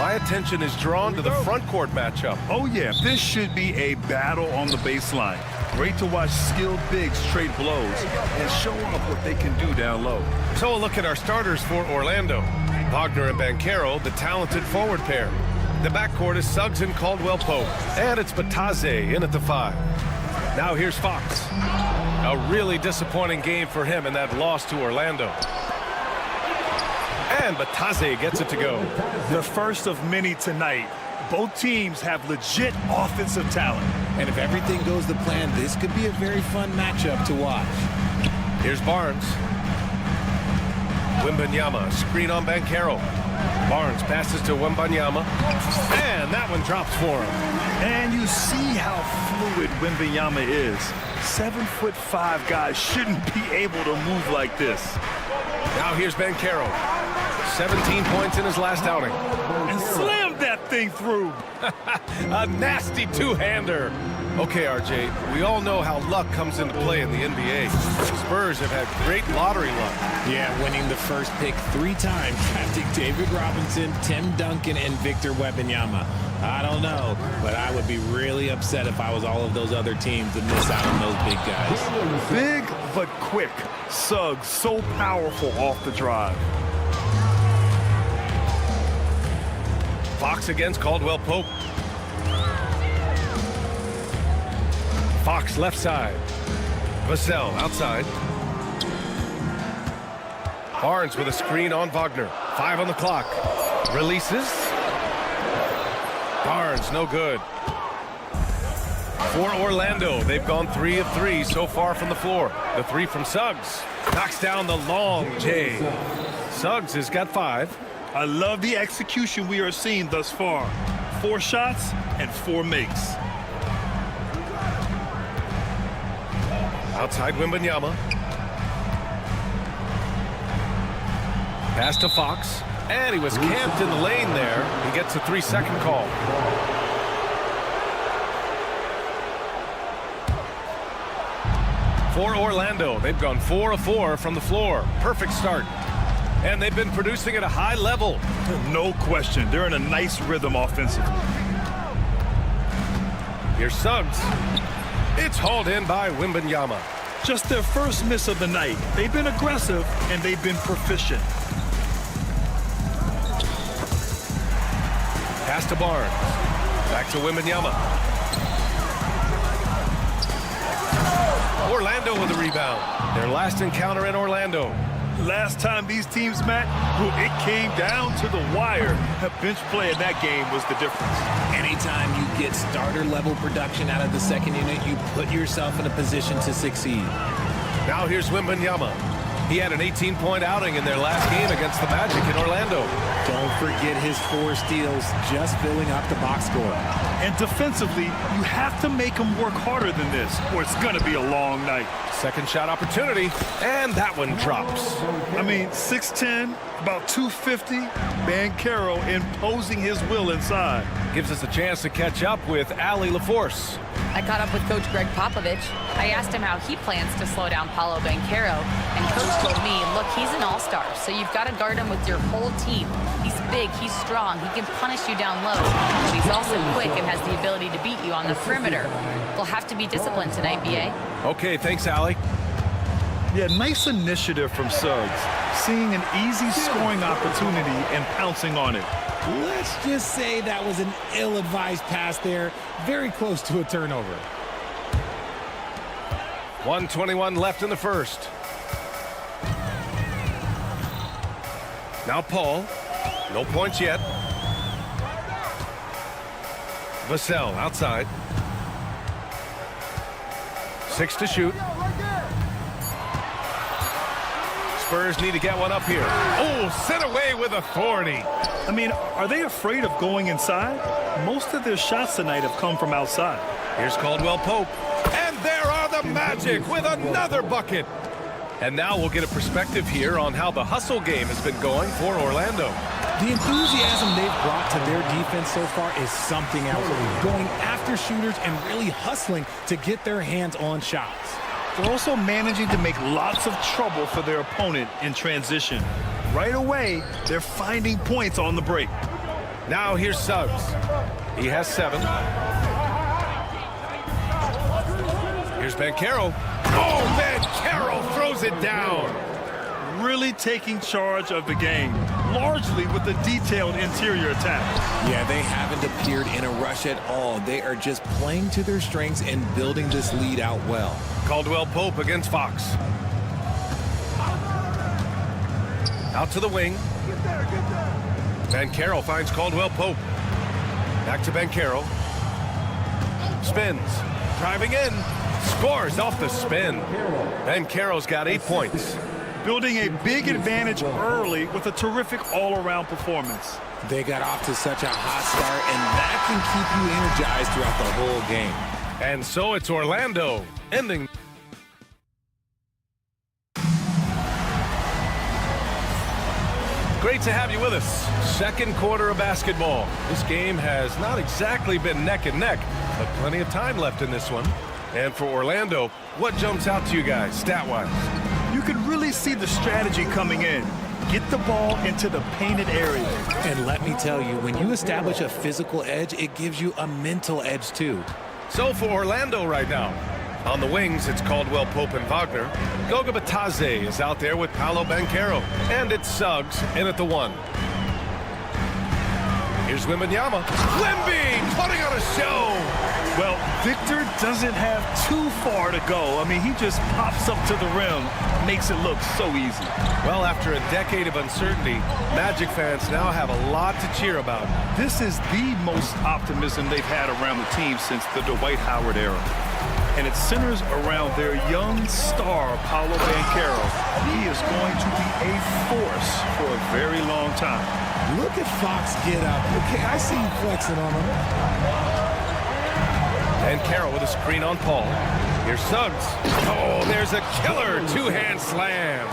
my attention is drawn to the front court matchup. Oh, yeah, this should be a battle on the baseline. Great to watch skilled bigs trade blows and show off what they can do down low. So a look at our starters for Orlando. Wagner and Banchero, the talented forward pair. The backcourt is Suggs and Caldwell-Pope. And it's Bataze in at the 5. Now here's Fox. A really disappointing game for him in that loss to Orlando. And Bataze gets it to go. The first of many tonight. Both teams have legit offensive talent. And if everything goes to plan, this could be a very fun matchup to watch. Here's Barnes. Wembanyama, screen on Banchero. Barnes passes to Wembanyama. And that one drops for him. And you see how fluid Wembanyama is. 7'5" guys shouldn't be able to move like this. Now here's Banchero. 17 points in his last outing. And slammed that thing through. A nasty two-hander. Okay, RJ, we all know how luck comes into play in the NBA. Spurs have had great lottery luck. Yeah, winning the first pick 3 times, drafting David Robinson, Tim Duncan, and Victor Wembanyama. I don't know, but I would be really upset if I was all of those other teams and miss out on those big guys. Big but quick. Suggs so powerful off the drive. Fox against Caldwell-Pope. Fox left side. Vassell outside. Barnes with a screen on Wagner. 5 on the clock. Releases. Barnes, no good. For Orlando, they've gone 3 of 3 so far from the floor. The 3 from Suggs. Knocks down the long J. Suggs has got 5. I love the execution we are seeing thus far. 4 shots and 4 makes. Outside Wembanyama. Pass to Fox. And he was camped in the lane there. He gets a 3-second call. For Orlando, they've gone 4 of 4 from the floor. Perfect start. And they've been producing at a high level. No question. They're in a nice rhythm offensively. Here's Suggs. It's hauled in by Wembanyama. Just their first miss of the night. They've been aggressive and they've been proficient. Pass to Barnes. Back to Wembanyama. Orlando with a rebound. Their last encounter in Orlando. Last time these teams met, it came down to the wire. A bench play in that game was the difference. Anytime you get starter-level production out of the second unit, you put yourself in a position to succeed. Now here's Wembanyama. He had an 18-point outing in their last game against the Magic in Orlando. Don't forget his 4 steals, just filling up the box score. And defensively, you have to make him work harder than this, or it's going to be a long night. Second shot opportunity, and that one drops. I mean, 6'10", about 250. Banchero imposing his will inside. Gives us a chance to catch up with Allie LaForce. I caught up with Coach Greg Popovich. I asked him how he plans to slow down Paolo Banchero, and Coach told me, look, he's an all-star, so you've got to guard him with your whole team. He's big, he's strong, he can punish you down low, but he's also quick and has the ability to beat you on the perimeter. They'll have to be disciplined tonight, B.A. Okay, thanks, Allie. Yeah, nice initiative from Suggs. Seeing an easy scoring opportunity and pouncing on it. Let's just say that was an ill-advised pass there. Very close to a turnover. 1:21 left in the first. Now Paul. No points yet. Vassell outside. 6 to shoot. Spurs need to get one up here. Oh, sent away with authority. I mean, are they afraid of going inside? Most of their shots tonight have come from outside. Here's Caldwell-Pope. And there are the Magic with another bucket. And now we'll get a perspective here on how the hustle game has been going for Orlando. The enthusiasm they've brought to their defense so far is something else. Going after shooters and really hustling to get their hands on shots. They're also managing to make lots of trouble for their opponent in transition. Right away, they're finding points on the break. Now here's Suggs. He has 7. Here's Banchero. Oh, Banchero throws it down. Really taking charge of the game, largely with a detailed interior attack. Yeah, they haven't appeared in a rush at all. They are just playing to their strengths and building this lead out well. Caldwell Pope against Fox. Out to the wing. Banchero finds Caldwell Pope. Back to Banchero. Spins. Driving in. Scores off the spin. Banchero's got 8 points. Building a big advantage early with a terrific all-around performance. They got off to such a hot start, and that can keep you energized throughout the whole game. And so it's Orlando ending. Great to have you with us. Second quarter of basketball. This game has not exactly been neck and neck, but plenty of time left in this one. And for Orlando, what jumps out to you guys stat-wise? You could really see the strategy coming in. Get the ball into the painted area. And let me tell you, when you establish a physical edge, it gives you a mental edge too. So for Orlando right now, on the wings, it's Caldwell Pope and Wagner. Goga Bitadze is out there with Paolo Banchero. And it's Suggs in at the 1. Here's Wembanyama. Wemby putting on a show. Well, Victor doesn't have too far to go. I mean, he just pops up to the rim, makes it look so easy. Well, after a decade of uncertainty, Magic fans now have a lot to cheer about. This is the most optimism they've had around the team since the Dwight Howard era. And it centers around their young star, Paolo Banchero. He is going to be a force for a very long time. Look at Fox get up. Okay, I see you flexing on him. Banchero with a screen on Paul. Here's Suggs. Oh, there's a killer two-hand slam.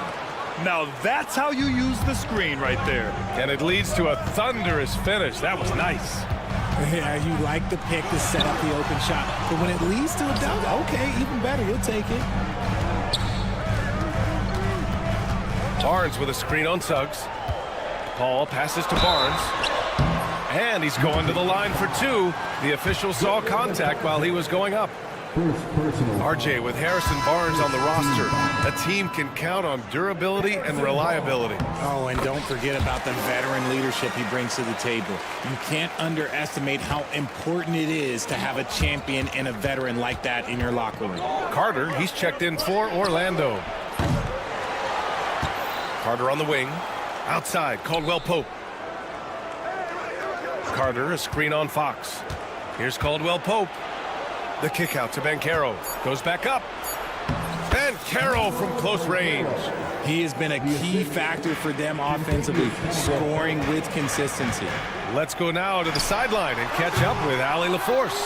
Now that's how you use the screen right there. And it leads to a thunderous finish. That was nice. Yeah, you like the pick to set up the open shot. But when it leads to a dunk, okay, even better. You'll take it. Barnes with a screen on Suggs. Paul passes to Barnes. And he's going to the line for 2. The official saw contact while he was going up. RJ with Harrison Barnes on the roster. A team can count on durability and reliability. Oh, and don't forget about the veteran leadership he brings to the table. You can't underestimate how important it is to have a champion and a veteran like that in your locker room. Carter, he's checked in for Orlando. Carter on the wing. Outside, Caldwell Pope. Carter, a screen on Fox. Here's Caldwell Pope. The kick out to Banchero. Goes back up. Banchero from close range. He has been a key factor for them offensively, scoring with consistency. Let's go now to the sideline and catch up with Allie LaForce.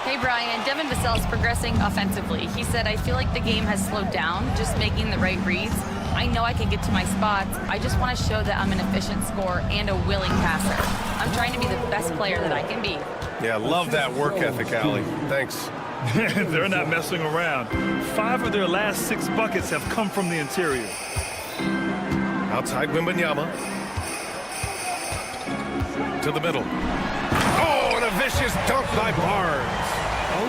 Hey, Brian. Devin Vassell's progressing offensively. He said, I feel like the game has slowed down, just making the right reads. I know I can get to my spots. I just want to show that I'm an efficient scorer and a willing passer. I'm trying to be the best player that I can be. Yeah, love that work ethic, Allie. Thanks. They're not messing around. 5 of their last 6 buckets have come from the interior. Outside Wembanyama. To the middle. Oh, and a vicious dunk by Barnes.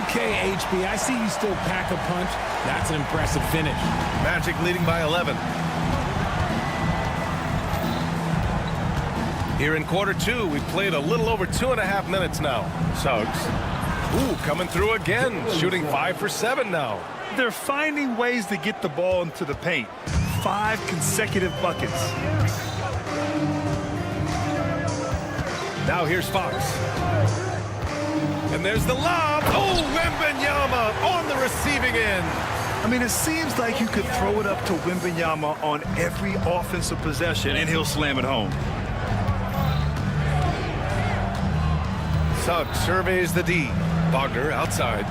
Okay, HB, I see you still pack a punch. That's an impressive finish. Magic leading by 11. Here in quarter 2, we've played a little over 2.5 minutes now. Suggs. Ooh, coming through again, shooting 5 for 7 now. They're finding ways to get the ball into the paint. 5 consecutive buckets. Now here's Fox. And there's the lob. Oh, Wembanyama on the receiving end. I mean, it seems like you could throw it up to Wembanyama on every offensive possession, and he'll slam it home. Suggs surveys the D. Wagner outside.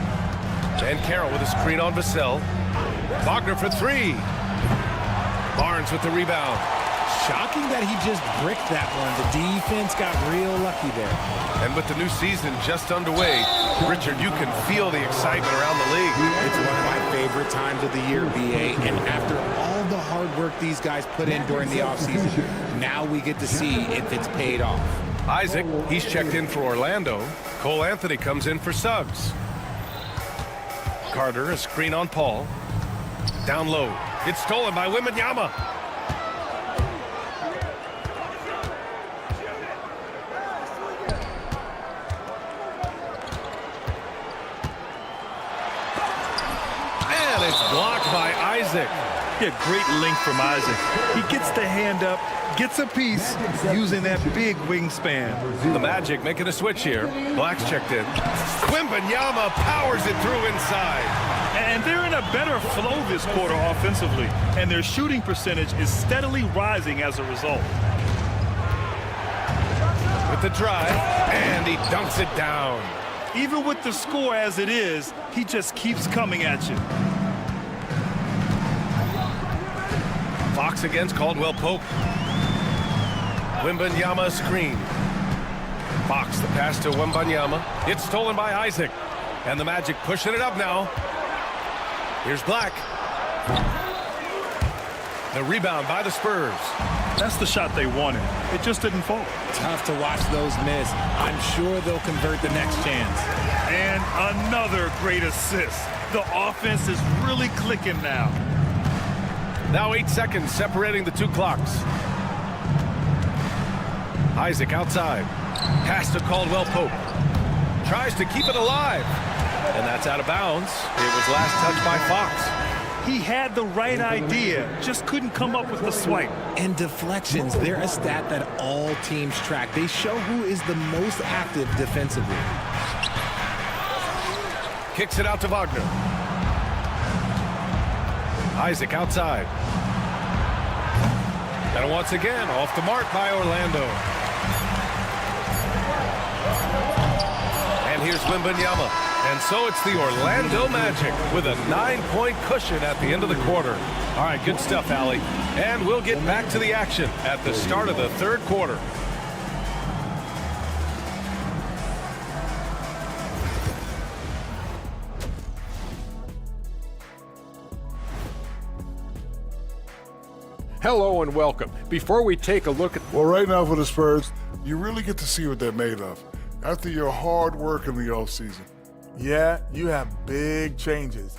Banchero with a screen on Vassell. Wagner for 3. Barnes with the rebound. Shocking that he just bricked that one. The defense got real lucky there. And with the new season just underway, Richard, you can feel the excitement around the league. It's one of my favorite times of the year, BA. And after all the hard work these guys put in during the offseason, now we get to see if it's paid off. Isaac, he's checked in for Orlando. Cole Anthony comes in for Suggs. Carter, a screen on Paul. Down low. It's stolen by Wembanyama. And it's blocked by Isaac. Yeah, great length from Isaac. He gets the hand up, gets a piece using that big wingspan. The Magic making a switch here. Black's checked in. Wembanyama powers it through inside. And they're in a better flow this quarter offensively, and their shooting percentage is steadily rising as a result. With the drive, and he dunks it down. Even with the score as it is, he just keeps coming at you. Fox against Caldwell Pope. Wembanyama screen. Fox the pass to Wembanyama. It's stolen by Isaac. And the Magic pushing it up now. Here's Black. The rebound by the Spurs. That's the shot they wanted. It just didn't fall. Tough to watch those miss. I'm sure they'll convert the next chance. And another great assist. The offense is really clicking now. Now 8 seconds separating the two clocks. Isaac outside. Pass to Caldwell Pope. Tries to keep it alive. And that's out of bounds. It was last touched by Fox. He had the right idea, just couldn't come up with the swipe. And deflections, they're a stat that all teams track. They show who is the most active defensively. Kicks it out to Wagner. Isaac outside. And once again, off the mark by Orlando. And here's Wembanyama. And so it's the Orlando Magic with a 9-point cushion at the end of the quarter. All right, good stuff, Allie. And we'll get back to the action at the start of the third quarter. Hello and welcome. Before we take a look at... Well, right now for the Spurs, you really get to see what they're made of after your hard work in the offseason. Yeah, you have big changes.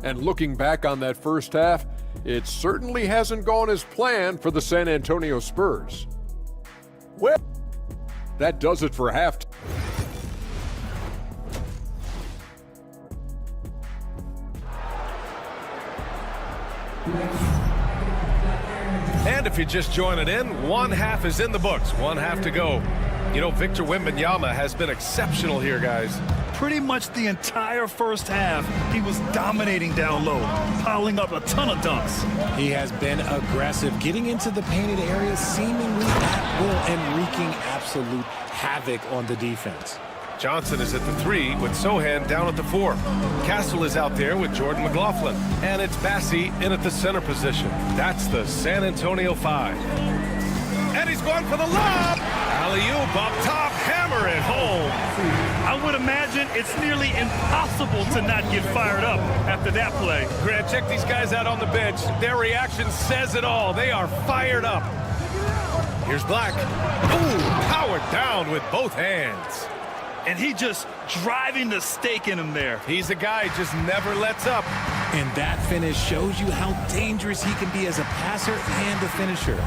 And looking back on that first half, it certainly hasn't gone as planned for the San Antonio Spurs. Well, that does it for halftime. And if you're just joining in, one half is in the books, one half to go. You know, Victor Wembanyama has been exceptional here, guys. Pretty much the entire first half, he was dominating down low, piling up a ton of dunks. He has been aggressive, getting into the painted area seemingly at will and wreaking absolute havoc on the defense. Johnson is at the 3 with Sohan down at the 4. Castle is out there with Jordan McLaughlin. And it's Bassie in at the center position. That's the San Antonio 5. And he's going for the lob. Alley-oop up top, hammer it home. I would imagine it's nearly impossible to not get fired up after that play. Grant, check these guys out on the bench. Their reaction says it all. They are fired up. Here's Black. Ooh, powered down with both hands. And he just driving the stake in him there. He's a guy who just never lets up. And that finish shows you how dangerous he can be as a passer and a finisher.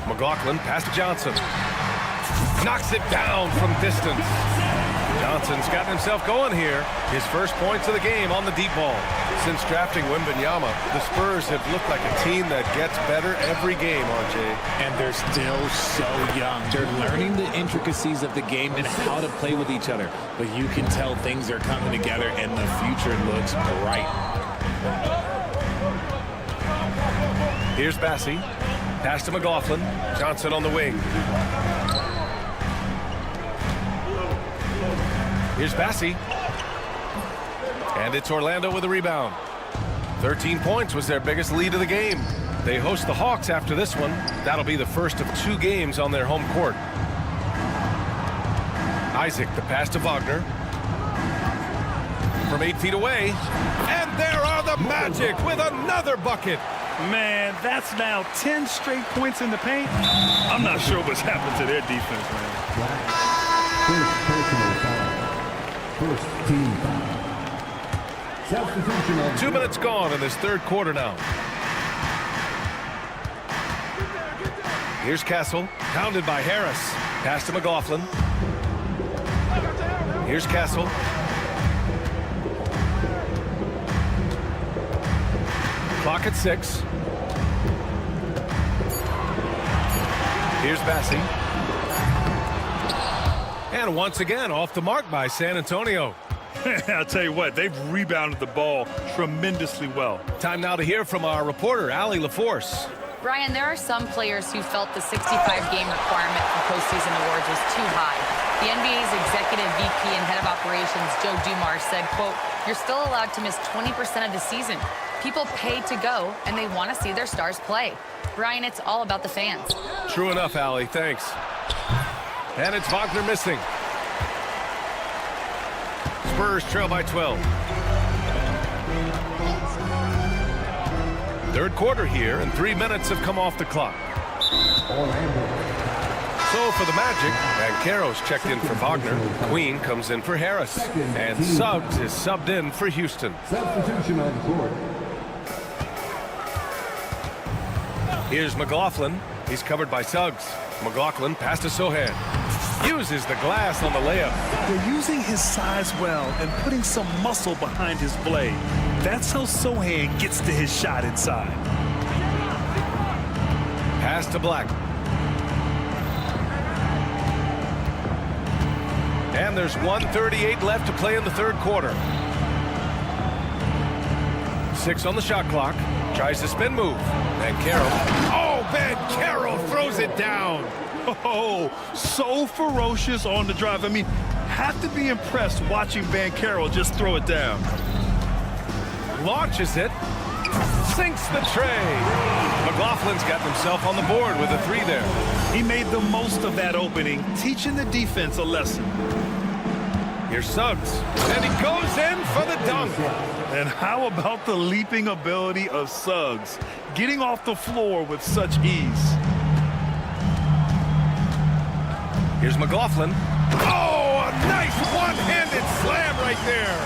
McLaughlin pass to Johnson. Knocks it down from distance. Johnson's gotten himself going here. His first points of the game on the deep ball. Since drafting Wembanyama, the Spurs have looked like a team that gets better every game, RJ. And they're still so young. They're learning the intricacies of the game and how to play with each other. But you can tell things are coming together and the future looks bright. Here's Bassie. Pass to McLaughlin. Johnson on the wing. Here's Bassie. And it's Orlando with a rebound. 13 points was their biggest lead of the game. They host the Hawks after this one. That'll be the first of 2 games on their home court. Isaac, the pass to Wagner. From 8 feet away. And there are the Magic with another bucket. Man, that's now 10 straight points in the paint. I'm not sure what's happened to their defense, man. First team foul. Substitution of 2 minutes gone in this third quarter now. Here's Castle, pounded by Harris. Pass to McLaughlin. Here's Castle. Clock at 6. Here's Bassi. And once again, off the mark by San Antonio. I'll tell you what, they've rebounded the ball tremendously well. Time now to hear from our reporter, Allie LaForce. Brian, there are some players who felt the 65-game requirement for postseason awards was too high. The NBA's executive VP and head of operations, Joe Dumars, said, quote, "You're still allowed to miss 20% of the season. People pay to go, and they want to see their stars play." Brian, it's all about the fans. True enough, Allie. Thanks. And it's Wagner missing. Spurs trail by 12. Third quarter here, and 3 minutes have come off the clock. So for the Magic, Banchero's checked in for Wagner. Queen comes in for Harris. And Suggs is subbed in for Houston. substitution on court. Here's McLaughlin. He's covered by Suggs. McLaughlin pass to Sohan. Uses the glass on the layup. They're using his size well and putting some muscle behind his blade. That's how Sohan gets to his shot inside. Pass to Black. And there's 1:38 left to play in the third quarter. 6 on the shot clock. Tries the spin move. Banchero. Oh, Banchero throws it down. Oh, so ferocious on the drive. I mean, have to be impressed watching Banchero just throw it down. Launches it. Sinks the tray. McLaughlin's got himself on the board with a 3 there. He made the most of that opening, teaching the defense a lesson. Here's Suggs. And he goes in for the dunk. And how about the leaping ability of Suggs, getting off the floor with such ease? Here's McLaughlin. Oh, a nice one-handed slam right there.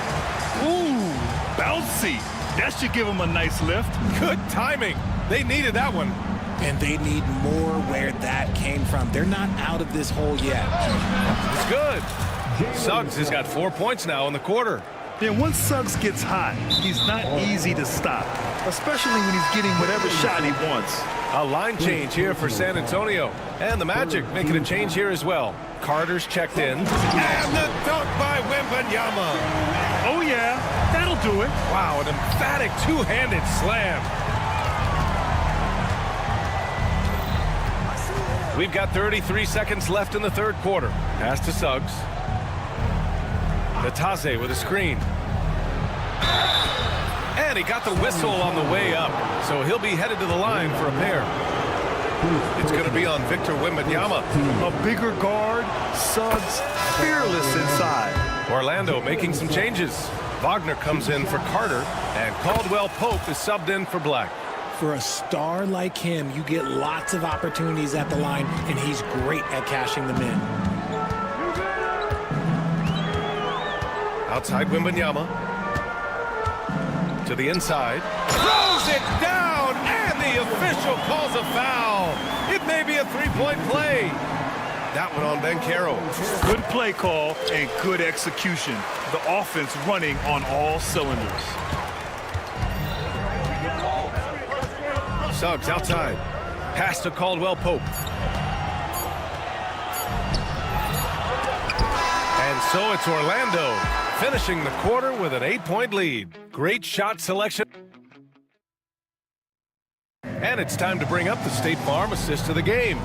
Ooh, bouncy. That should give him a nice lift. Good timing. They needed that one. And they need more where that came from. They're not out of this hole yet. It's good. Suggs has got 4 points now in the quarter. And once Suggs gets hot, he's not easy to stop, especially when he's getting whatever shot he wants. A line change here for San Antonio. And the Magic making a change here as well. Carter's checked in. And the dunk by Wembanyama. Oh, yeah, that'll do it. Wow, an emphatic two-handed slam. We've got 33 seconds left in the third quarter. Pass to Suggs. Nataze with a screen. And he got the whistle on the way up, so he'll be headed to the line for a pair. It's going to be on Victor Wembanyama. A bigger guard, Suggs fearless inside. Orlando making some changes. Wagner comes in for Carter, and Caldwell Pope is subbed in for Black. For a star like him, you get lots of opportunities at the line, and he's great at cashing them in. Outside Wembanyama. To the inside. Throws it down, and the official calls a foul. It may be a three-point play. That one on Banchero. Good play call and good execution. The offense running on all cylinders. Suggs outside. Pass to Caldwell Pope. And so it's Orlando finishing the quarter with an 8-point lead. Great shot selection. And it's time to bring up the State Farm assist of the game.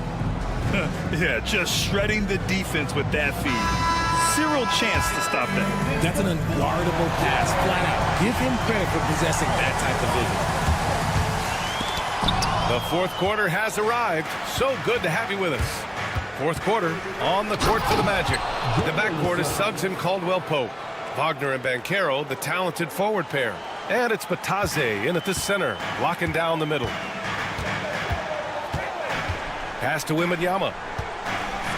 Yeah, just shredding the defense with that feed. Zero chance to stop that. That's an unguardable pass, flat out. Give him credit for possessing that type of vision. The fourth quarter has arrived. So good to have you with us. Fourth quarter on the court for the Magic. The backcourt is Suggs and Caldwell Pope. Wagner and Banchero, the talented forward pair. And it's Bataze in at the center, locking down the middle. Pass to Wembanyama.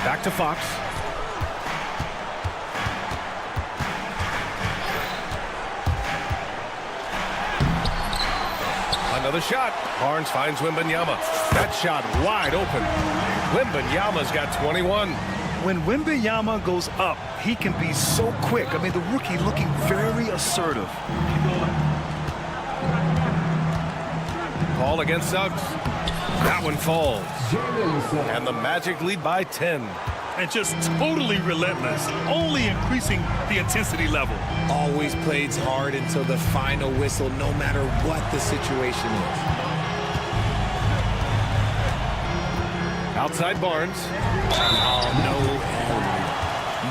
Back to Fox. Another shot. Barnes finds Wembanyama. That shot wide open. Wembanyama's got 21. When Wembanyama goes up, he can be so quick. I mean, the rookie looking very assertive. Call against Suggs. That one falls. And the Magic lead by 10. And just totally relentless, only increasing the intensity level. Always plays hard until the final whistle, no matter what the situation is. Outside Barnes. Oh,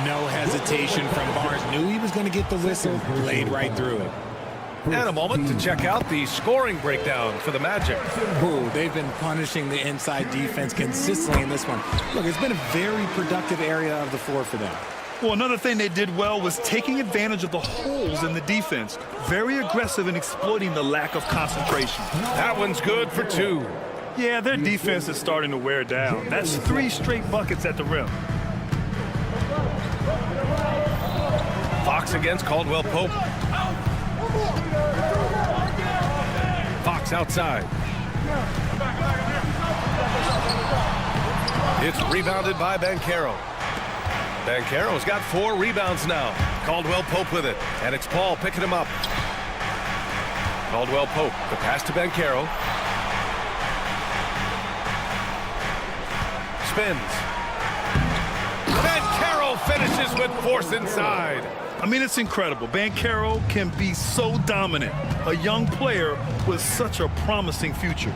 no hesitation from Barnes. Knew he was going to get the whistle, laid right through it. And a moment to check out the scoring breakdown for the Magic. Ooh, they've been punishing the inside defense consistently in this one. Look, it's been a very productive area of the floor for them. Well, another thing they did well was taking advantage of the holes in the defense. Very aggressive in exploiting the lack of concentration. That one's good for 2. Yeah, their defense is starting to wear down. That's 3 straight buckets at the rim. Fox against Caldwell Pope. Fox outside. It's rebounded by Banchero. Banchero's got 4 rebounds now. Caldwell Pope with it. And it's Paul picking him up. Caldwell Pope, the pass to Banchero. Spins. Banchero finishes with force inside. I mean, it's incredible. Banchero can be so dominant. A young player with such a promising future.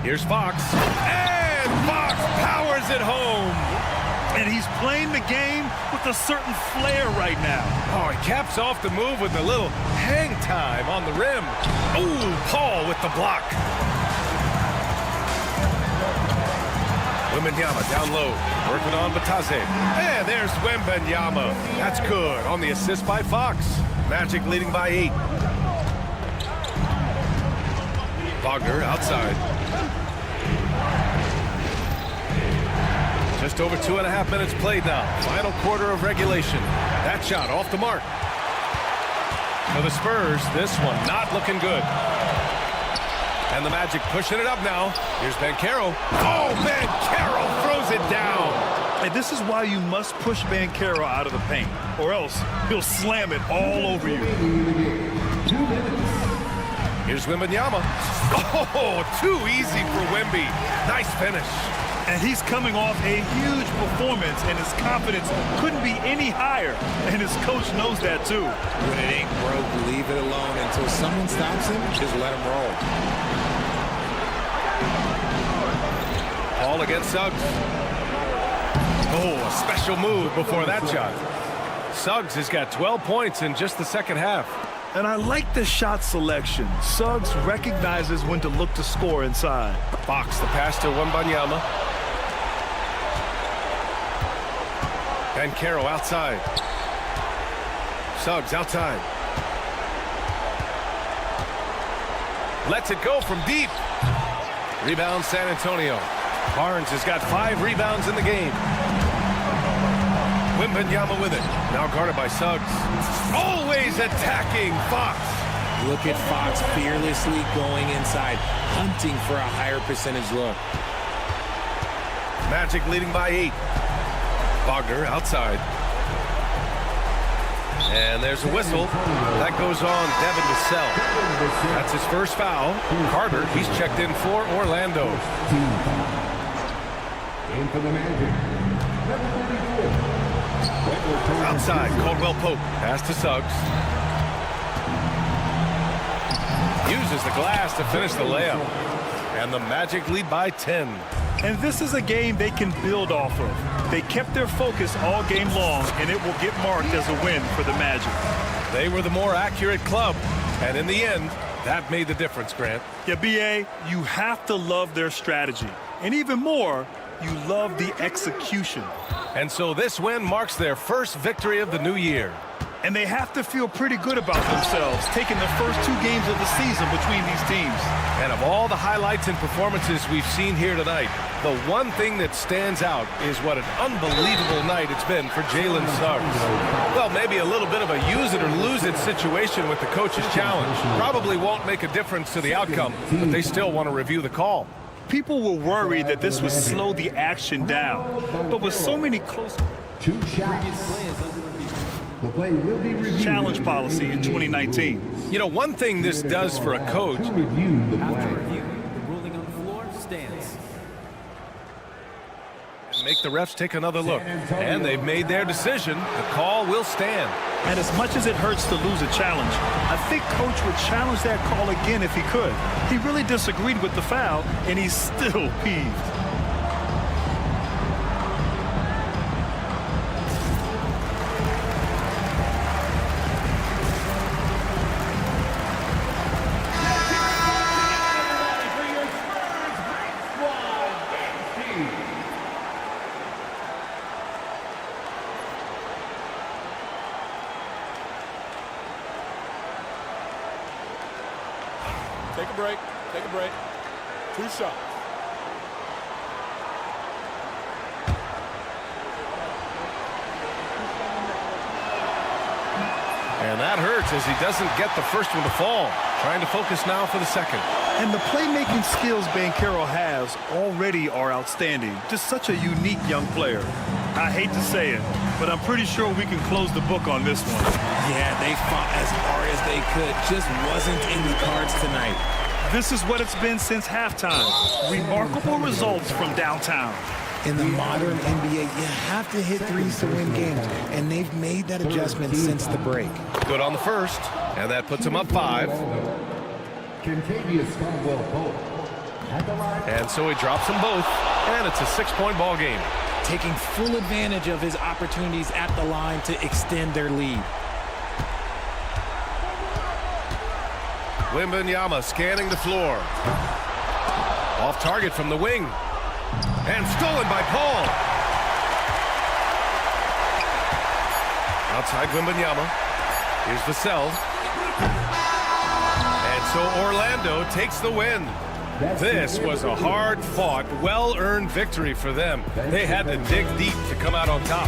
Here's Fox. And Fox powers it home. And he's playing the game with a certain flair right now. Oh, he caps off the move with a little hang time on the rim. Ooh, Paul with the block. Wembanyama down low, working on Bataze. And there's Wembanyama. That's good on the assist by Fox. Magic leading by 8. Wagner outside. Just over 2.5 minutes played now. Final quarter of regulation. That shot off the mark. For the Spurs, this one not looking good. And the Magic pushing it up now. Here's Banchero. Oh, Banchero throws it down. And this is why you must push Banchero out of the paint, or else he'll slam it all over you. Here's Wembanyama. Oh, too easy for Wemby. Nice finish. And he's coming off a huge performance, and his confidence couldn't be any higher. And his coach knows that, too. When it ain't broke, leave it alone until someone stops him. Just let him roll. Paul against Suggs. Oh, a special move before that shot. Suggs has got 12 points in just the second half. And I like the shot selection. Suggs recognizes when to look to score inside. Fox, the pass to Wembanyama. Banchero outside. Suggs outside. Lets it go from deep. Rebound San Antonio. Barnes has got 5 rebounds in the game. Wembanyama with it. Now guarded by Suggs. Always attacking Fox. Look at Fox fearlessly going inside, hunting for a higher percentage look. Magic leading by 8. Wagner outside. And there's a whistle. That goes on Devin Vassell. That's his first foul. Carter, he's checked in for Orlando. In for the Magic. Outside, Caldwell Pope. Pass to Suggs. Uses the glass to finish the layup. And the Magic lead by 10. And this is a game they can build off of. They kept their focus all game long, and it will get marked as a win for the Magic. They were the more accurate club. And in the end, that made the difference, Grant. Yeah, B.A., you have to love their strategy. And even more, you love the execution. And so this win marks their first victory of the new year. And they have to feel pretty good about themselves, taking the first 2 games of the season between these teams. And of all the highlights and performances we've seen here tonight, the one thing that stands out is what an unbelievable night it's been for Jalen Suggs. Well, maybe a little bit of a use-it-or-lose-it situation with the coach's challenge. Probably won't make a difference to the outcome, but they still want to review the call. People were worried that this would slow the action down, but with so many close 2 shots. The play will be reviewed. challenge policy in 2019. You know, one thing this does for a coach. To review the play. The ruling on the floor stands. Make the refs take another look. And they've made their decision. The call will stand. And as much as it hurts to lose a challenge, I think Coach would challenge that call again if he could. He really disagreed with the foul, and he's still peeved. Take a break. Take a break. 2 shots. And that hurts as he doesn't get the first one to fall. Trying to focus now for the second. And the playmaking skills Banchero has already are outstanding. Just such a unique young player. I hate to say it, but I'm pretty sure we can close the book on this one. Yeah, they fought as hard as they could. Just wasn't in the cards tonight. This is what it's been since halftime. Remarkable results from downtown. In the modern NBA, you have to hit threes to win games, and they've made that adjustment since the break. Good on the first, and that puts him up 5. And so he drops them both, and it's a 6-point ball game. Taking full advantage of his opportunities at the line to extend their lead. Wembanyama scanning the floor. Off target from the wing. And stolen by Paul. Outside Wembanyama. Here's Vassell. And so Orlando takes the win. This was a hard-fought, well-earned victory for them. They had to dig deep to come out on top.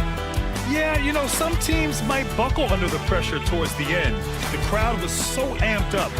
Yeah, you know, some teams might buckle under the pressure towards the end. The crowd was so amped up.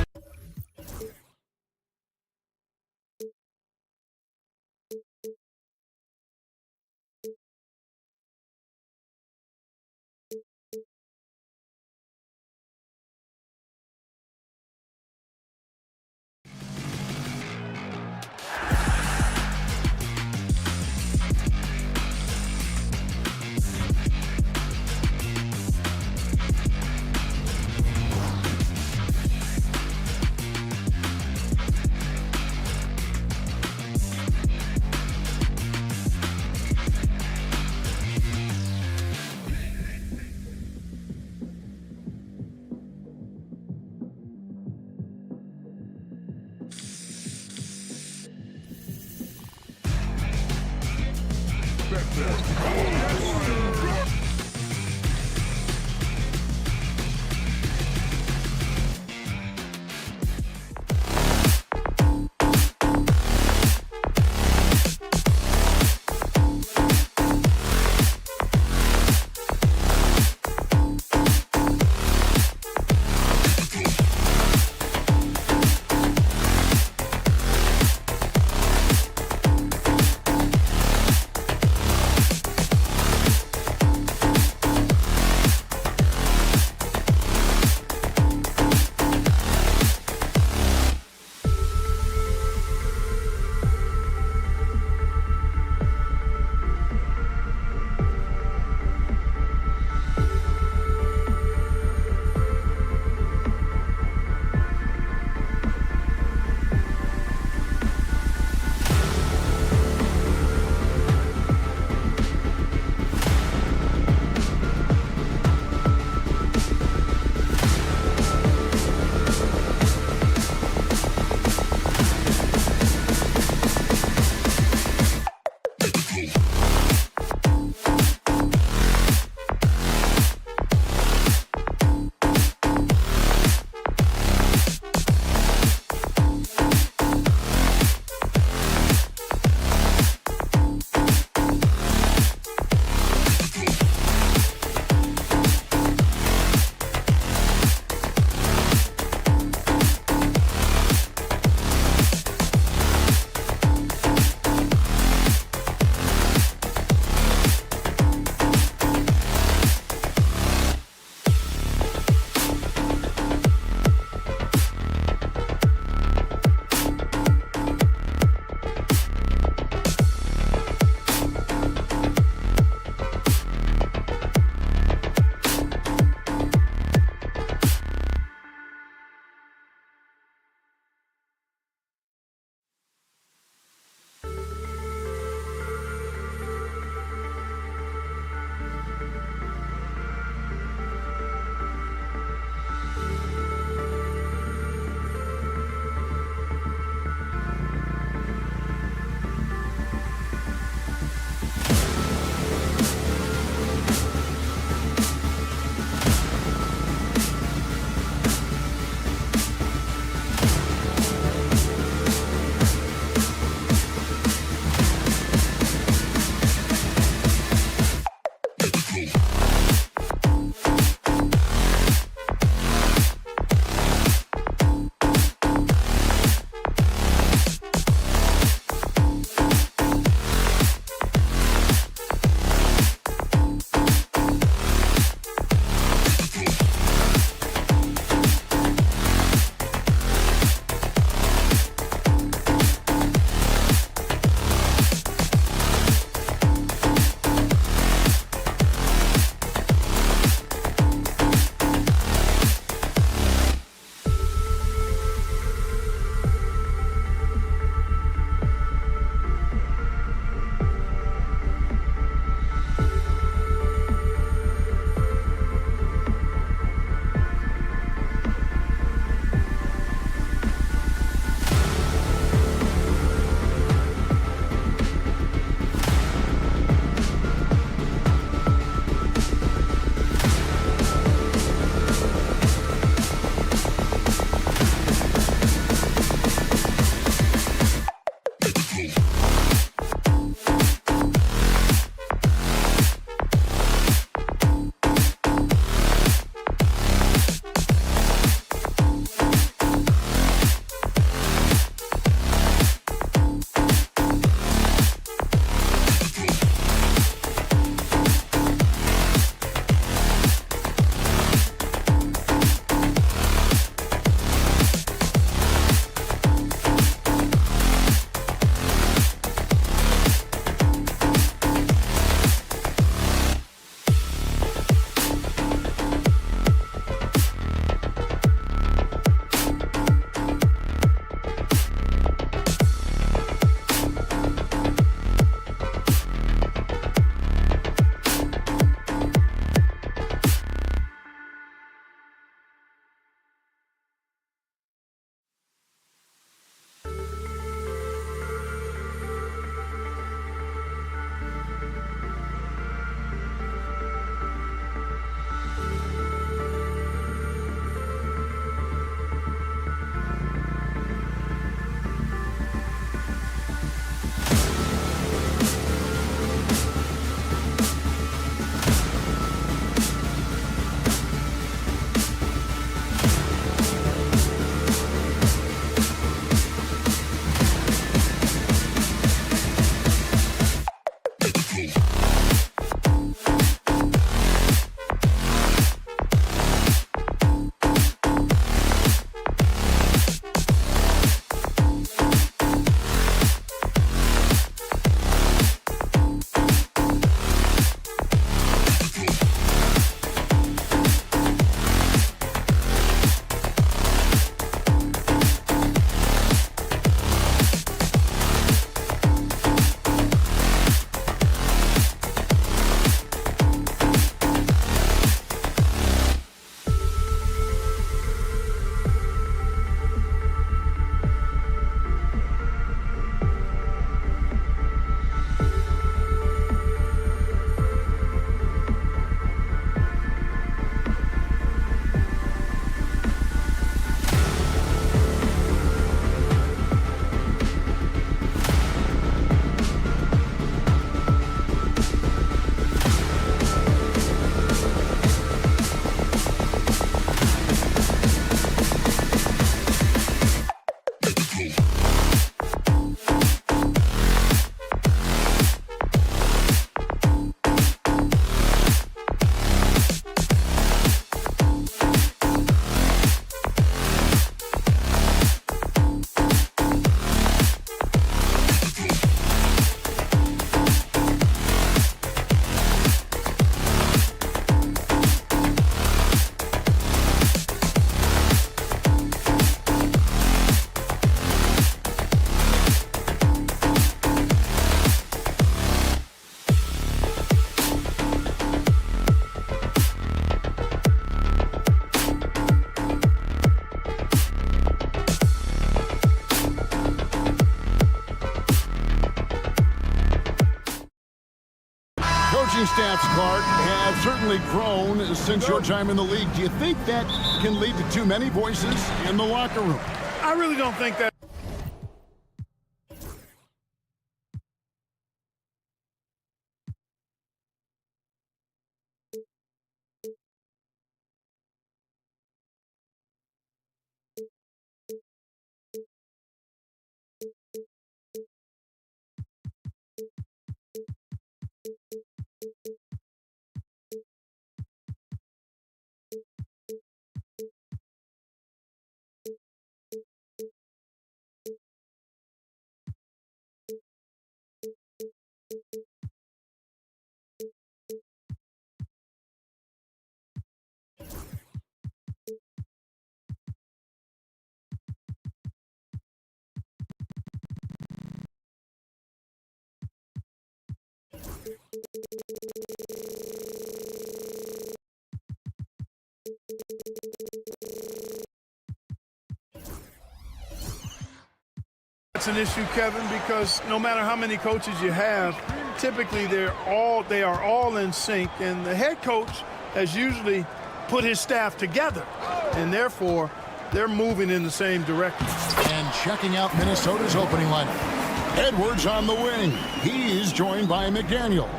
coaching staffs, Clark, have certainly grown since your time in the league. Do you think that can lead to too many voices in the locker room? I really don't think that. That's an issue, Kevin, because no matter how many coaches you have, typically they are all in sync, and the head coach has usually put his staff together, and therefore they're moving in the same direction. And checking out Minnesota's opening lineup. Edwards on the wing. He's joined by McDaniels.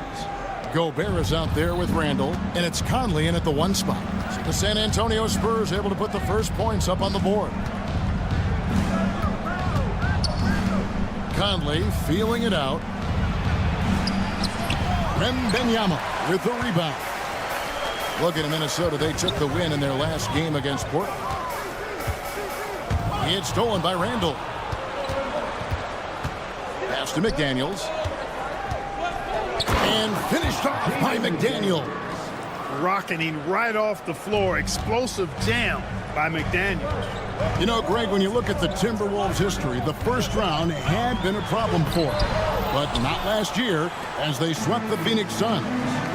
Gobert is out there with Randall, and it's Conley in at the 1 spot. So the San Antonio Spurs able to put the first points up on the board. Conley feeling it out. Wembanyama with the rebound. Look at Minnesota. They took the win in their last game against Portland. It's stolen by Randall. Pass to McDaniels. And finished off by McDaniels. Rocketing right off the floor. Explosive jam by McDaniels. You know, Greg, when you look at the Timberwolves' history, the first round had been a problem for them. But not last year, as they swept the Phoenix Suns.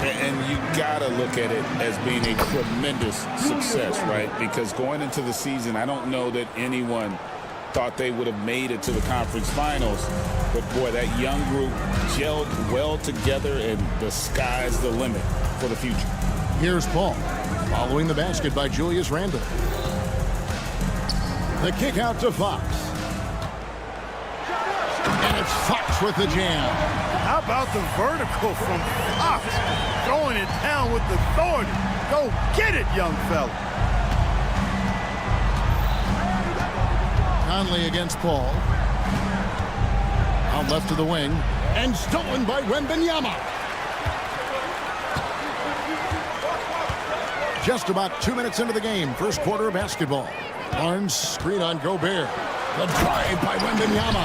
And you got to look at it as being a tremendous success, right? Because going into the season, I don't know that anyone thought they would have made it to the conference finals. But, boy, that young group gelled well together, and the sky's the limit for the future. Here's Paul, following the basket by Julius Randle. The kick out to Fox. And it's Fox with the jam. How about the vertical from Fox? Throwing it down with authority. Go get it, young fella. Conley against Paul. Out left to the wing. And stolen by Wembanyama. Just about 2 minutes into the game. First quarter of basketball. Barnes screen on Gobert. The drive by Wembanyama.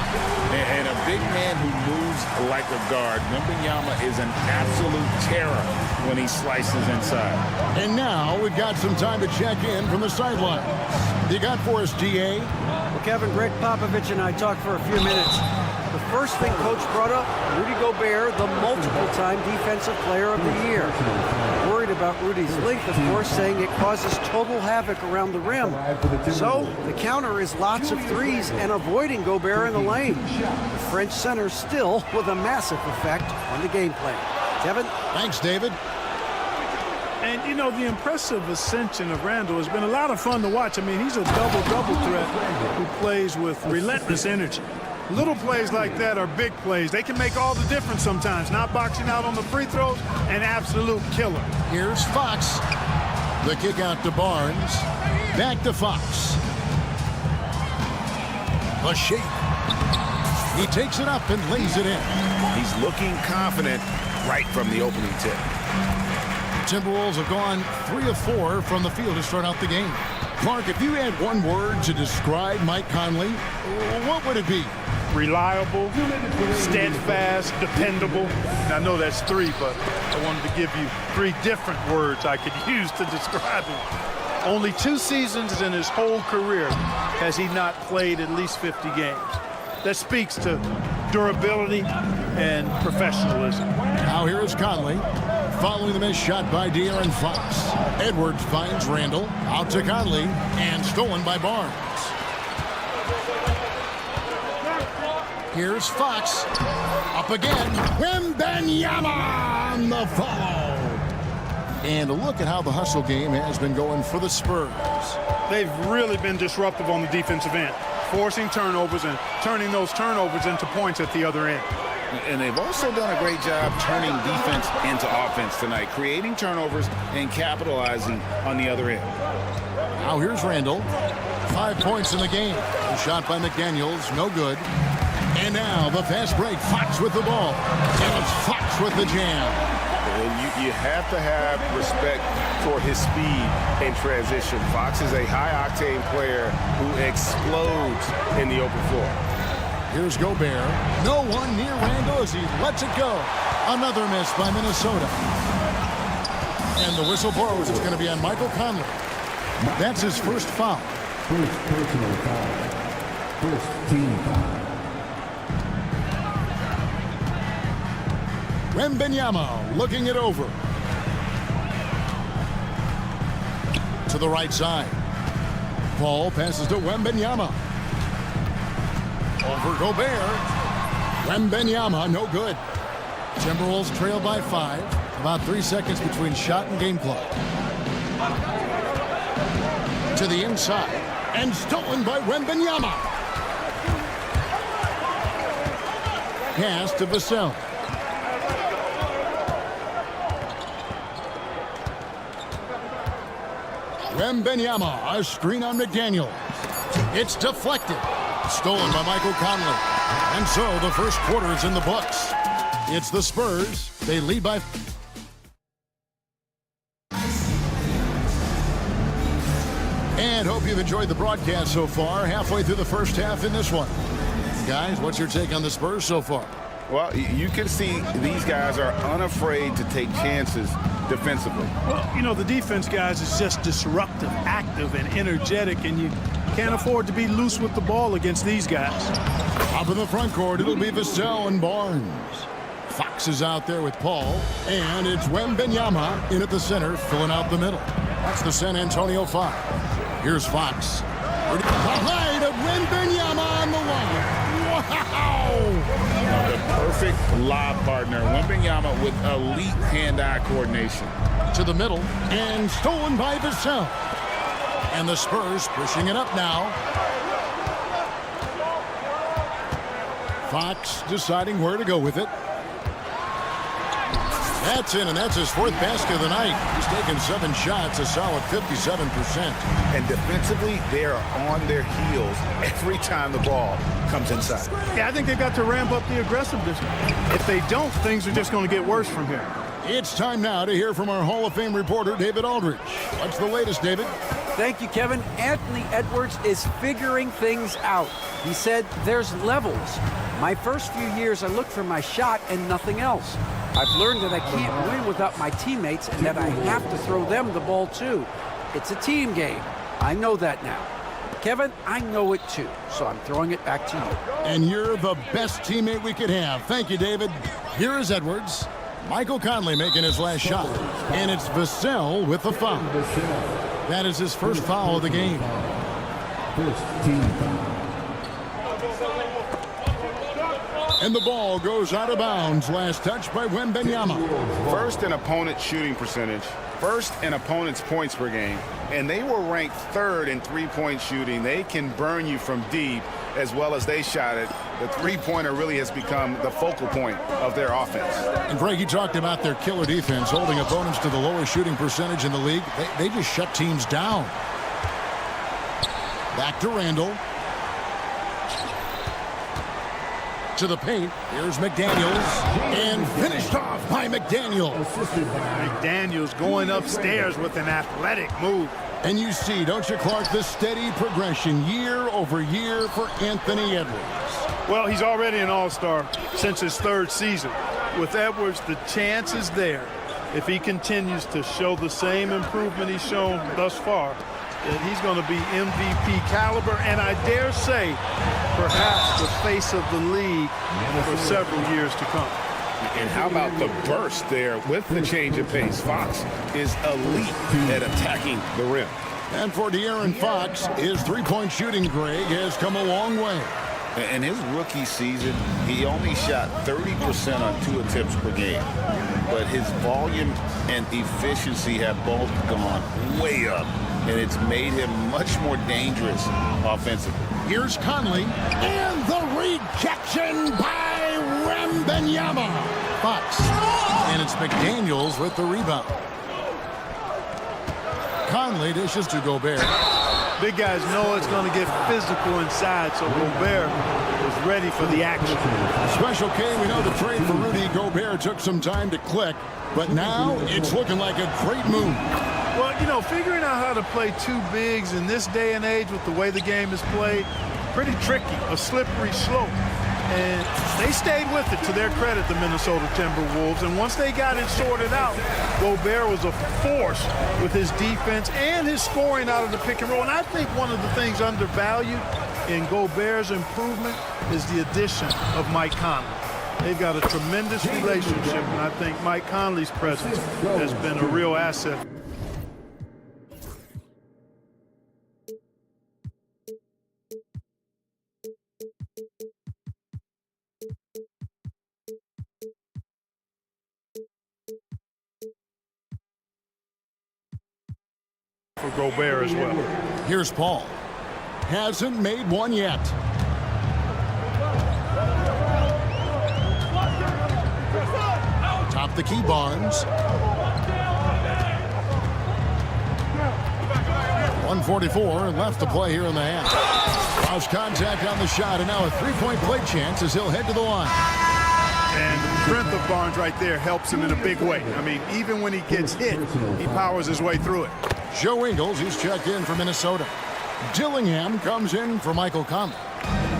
And a big man who moves like a guard. Wembanyama is an absolute terror when he slices inside. And now we've got some time to check in from the sidelines. You got for us, DA? Well, Kevin, Greg Popovich and I talked for a few minutes. The first thing Coach brought up, Rudy Gobert, the multiple-time Defensive Player of the Year. Worried about Rudy's length, of course, saying it causes total havoc around the rim. So the counter is lots of threes and avoiding Gobert in the lane. The French center still with a massive effect on the game plan. Kevin? Thanks, David. And, you know, the impressive ascension of Randall has been a lot of fun to watch. I mean, he's a double-double threat who plays with relentless energy. Little plays like that are big plays. They can make all the difference sometimes. Not boxing out on the free throws, an absolute killer. Here's Fox. The kick out to Barnes. Back to Fox. A shake. He takes it up and lays it in. He's looking confident right from the opening tip. Timberwolves have gone 3 of 4 from the field to start out the game. Clark, if you had one word to describe Mike Conley, what would it be? Reliable, steadfast, dependable. I know that's 3, but I wanted to give you 3 different words I could use to describe him. Only 2 seasons in his whole career has he not played at least 50 games. That speaks to durability and professionalism. Now here is Conley. Following the missed shot by De'Aaron Fox. Edwards finds Randall. Out to Conley. And stolen by Barnes. Here's Fox. Up again. Wembanyama on the follow. And a look at how the hustle game has been going for the Spurs. They've really been disruptive on the defensive end, forcing turnovers and turning those turnovers into points at the other end. And they've also done a great job turning defense into offense tonight, creating turnovers and capitalizing on the other end. Now here's Randall. 5 points in the game. A shot by McDaniels, no good. And now the fast break. Fox with the ball. And it's Fox with the jam. You have to have respect for his speed in transition. Fox is a high-octane player who explodes in the open floor. Here's Gobert. No one near Randall as he lets it go. Another miss by Minnesota. And the whistle blows. It's going to be on Michael Conley. That's his first foul. First personal foul. First team foul. Wembanyama looking it over. To the right side. Ball passes to Wembanyama. Over Gobert. Wembanyama, no good. Timberwolves trail by 5. About 3 seconds between shot and game clock. To the inside. And stolen by Wembanyama. Pass to Vassell. Wembanyama, a screen on McDaniels. It's deflected. Stolen by Michael Conley. And so the first quarter is in the books. It's the Spurs. They lead by... And hope you've enjoyed the broadcast so far. Halfway through the first half in this one. Guys, what's your take on the Spurs so far? Well, you can see these guys are unafraid to take chances defensively. Well, you know, the defense, guys, is just disruptive, active, and energetic, and you can't afford to be loose with the ball against these guys. Up in the front court, it'll be Vassell and Barnes. Fox is out there with Paul, and it's Wembanyama in at the center, filling out the middle. That's the San Antonio 5. Here's Fox. Behind of Wembanyama on the line. Wow! The perfect lob partner. Wembanyama with elite hand-eye coordination. To the middle, and stolen by Vassell. And the Spurs pushing it up now. Fox deciding where to go with it. That's in, and that's his 4th basket of the night. He's taken 7 shots, a solid 57%. And defensively, they are on their heels every time the ball comes inside. Yeah, I think they've got to ramp up the aggressiveness. If they don't, things are just going to get worse from here. It's time now to hear from our Hall of Fame reporter, David Aldridge. What's the latest, David? Thank you, Kevin. Anthony Edwards is figuring things out. He said there's levels. My first few years, I looked for my shot and nothing else. I've learned that I can't win without my teammates and that I have to throw them the ball too. It's a team game. I know that now. Kevin, I know it too, so I'm throwing it back to you. And you're the best teammate we could have. Thank you, David. Here is Edwards. Michael Conley making his last shot. And it's Vassell with the foul. That is his first foul of the game. First team foul. And the ball goes out of bounds. Last touch by Wembanyama. First in opponent shooting percentage, first in opponent's points per game, and they were ranked 3rd in three-point shooting. They can burn you from deep as well as they shot it. The three-pointer really has become the focal point of their offense. And Greg, you talked about their killer defense, holding opponents to the lowest shooting percentage in the league. They just shut teams down. Back to Randall. To the paint. Here's McDaniels. And finished off by McDaniels. McDaniels going upstairs with an athletic move. And you see, don't you, Clark, the steady progression year over year for Anthony Edwards. Well, he's already an all-star since his 3rd season. With Edwards, the chance is there. If he continues to show the same improvement he's shown thus far, then he's going to be MVP caliber, and I dare say, perhaps the face of the league for several years to come. And how about the burst there with the change of pace? Fox is elite at attacking the rim. And for De'Aaron Fox, his three-point shooting, Greg, has come a long way. In his rookie season, he only shot 30% on 2 attempts per game. But his volume and efficiency have both gone way up, and it's made him much more dangerous offensively. Here's Conley, and the rejection by Wembanyama. Fox, and it's McDaniels with the rebound. Conley dishes to Gobert. Big guys know it's going to get physical inside, so Gobert is ready for the action. Special K, we know the trade for Rudy Gobert took some time to click, but now it's looking like a great move. Well, you know, figuring out how to play 2 bigs in this day and age with the way the game is played, pretty tricky, a slippery slope. And they stayed with it, to their credit, the Minnesota Timberwolves. And once they got it sorted out, Gobert was a force with his defense and his scoring out of the pick and roll. And I think one of the things undervalued in Gobert's improvement is the addition of Mike Conley. They've got a tremendous relationship, and I think Mike Conley's presence has been a real asset. For Gobert as well. Here's Paul. Hasn't made one yet. Top the key, Barnes. 1:44 left to play here in the half. Cross contact on the shot, and now a 3-point play chance as he'll head to the line. And the strength of Barnes right there helps him in a big way. I mean, even when he gets hit, he powers his way through it. Joe Ingles, he's checked in for Minnesota. Dillingham comes in for Michael Conley.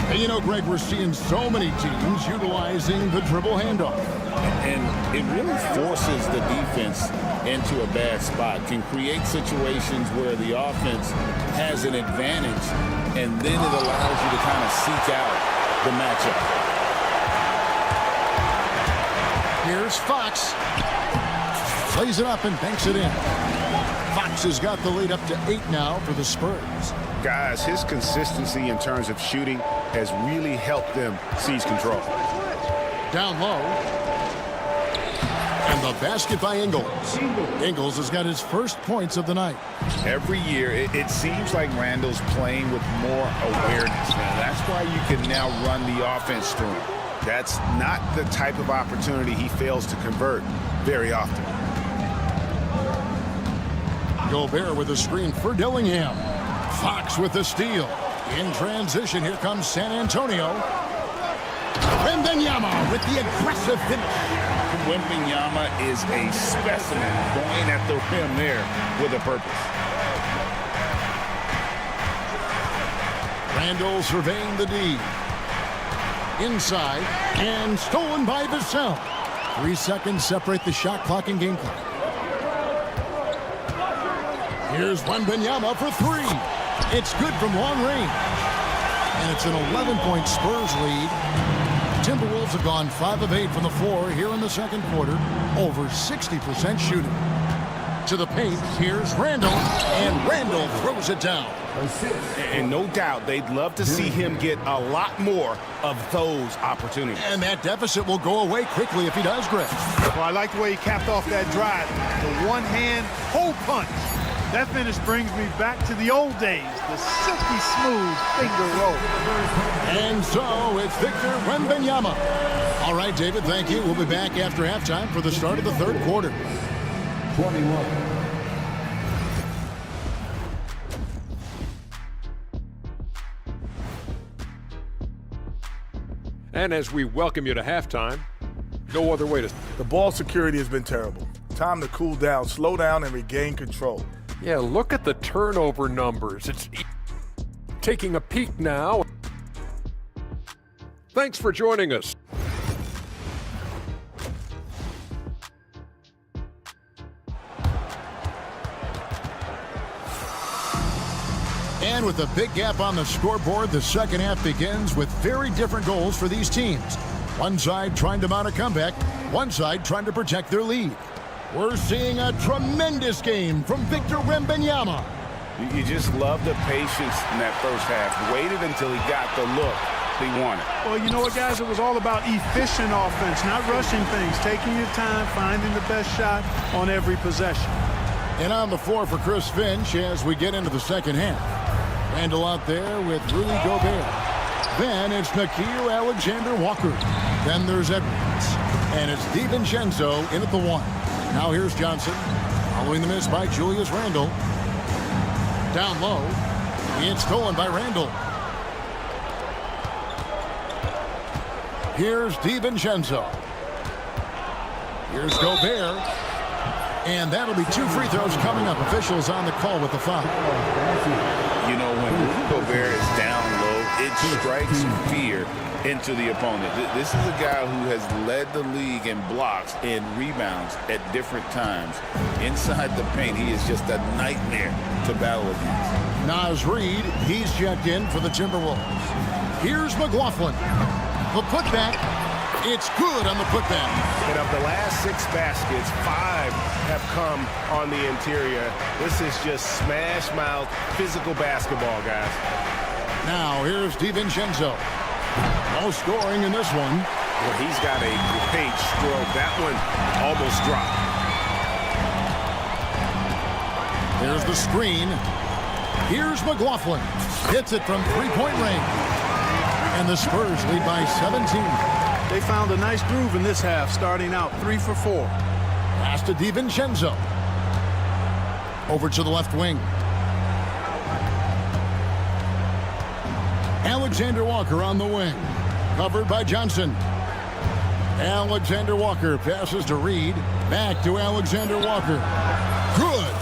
And you know, Greg, we're seeing so many teams utilizing the dribble handoff. And it really forces the defense into a bad spot, can create situations where the offense has an advantage, and then it allows you to kind of seek out the matchup. Here's Fox. Plays it up and banks it in. Fox has got the lead up to 8 now for the Spurs. Guys, his consistency in terms of shooting has really helped them seize control. Down low. And the basket by Ingles. Ingles has got his first points of the night. Every year, it seems like Randall's playing with more awareness. Now, that's why you can now run the offense through him. That's not the type of opportunity he fails to convert very often. Gobert with a screen for Dillingham. Fox with the steal. In transition, here comes San Antonio. Wembanyama with the aggressive finish. Wembanyama is a specimen going at the rim there with a purpose. Randall surveying the D. Inside, and stolen by Vassell. 3 seconds separate the shot clock and game clock. Here's Wembanyama for 3. It's good from long range. And it's an 11-point Spurs lead. Timberwolves have gone 5 of 8 from the floor here in the second quarter. Over 60% shooting. To the paint, here's Randall. And Randall throws it down. And no doubt they'd love to see him get a lot more of those opportunities. And that deficit will go away quickly if he does, Greg. Well, I like the way he capped off that drive. The one-hand hole punch. That finish brings me back to the old days, the silky smooth finger roll. And so it's Victor Wembanyama. All right, David, thank you. We'll be back after halftime for the start of the third quarter. 21. And as we welcome you to halftime, no other way to... The ball security has been terrible. Time to cool down, slow down, and regain control. Yeah, look at the turnover numbers. It's taking a peek now. Thanks for joining us. And with a big gap on the scoreboard, the second half begins with very different goals for these teams. One side trying to mount a comeback, one side trying to protect their lead. We're seeing a tremendous game from Victor Wembanyama. You just love the patience in that first half. Waited until he got the look he wanted. Well, you know what, guys? It was all about efficient offense, not rushing things, taking your time, finding the best shot on every possession. And on the floor for Chris Finch as we get into the second half. Randall out there with Rudy Gobert. Then it's Nickeil Alexander-Walker. Then there's Edwards. And it's DiVincenzo in at the 1. Now here's Johnson. Following the miss by Julius Randle. Down low. It's stolen by Randle. Here's DiVincenzo. Here's Gobert. And that'll be 2 free throws coming up. Officials on the call with the foul. You know, when Rudy Gobert is down low, it strikes fear into the opponent. This is a guy who has led the league in blocks and rebounds at different times. Inside the paint, he is just a nightmare to battle against. Naz Reid, he's checked in for the Timberwolves. Here's McLaughlin. The putback. It's good on the putback. And of the last 6 baskets, 5 have come on the interior. This is just smash-mouth physical basketball, guys. Now here's DiVincenzo. No scoring in this one. Well, he's got a great stroke. That one almost dropped. There's the screen. Here's McLaughlin. Hits it from 3-point range. And the Spurs lead by 17. They found a nice groove in this half, starting out 3 for 4. Pass to DiVincenzo. Over to the left wing. Alexander Walker on the wing. Covered by Johnson. Alexander Walker passes to Reid. Back to Alexander Walker. Good.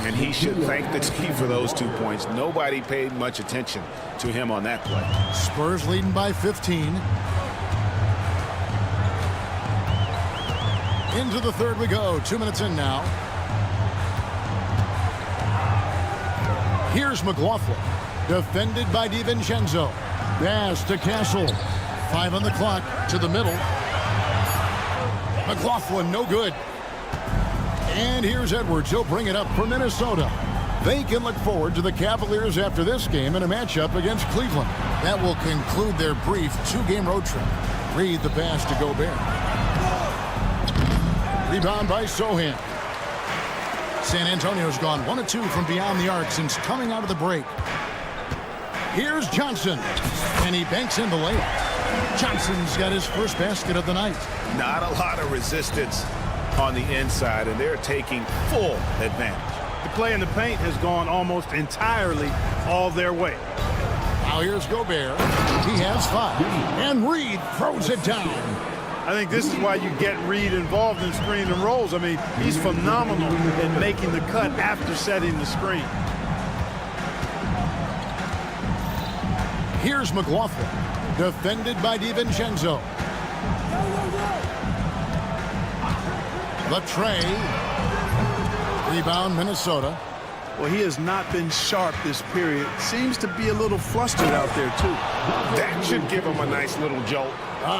And he should thank the team for those 2 points. Nobody paid much attention to him on that play. Spurs leading by 15. Into the third we go. 2 minutes in now. Here's McLaughlin. Defended by DiVincenzo. Pass to Castle. 5 on the clock. To the middle. McLaughlin, no good. And here's Edwards. He'll bring it up for Minnesota. They can look forward to the Cavaliers after this game in a matchup against Cleveland. That will conclude their brief 2-game road trip. Reid the pass to Gobert. Rebound by Sohan. San Antonio's gone 1 of 2 from beyond the arc since coming out of the break. Here's Johnson. And he banks in the layup. Johnson's got his first basket of the night. Not a lot of resistance on the inside, and they're taking full advantage. The play in the paint has gone almost entirely all their way. Now here's Gobert. He has 5. And Reid throws it down. I think this is why you get Reid involved in screen and rolls. I mean, he's phenomenal in making the cut after setting the screen. Here's McLaughlin. Defended by DiVincenzo. The tray. Rebound, Minnesota. Well, he has not been sharp this period. Seems to be a little flustered out there, too. That should give him a nice little jolt.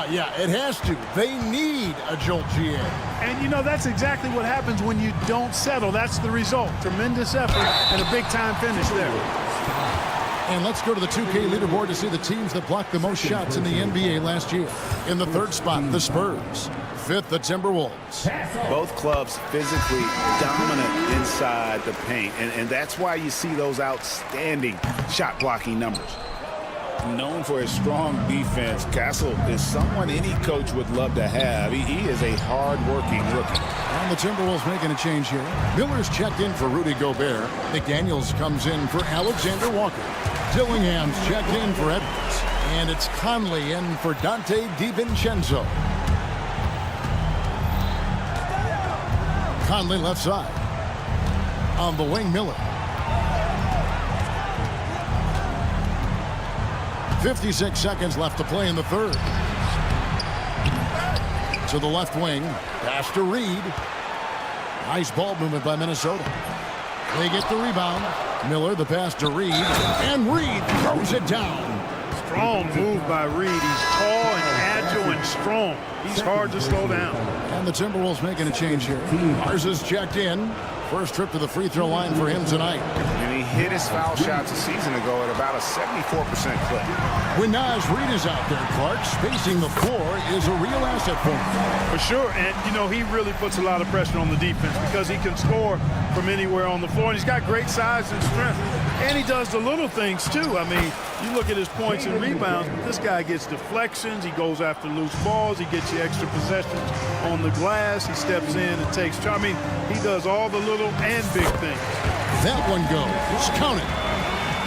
Yeah, it has to. They need a jolt, GA. And, you know, that's exactly what happens when you don't settle. That's the result. Tremendous effort and a big-time finish there. And let's go to the 2K leaderboard to see the teams that blocked the most shots in the NBA last year. In the third spot, the Spurs. 5th, the Timberwolves. Both clubs physically dominant inside the paint, and that's why you see those outstanding shot blocking numbers. Known for his strong defense, Castle is someone any coach would love to have. He is a hard-working rookie. And the Timberwolves making a change here. Miller's checked in for Rudy Gobert. McDaniels comes in for Alexander Walker. Dillingham's checked in for Edwards. And it's Conley in for Dante DiVincenzo. Conley left side. On the wing, Miller. 56 seconds left to play in the third. To the left wing. Pass to Reid. Nice ball movement by Minnesota. They get the rebound. Miller the pass to Reid. And Reid throws it down. Strong move by Reid. He's tall and agile and strong. He's hard to slow down. And the Timberwolves making a change here. Mars is checked in. First trip to the free throw line for him tonight. And he hit his foul shots a season ago at about a 74% clip. When Naz Reid is out there, Clark, spacing the floor is a real asset for him. For sure, and you know, he really puts a lot of pressure on the defense because he can score from anywhere on the floor, and he's got great size and strength. And he does the little things too. I mean, you look at his points and rebounds, but this guy gets deflections, he goes after loose balls, he gets you extra possessions on the glass, he steps in and takes charge. I mean, he does all the little and big things. That one goes. Count it.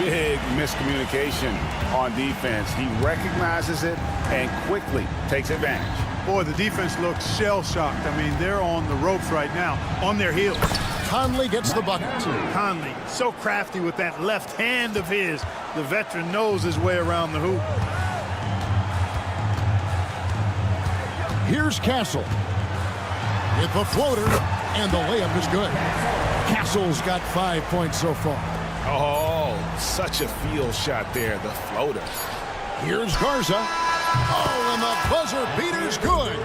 Big miscommunication on defense. He recognizes it and quickly takes advantage. Boy, the defense looks shell-shocked. I mean, they're on the ropes right now, on their heels. Conley gets the bucket. Conley, so crafty with that left hand of his. The veteran knows his way around the hoop. Here's Castle. With the floater, and the layup is good. Castle's got 5 points so far. Oh, such a field shot there, the floater. Here's Garza. Oh, and the buzzer beater's good.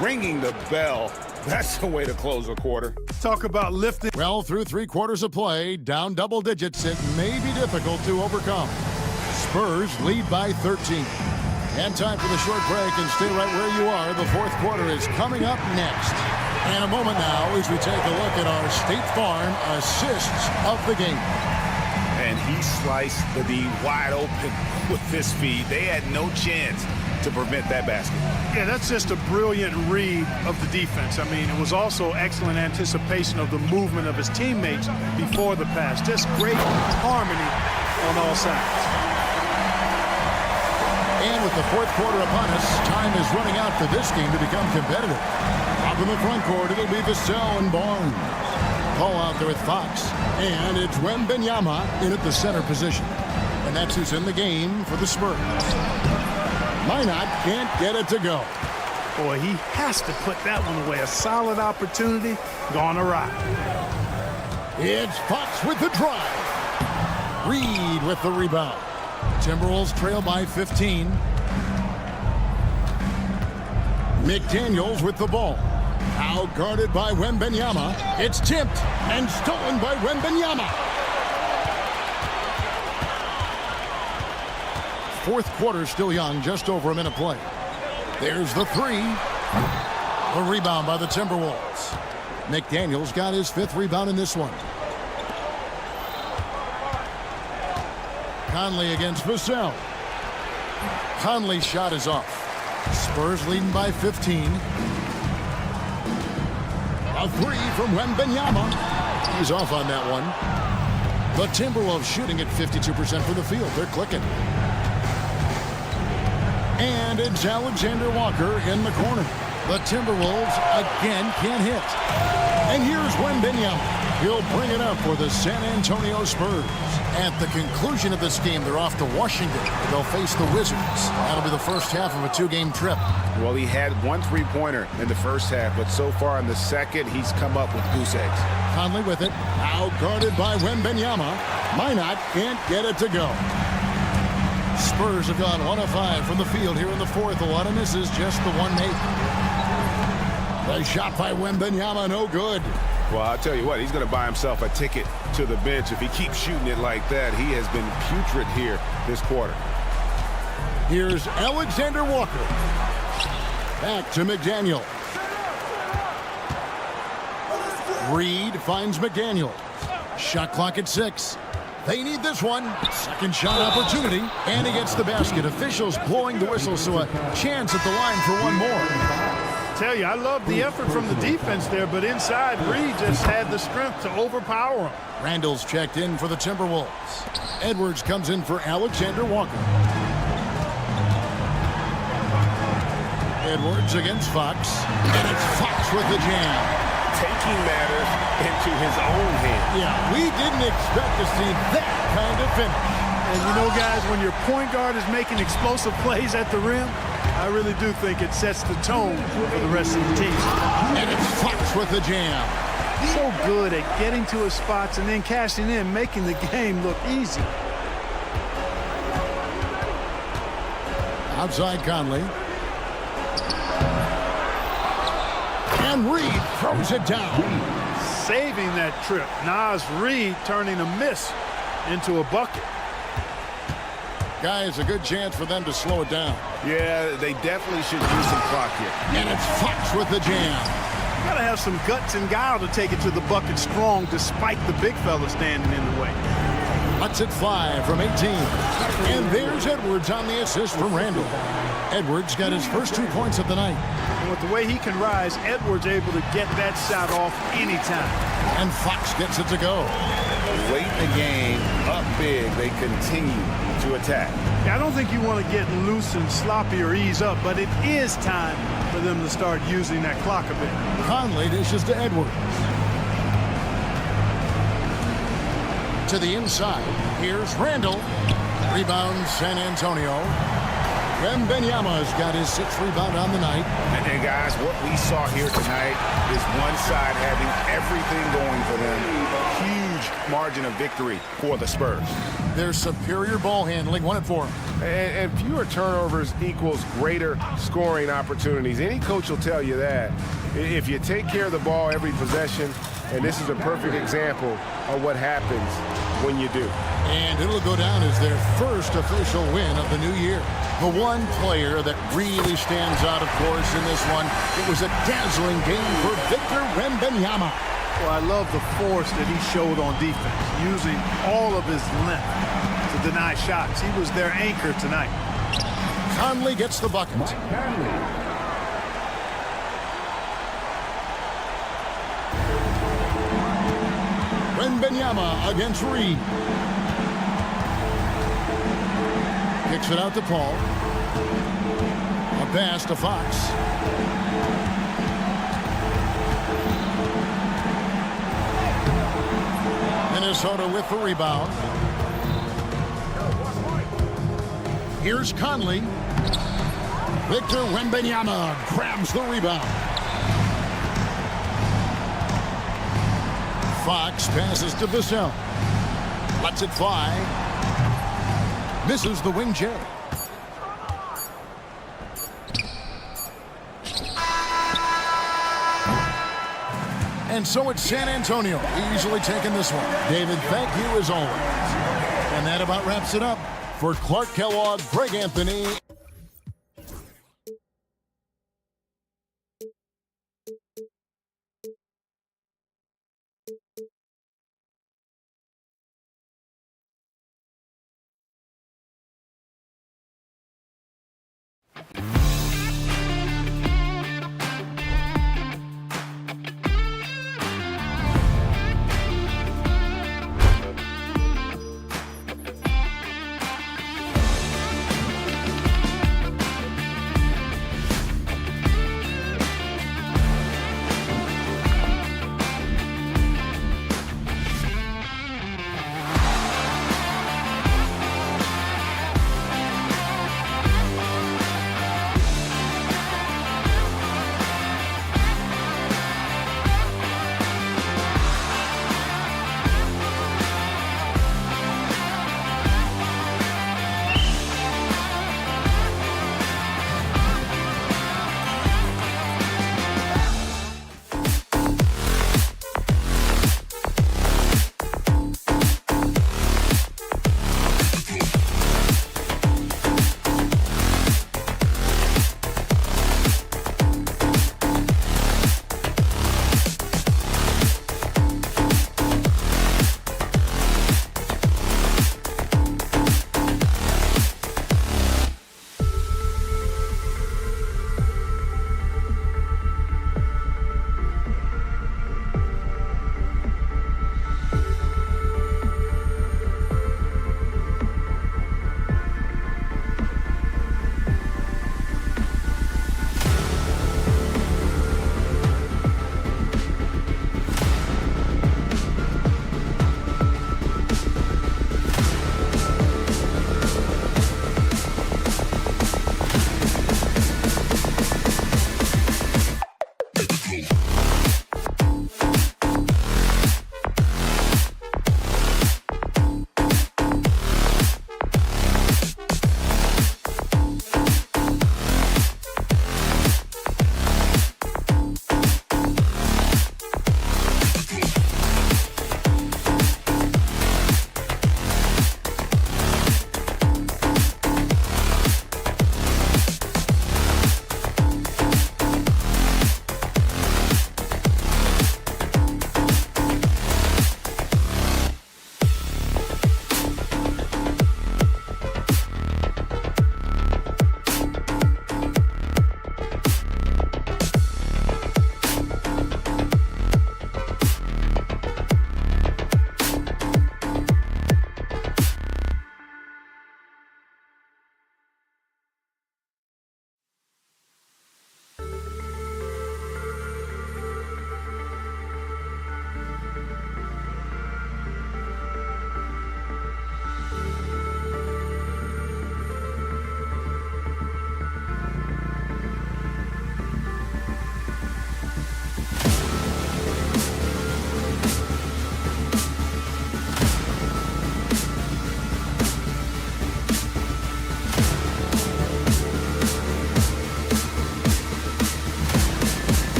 Ringing the bell. That's the way to close a quarter. Talk about lifting. Well, through 3 quarters of play, down double digits, it may be difficult to overcome. Spurs lead by 13. And time for the short break, and stay right where you are. The fourth quarter is coming up next. In a moment now, as we take a look at our State Farm assists of the game. And he sliced the D wide open with this feed. They had no chance to prevent that basket. Yeah, that's just a brilliant read of the defense. I mean, it was also excellent anticipation of the movement of his teammates before the pass. Just great harmony on all sides. And with the fourth quarter upon us, time is running out for this game to become competitive. Up in the front court, it'll be Vassell and Barnes. Paul out there with Fox. And it's Wembanyama in at the center position. And that's who's in the game for the Spurs. Minot can't get it to go. Boy, he has to put that one away. A solid opportunity gone awry. It's Fox with the drive. Reed with the rebound. Timberwolves trail by 15. McDaniels with the ball. Out guarded by Wembanyama. It's tipped and stolen by Wembanyama. Fourth quarter still young, just over a minute play. There's the three. A rebound by the Timberwolves. McDaniels got his 5th rebound in this one. Conley against Vassell. Conley's shot is off. Spurs leading by 15. A 3 from Wembanyama. He's off on that one. The Timberwolves shooting at 52% from the field. They're clicking. And it's Alexander Walker in the corner. The Timberwolves again can't hit. And here's Wembanyama. He'll bring it up for the San Antonio Spurs. At the conclusion of this game, they're off to Washington. They'll face the Wizards. That'll be the first half of a 2-game trip. Well, he had 1 3-pointer in the first half, but so far in the second, he's come up with goose eggs. Conley with it. Out guarded by Wembanyama. Minot can't get it to go. Spurs have gone 1 of 5 from the field here in the fourth. A lot of misses, just the one made. The shot by Wembanyama, no good. Well, I'll tell you what, he's going to buy himself a ticket to the bench if he keeps shooting it like that. He has been putrid here this quarter. Here's Alexander Walker. Back to McDaniel. Reed finds McDaniel. Shot clock at 6. They need this one. Second shot opportunity. And he gets the basket. Officials blowing the whistle, so a chance at the line for one more. Tell you, I love the effort from the defense there, but inside, Reed just had the strength to overpower him. Randall's checked in for the Timberwolves. Edwards comes in for Alexander Walker. Edwards against Fox. And it's Fox with the jam. Taking matters into his own hands. Yeah, we didn't expect to see that kind of finish. And you know, guys, when your point guard is making explosive plays at the rim, I really do think it sets the tone for the rest of the team. And it's Fox with the jam. So good at getting to his spots and then cashing in, making the game look easy. Outside Conley. And Reed throws it down. Saving that trip. Naz Reid turning a miss into a bucket. Guys, a good chance for them to slow it down. Yeah, they definitely should use some clock here. And it's Fox with the jam. You gotta have some guts and guile to take it to the bucket strong despite the big fella standing in the way. Lets it fly from 18. And there's Edwards on the assist from Randall. Edwards got his first 2 points of the night. And with the way he can rise, Edwards able to get that shot off anytime. And Fox gets it to go. Late in the game, up big, they continue to attack. Yeah, I don't think you want to get loose and sloppy or ease up, but it is time for them to start using that clock a bit. Conley dishes to Edwards. To the inside. Here's Randall. Rebound San Antonio. Wembanyama's got his 6th rebound on the night. And guys, what we saw here tonight is one side having everything going for them. Huge margin of victory for the Spurs. Their superior ball handling won it for them. And fewer turnovers equals greater scoring opportunities. Any coach will tell you that. If you take care of the ball every possession, and this is a perfect example of what happens when you do. And it'll go down as their first official win of the new year. The one player that really stands out, of course, in this one, it was a dazzling game for Victor Wembanyama. Well, I love the force that he showed on defense, using all of his length to deny shots. He was their anchor tonight. Conley gets the bucket. Wembanyama against Reed. Kicks it out to Paul. A pass to Fox. Minnesota with the rebound. Here's Conley. Victor Wembanyama grabs the rebound. Fox passes to Vassell. Lets it fly. Misses the wing J. And so it's San Antonio easily taking this one. David, thank you as always. And that about wraps it up. For Clark Kellogg, Greg Anthony.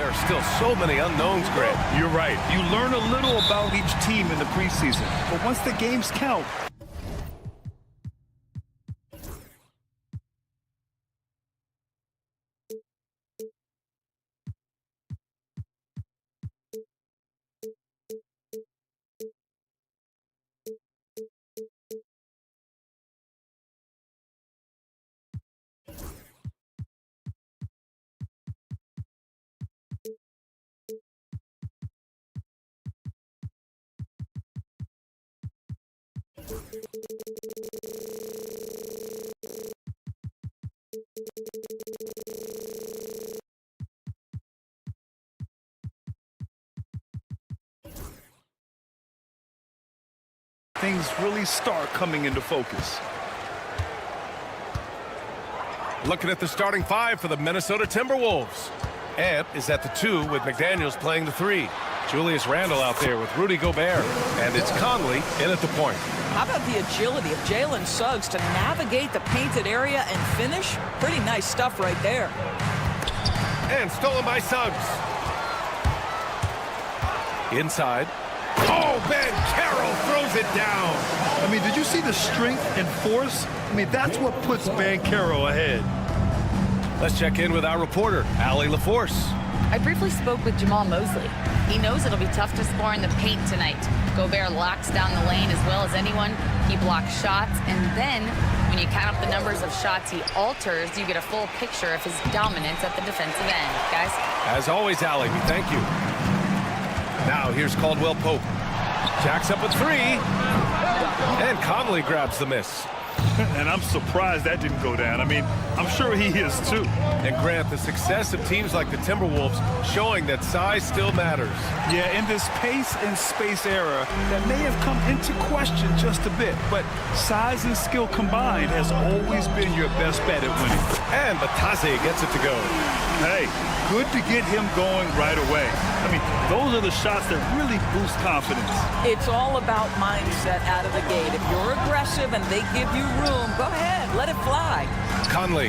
There are still so many unknowns, Greg. You're right. You learn a little about each team in the preseason. But once the games count, things really start coming into focus. Looking at the starting five for the Minnesota Timberwolves. Ant is at the 2 with McDaniels playing the 3. Julius Randle out there with Rudy Gobert. And it's Conley in at the point. How about the agility of Jalen Suggs to navigate the painted area and finish? Pretty nice stuff right there. And stolen by Suggs. Inside. Oh, Ben Carroll throws it down. I mean, did you see the strength and force? I mean, that's what puts Van Carroll ahead. Let's check in with our reporter, Allie LaForce. I briefly spoke with Jamal Mosley. He knows it'll be tough to score in the paint tonight. Gobert locks down the lane as well as anyone. He blocks shots, and then when you count up the numbers of shots he alters, you get a full picture of his dominance at the defensive end. Guys? As always, Allie, we thank you. Now here's Caldwell Pope. Jacks up a 3. And Conley grabs the miss. And I'm surprised that didn't go down. I mean, I'm sure he is too. And Grant, the success of teams like the Timberwolves showing that size still matters. Yeah, in this pace and space era, that may have come into question just a bit, but size and skill combined has always been your best bet at winning. And Bataze gets it to go. Hey, good to get him going right away. I mean, those are the shots that really boost confidence. It's all about mindset out of the gate. If you're aggressive and they give you room, go ahead, let it fly. Conley.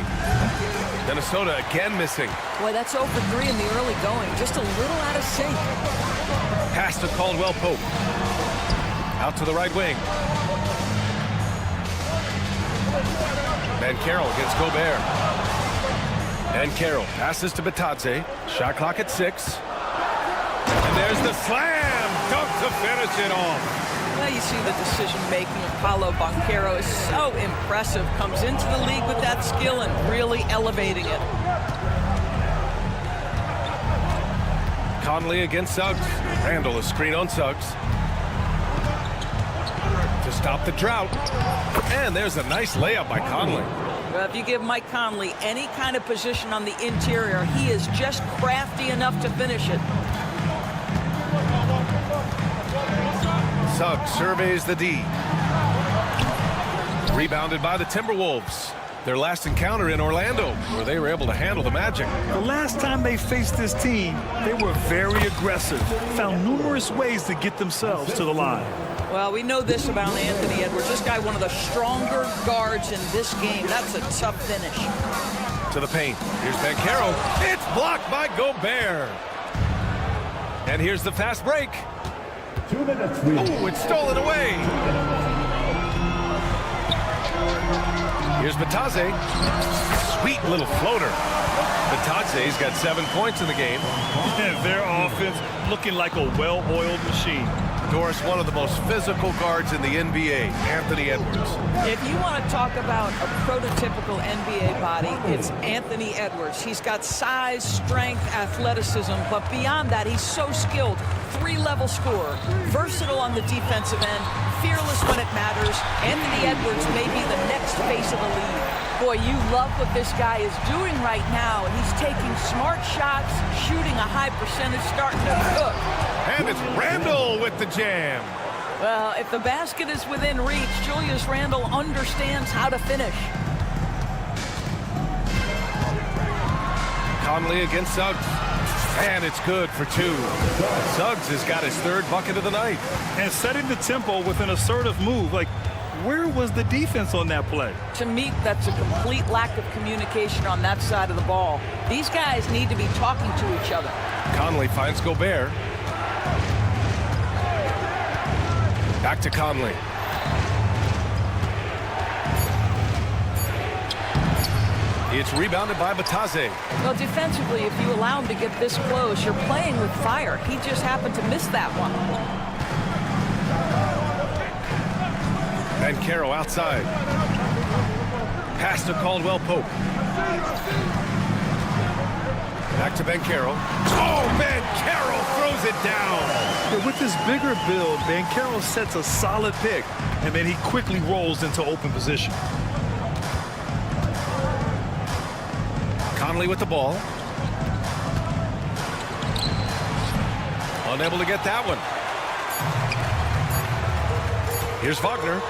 Minnesota again missing. Boy, that's 0 for 3 in the early going. Just a little out of sync. Pass to Caldwell Pope. Out to the right wing. Van Carroll against Gobert. And Carroll passes to Bataze. Shot clock at 6. And there's the slam dunk to finish it off. Well, you see the decision-making of Paolo Banchero is so impressive. Comes into the league with that skill and really elevating it. Conley against Suggs. Randle a screen on Suggs. To stop the drought. And there's a nice layup by Conley. Well, if you give Mike Conley any kind of position on the interior, he is just crafty enough to finish it. Suggs surveys the D. Rebounded by the Timberwolves. Their last encounter in Orlando, where they were able to handle the Magic. The last time they faced this team, they were very aggressive, found numerous ways to get themselves to the line. Well, we know this about Anthony Edwards. This guy, one of the stronger guards in this game. That's a tough finish. To the paint. Here's Van Carroll. It's blocked by Gobert. And here's the fast break. 2 minutes. Oh, it's stolen away. Here's Bataze. Sweet little floater. Bataze's got 7 points in the game. Their offense looking like a well-oiled machine. Doris, one of the most physical guards in the NBA, Anthony Edwards. If you want to talk about a prototypical NBA body, it's Anthony Edwards. He's got size, strength, athleticism, but beyond that, he's so skilled. 3-level scorer, versatile on the defensive end, fearless when it matters. Anthony Edwards may be the next face of the league. Boy, you love what this guy is doing right now. He's taking smart shots, shooting a high percentage, starting to cook. And it's Randle with the jam. Well, if the basket is within reach, Julius Randle understands how to finish. Conley against Suggs. And it's good for 2. Suggs has got his 3rd bucket of the night. And setting the tempo with an assertive move. Like, Where was the defense on that play? To me, that's a complete lack of communication on that side of the ball. These guys need to be talking to each other. Conley finds Gobert. Back to Conley. It's rebounded by Bataze. Well, defensively, if you allow him to get this close, you're playing with fire. He just happened to miss that one. Banchero outside. Pass to Caldwell-Pope. Back to Banchero. Oh, Banchero throws it down. Yeah, with this bigger build, Banchero sets a solid pick, and then he quickly rolls into open position. Conley with the ball. Unable to get that one. Here's Wagner.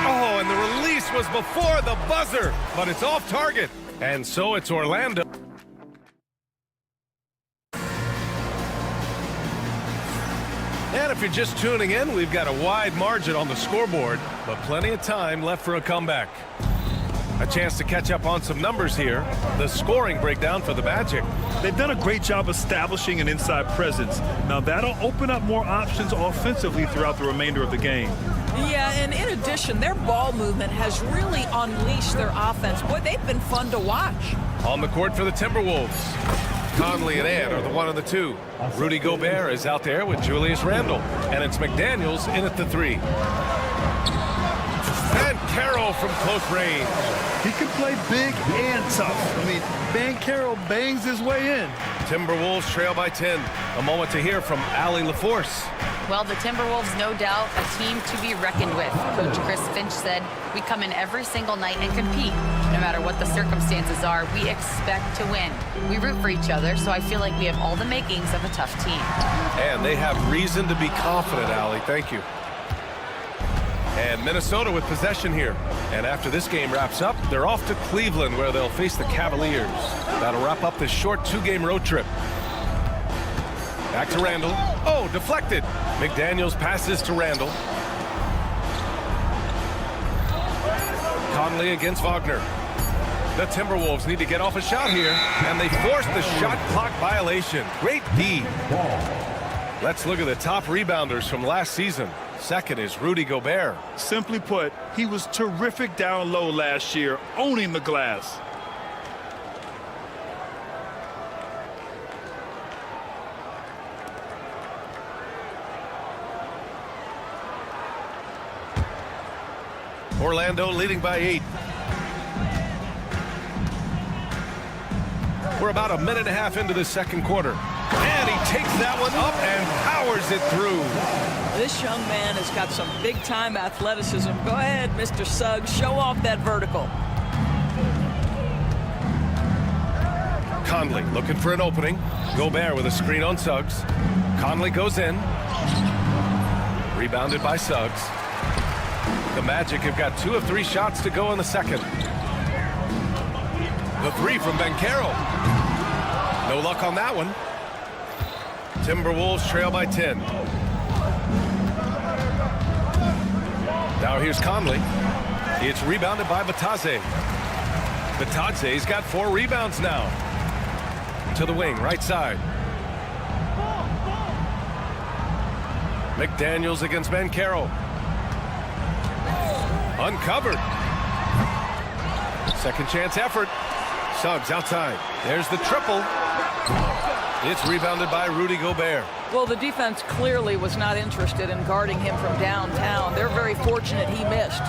Oh, and the release was before the buzzer, but it's off target. And so it's Orlando. And if you're just tuning in, we've got a wide margin on the scoreboard, but plenty of time left for a comeback. A chance to catch up on some numbers here. The scoring breakdown for the Magic. They've done a great job establishing an inside presence. Now that'll open up more options offensively throughout the remainder of the game. Yeah, and in addition, their ball movement has really unleashed their offense. Boy, they've been fun to watch. On the court for the Timberwolves. Conley and Ant are the 1 and the 2. Rudy Gobert is out there with Julius Randle. And it's McDaniels in at the 3. Banchero from close range. He can play big and tough. I mean, Banchero bangs his way in. Timberwolves trail by 10. A moment to hear from Allie LaForce. Well, the Timberwolves, no doubt, a team to be reckoned with. Coach Chris Finch said, we come in every single night and compete. No matter what the circumstances are, we expect to win. We root for each other, so I feel like we have all the makings of a tough team. And they have reason to be confident, Allie. Thank you. And Minnesota with possession here. And after this game wraps up, they're off to Cleveland, where they'll face the Cavaliers. That'll wrap up this short 2-game road trip. Back to Randle. Oh, deflected. McDaniels passes to Randle. Conley against Wagner. The Timberwolves need to get off a shot here, and they force the shot clock violation. Great D. Let's look at the top rebounders from last season. Second is Rudy Gobert. Simply put, he was terrific down low last year, owning the glass. Orlando leading by 8. We're about a minute and a half into the second quarter. And he takes that one up and powers it through. This young man has got some big-time athleticism. Go ahead, Mr. Suggs. Show off that vertical. Conley looking for an opening. Gobert with a screen on Suggs. Conley goes in. Rebounded by Suggs. The Magic have got 2 of 3 shots to go in the second. The 3 from Banchero. No luck on that one. Timberwolves trail by 10. Now here's Conley. It's rebounded by Bataze. Bataze's got 4 rebounds now. To the wing, right side. McDaniels against Banchero. Uncovered. Second chance effort. Suggs outside. There's the triple. It's rebounded by Rudy Gobert. Well, the defense clearly was not interested in guarding him from downtown. They're very fortunate he missed.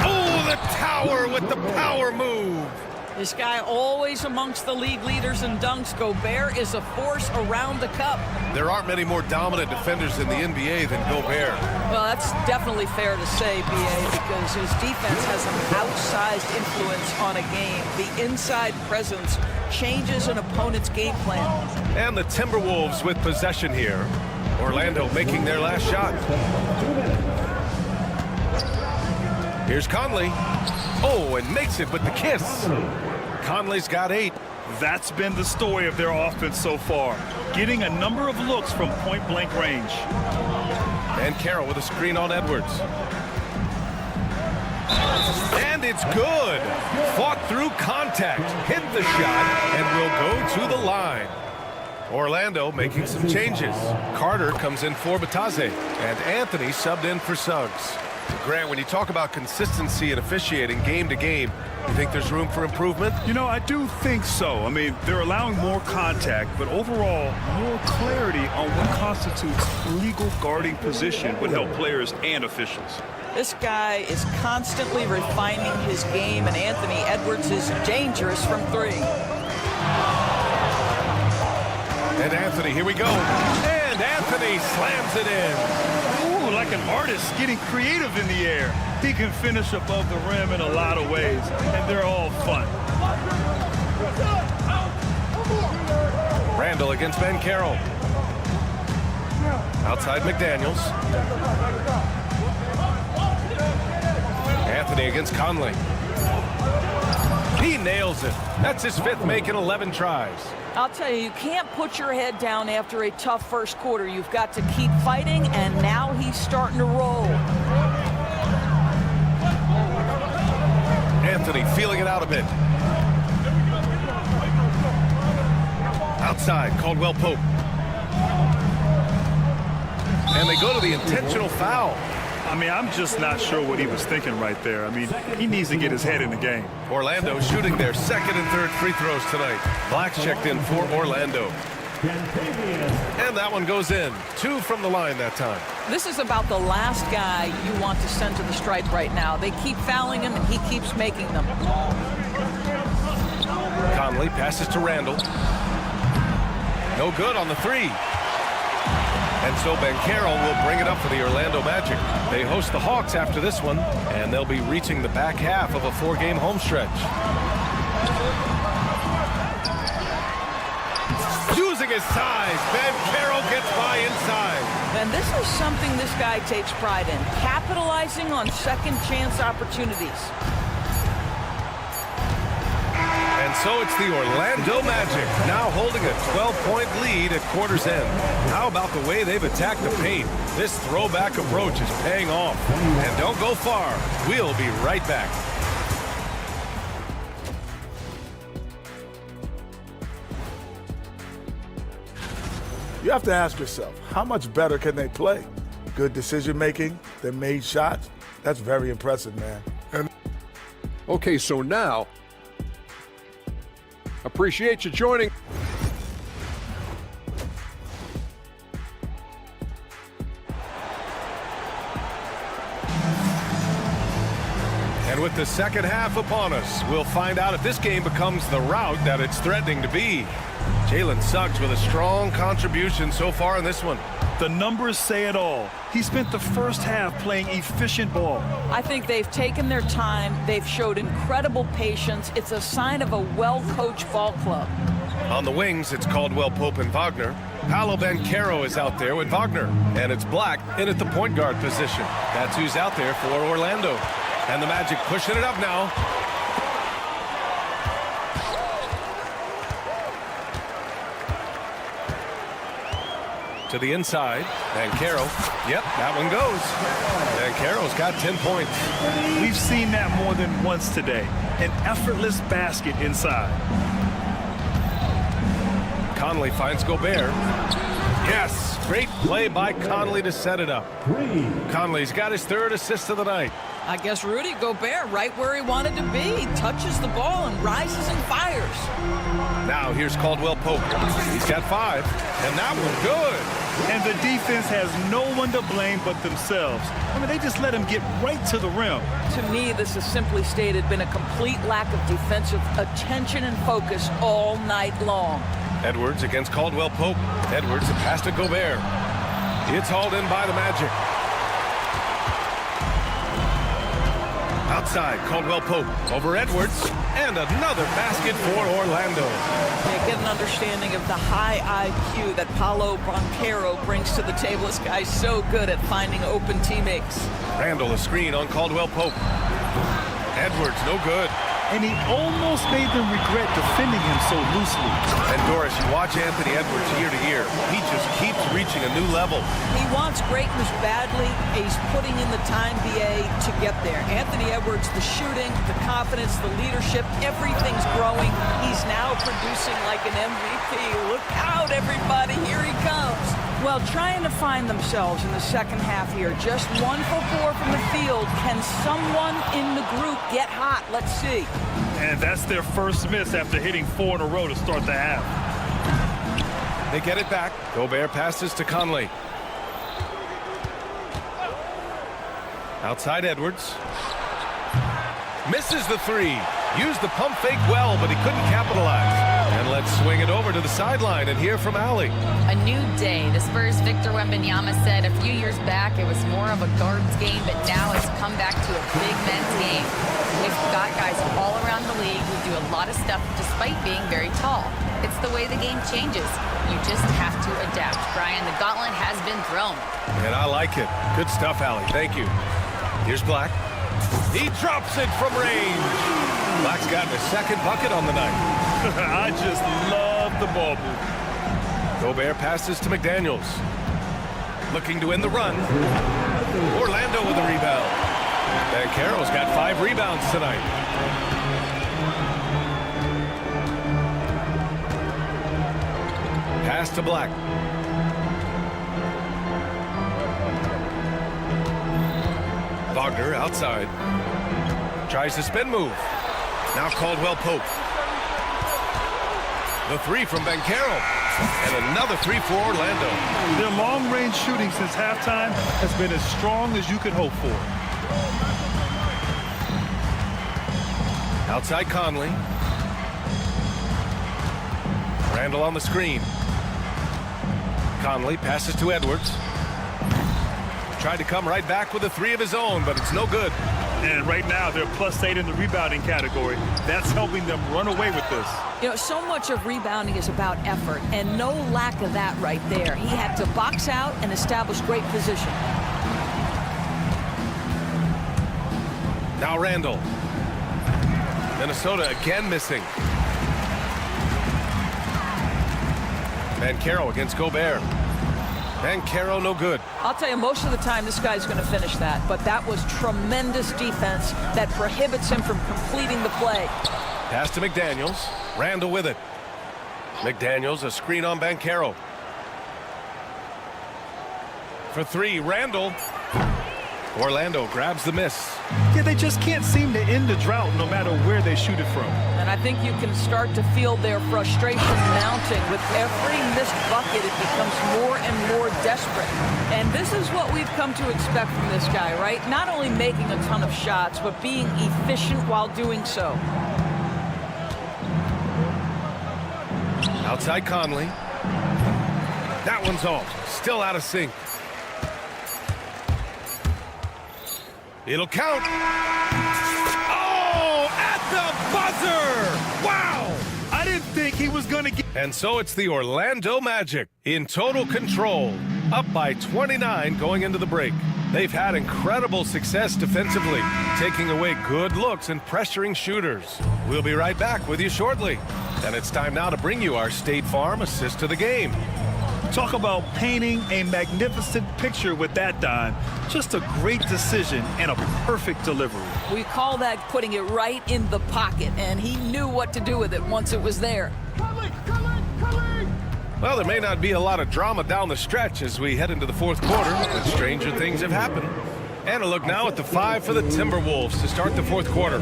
Oh, the tower with the power move. This guy always amongst the league leaders in dunks. Gobert is a force around the cup. There aren't many more dominant defenders in the NBA than Gobert. Well, that's definitely fair to say, B.A., because his defense has an outsized influence on a game. The inside presence changes an opponent's game plan. And the Timberwolves with possession here. Orlando making their last shot. Here's Conley. Oh, and makes it with the kiss. Conley's got 8. That's been the story of their offense so far, getting a number of looks from point-blank range. Banchero with a screen on Edwards. And it's good. Fought through contact, hit the shot, and will go to the line. Orlando making some changes. Carter comes in for Bataze, and Anthony subbed in for Suggs. Grant, when you talk about consistency and officiating game to game, you think there's room for improvement? You know, I do think so. I mean, they're allowing more contact, but overall, more clarity on what constitutes legal guarding position would help players and officials. This guy is constantly refining his game, and Anthony Edwards is dangerous from three. And Anthony, here we go. And Anthony slams it in. Ooh, like an artist getting creative in the air. He can finish above the rim in a lot of ways, and they're all fun. Randall against Banchero. Outside McDaniels. Anthony against Conley. He nails it. That's his 5th make in 11 tries. I'll tell you, you can't put your head down after a tough first quarter. You've got to keep fighting, and now he's starting to roll. Anthony feeling it out a bit. Outside, Caldwell Pope. And they go to the intentional foul. I mean, I'm just not sure what he was thinking right there. I mean, he needs to get his head in the game. Orlando shooting their 2nd and 3rd free throws tonight. Black's checked in for Orlando. And that one goes in. 2 from the line that time. This is about the last guy you want to send to the stripe right now. They keep fouling him, and he keeps making them. Conley passes to Randall. No good on the 3. And so Banchero will bring it up for the Orlando Magic. They host the Hawks after this one, and they'll be reaching the back half of a 4-game home stretch. Using his size, Banchero gets by inside. And this is something this guy takes pride in, capitalizing on second chance opportunities. And so it's the Orlando Magic now holding a 12-point lead at quarter's end. How about the way they've attacked the paint? This throwback approach is paying off. And don't go far. We'll be right back. You have to ask yourself, how much better can they play? Good decision making, they made shots. That's very impressive, man. And okay, so now, appreciate you joining. And with the second half upon us, we'll find out if this game becomes the rout that it's threatening to be. Jalen Suggs with a strong contribution so far in this one. The numbers say it all. He spent the first half playing efficient ball. I think they've taken their time. They've showed incredible patience. It's a sign of a well-coached ball club. On the wings, it's Caldwell Pope and Wagner. Paolo Banchero is out there with Wagner. And it's Black in at the point guard position. That's who's out there for Orlando. And the Magic pushing it up now. To the inside, Banchero. Yep, that one goes. Banchero's got 10 points. We've seen that more than once today. An effortless basket inside. Conley finds Gobert. Yes, great play by Conley to set it up. Conley's got his 3rd assist of the night. I guess Rudy Gobert right where he wanted to be. He touches the ball and rises and fires. Now here's Caldwell Pope. He's got 5, and that one's good. And the defense has no one to blame but themselves. I mean, they just let him get right to the rim. To me, this has simply stated been a complete lack of defensive attention and focus all night long. Edwards against Caldwell Pope. Edwards a pass to Gobert. It's hauled in by the Magic. Outside, Caldwell Pope over Edwards, and another basket for Orlando. Yeah, get an understanding of the high IQ that Paolo Banchero brings to the table. This guy's so good at finding open teammates. Randall a screen on Caldwell Pope. Edwards, no good. and he almost made them regret defending him so loosely. And Doris, you watch Anthony Edwards year to year. He just keeps reaching a new level. He wants greatness badly. He's putting in the time, BA, to get there. Anthony Edwards, the shooting, the confidence, the leadership, everything's growing. He's now producing like an MVP. Look out, everybody. Here he comes. Well, trying to find themselves in the second half here. Just 1 for 4 from the field. Can someone in the group get hot? Let's see. And that's their first miss after hitting 4 in a row to start the half. They get it back. Gobert passes to Conley. Outside Edwards. Misses the three. Used the pump fake well, but he couldn't capitalize. And let's swing it over to the sideline and hear from Allie. A new day. The Spurs' Victor Wembanyama said a few years back it was more of a guards game, but now it's come back to a big men's game. We've got guys all around the league who do a lot of stuff despite being very tall. It's the way the game changes. You just have to adapt. Brian, the gauntlet has been thrown. And I like it. Good stuff, Allie. Thank you. Here's Black. He drops it from range. Black's gotten his second bucket on the night. I just love the ball move. Gobert passes to McDaniels. Looking to end the run. Orlando with a rebound. Banchero's got 5 rebounds tonight. Pass to Black. Wagner outside. Tries the spin move. Now Caldwell Pope. The three from Banchero. And another three for Orlando. Their long-range shooting since halftime has been as strong as you could hope for. Outside Conley. Randall on the screen. Conley passes to Edwards. Tried to come right back with a three of his own, but it's no good. And right now, they're +8 in the rebounding category. That's helping them run away with this. You know, so much of rebounding is about effort, and no lack of that right there. He had to box out and establish great position. Now Randall. Minnesota again missing. Banchero against Gobert. Banchero no good. I'll tell you, most of the time this guy's going to finish that, but that was tremendous defense that prohibits him from completing the play. Pass to McDaniels. Randall with it. McDaniels, a screen on Banchero. For three, Randall. Orlando grabs the miss. Yeah, they just can't seem to end the drought no matter where they shoot it from. And I think you can start to feel their frustration mounting. With every missed bucket, it becomes more and more desperate. And this is what we've come to expect from this guy, right? Not only making a ton of shots, but being efficient while doing so. Outside Conley. That one's off. Still out of sync. It'll count. Oh, at the buzzer! Wow! I didn't think he was going to get... And so it's the Orlando Magic in total control, up by 29 going into the break. They've had incredible success defensively, taking away good looks and pressuring shooters. We'll be right back with you shortly. And it's time now to bring you our State Farm assist to the game. Talk about painting a magnificent picture with that, Don. Just a great decision and a perfect delivery. We call that putting it right in the pocket, and he knew what to do with it once it was there. Well, there may not be a lot of drama down the stretch as we head into the fourth quarter, but stranger things have happened. And a look now at the 5 for the Timberwolves to start the fourth quarter.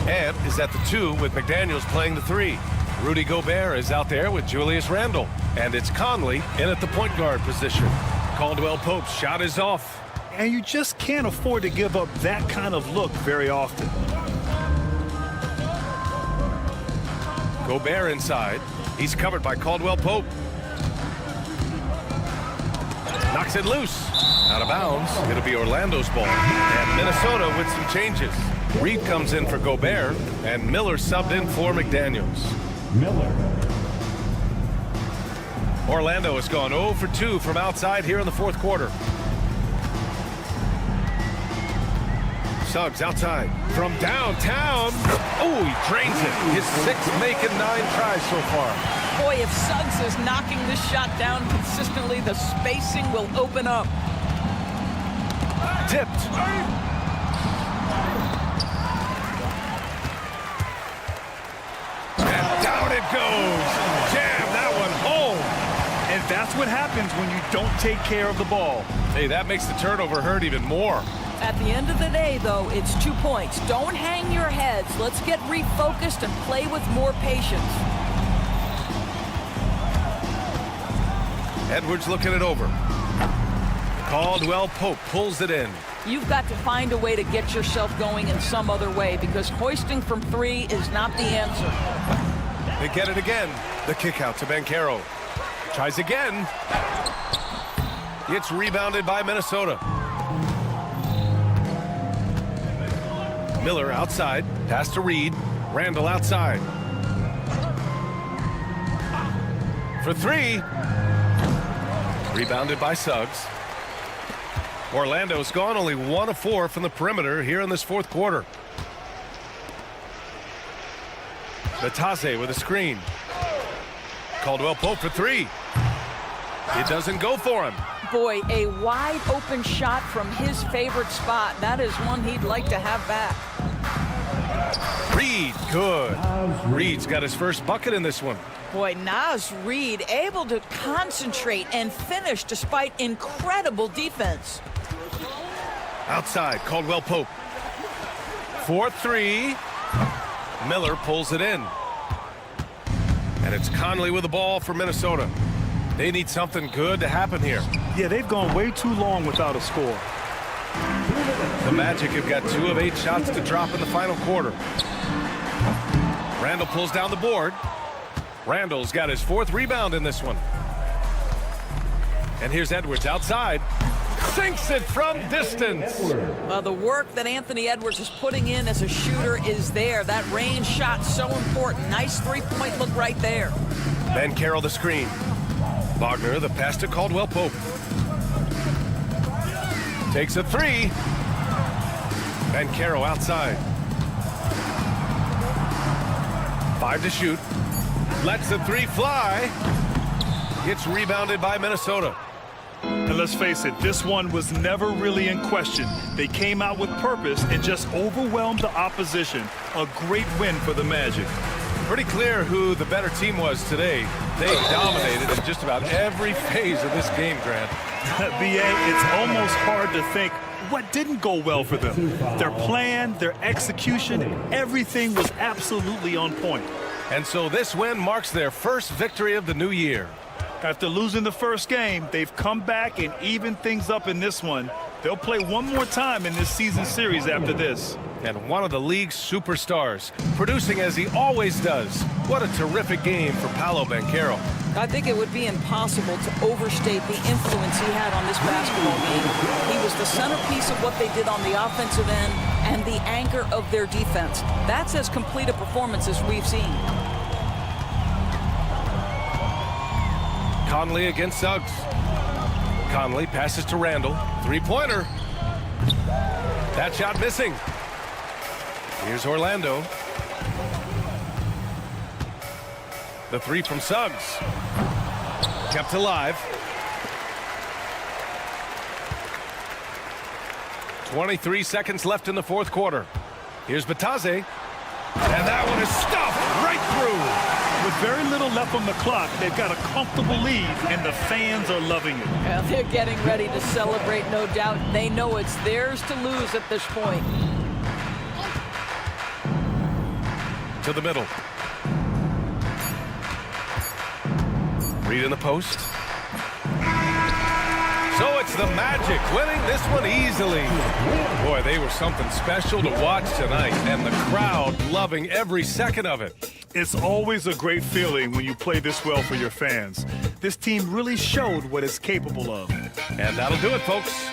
Ant is at the 2 with McDaniels playing the 3. Rudy Gobert is out there with Julius Randle. And it's Conley in at the point guard position. Caldwell Pope's shot is off. And you just can't afford to give up that kind of look very often. Gobert inside. He's covered by Caldwell Pope. Knocks it loose. Out of bounds. It'll be Orlando's ball. And Minnesota with some changes. Reed comes in for Gobert. And Miller subbed in for McDaniels. Miller. Orlando has gone 0 for 2 from outside here in the fourth quarter. Suggs outside. From downtown. Oh, he drains it. His 6th make in 9 tries so far. Boy, if Suggs is knocking this shot down consistently, the spacing will open up. Tipped. And down it goes. Jam that one home. And that's what happens when you don't take care of the ball. Hey, that makes the turnover hurt even more. At the end of the day, though, it's 2 points. Don't hang your heads. Let's get refocused and play with more patience. Edwards looking it over. Caldwell Pope pulls it in. You've got to find a way to get yourself going in some other way because hoisting from 3 is not the answer. They get it again. The kick out to Banchero. Tries again. It's rebounded by Minnesota. Miller outside. Pass to Reed. Randall outside. For 3. Rebounded by Suggs. Orlando's gone only 1 of 4 from the perimeter here in this 4th quarter. Batase with a screen. Caldwell Pope for 3. It doesn't go for him. Boy, a wide open shot from his favorite spot. That is one he'd like to have back. Reed, good. Reed's got his first bucket in this one. Boy, Naz Reed able to concentrate and finish despite incredible defense. Outside, Caldwell Pope. 4-3. Miller pulls it in. And it's Conley with the ball for Minnesota. They need something good to happen here. Yeah, they've gone way too long without a score. The Magic have got 2 of 8 shots to drop in the final quarter. Randall pulls down the board. Randall's got his 4th rebound in this one. And here's Edwards outside. Sinks it from distance. The work that Anthony Edwards is putting in as a shooter is there. That range shot so important. Nice 3-point look right there. Banchero the screen. Wagner the pass to Caldwell Pope. Takes a 3. Banchero outside. 5 to shoot. Lets the 3 fly. Gets rebounded by Minnesota. And let's face it, this one was never really in question. They came out with purpose and just overwhelmed the opposition. A great win for the Magic. Pretty clear who the better team was today. They dominated in just about every phase of this game, Grant. BA, it's almost hard to think what didn't go well for them. Their plan, their execution, everything was absolutely on point. And so this win marks their first victory of the new year. After losing the first game, they've come back and evened things up in this one. They'll play one more time in this season series after this. And one of the league's superstars, producing as he always does. What a terrific game for Paolo Banchero. I think it would be impossible to overstate the influence he had on this basketball game. He was the centerpiece of what they did on the offensive end and the anchor of their defense. That's as complete a performance as we've seen. Conley against Suggs. Conley passes to Randall. 3-pointer. That shot missing. Here's Orlando. The 3 from Suggs. Kept alive. 23 seconds left in the 4th quarter. Here's Batase. And that one is stuffed right through. With very little left on the clock, they've got a comfortable lead, and the fans are loving it. Well, they're getting ready to celebrate, no doubt. They know it's theirs to lose at this point. To the middle. Reed in the post. So it's the Magic winning this one easily. Boy, they were something special to watch tonight, and the crowd loving every second of it. It's always a great feeling when you play this well for your fans. This team really showed what it's capable of. And that'll do it, folks.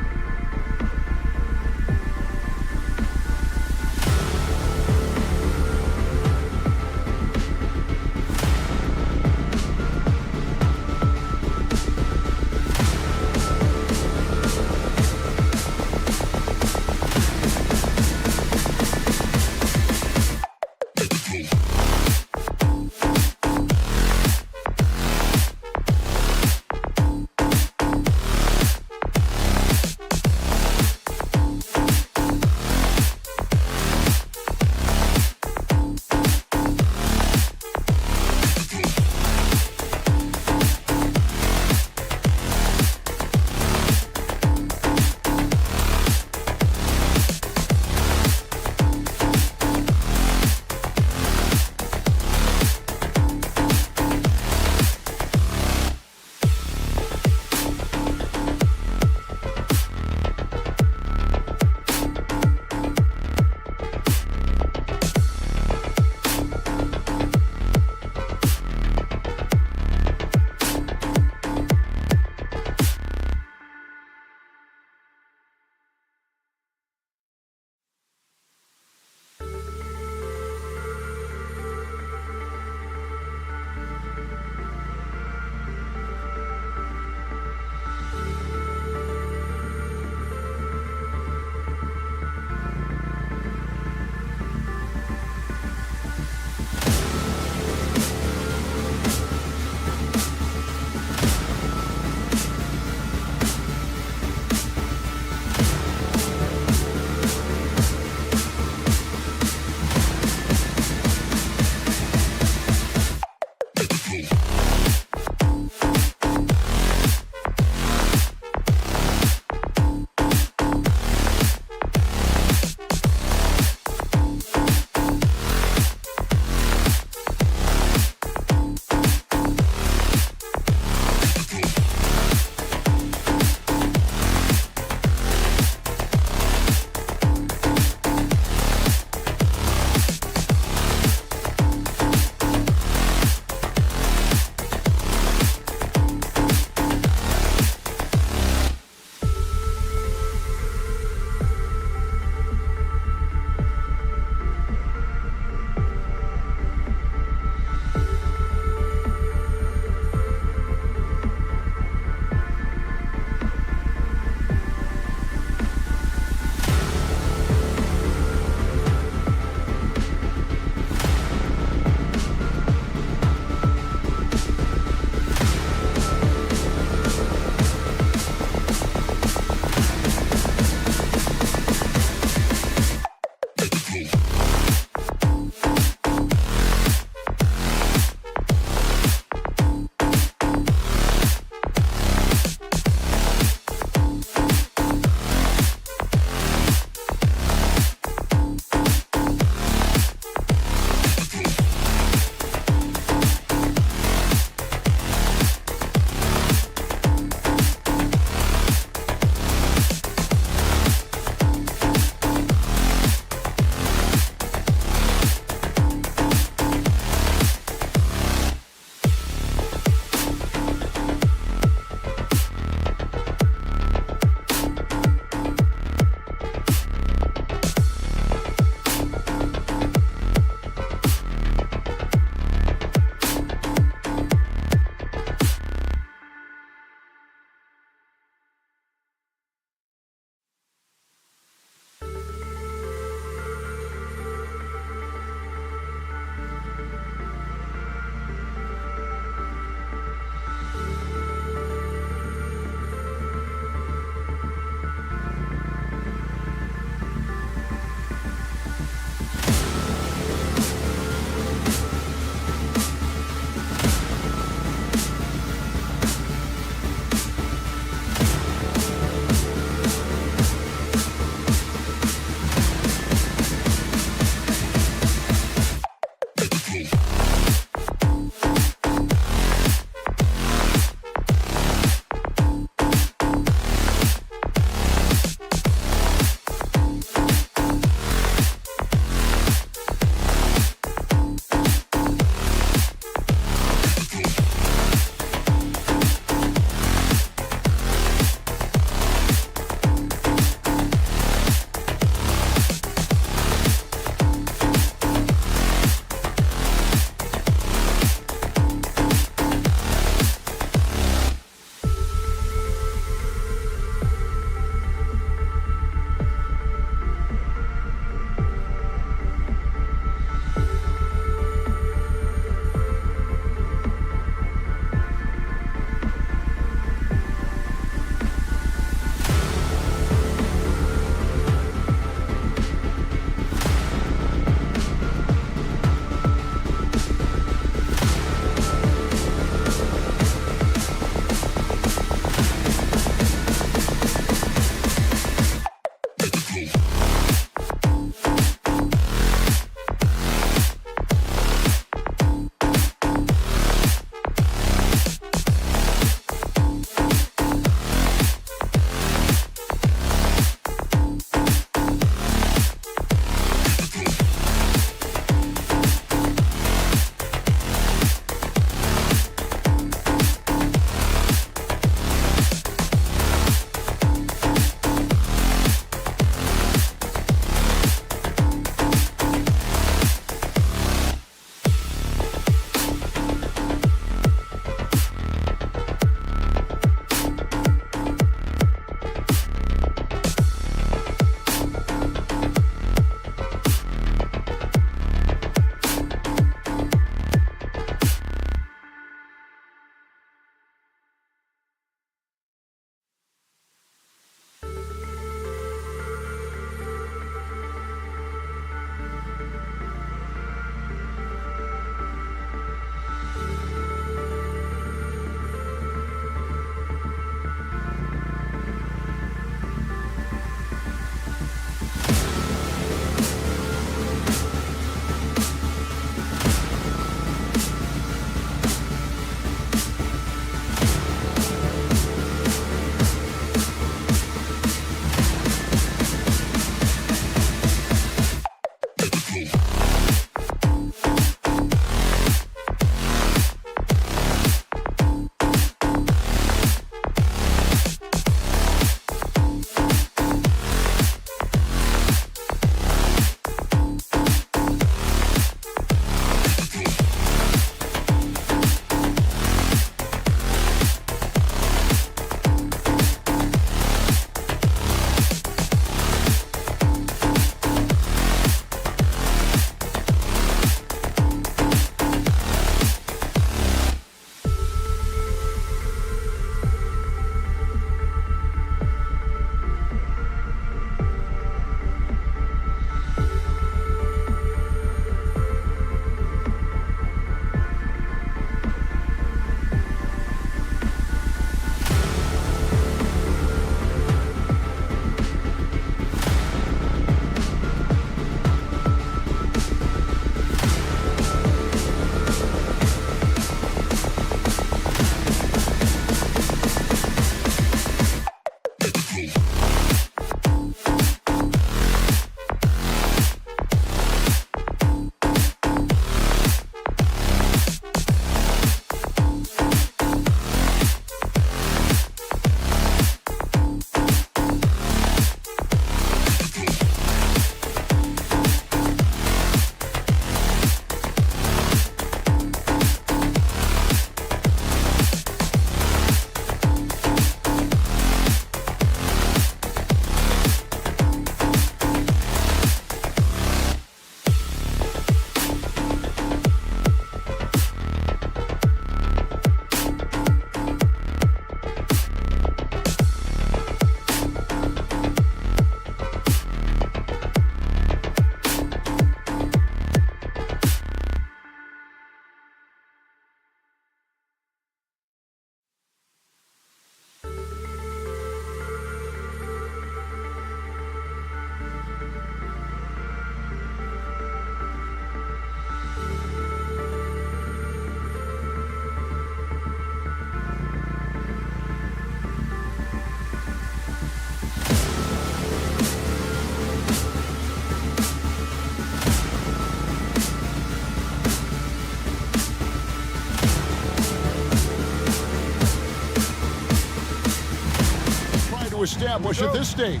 to establish at this stage?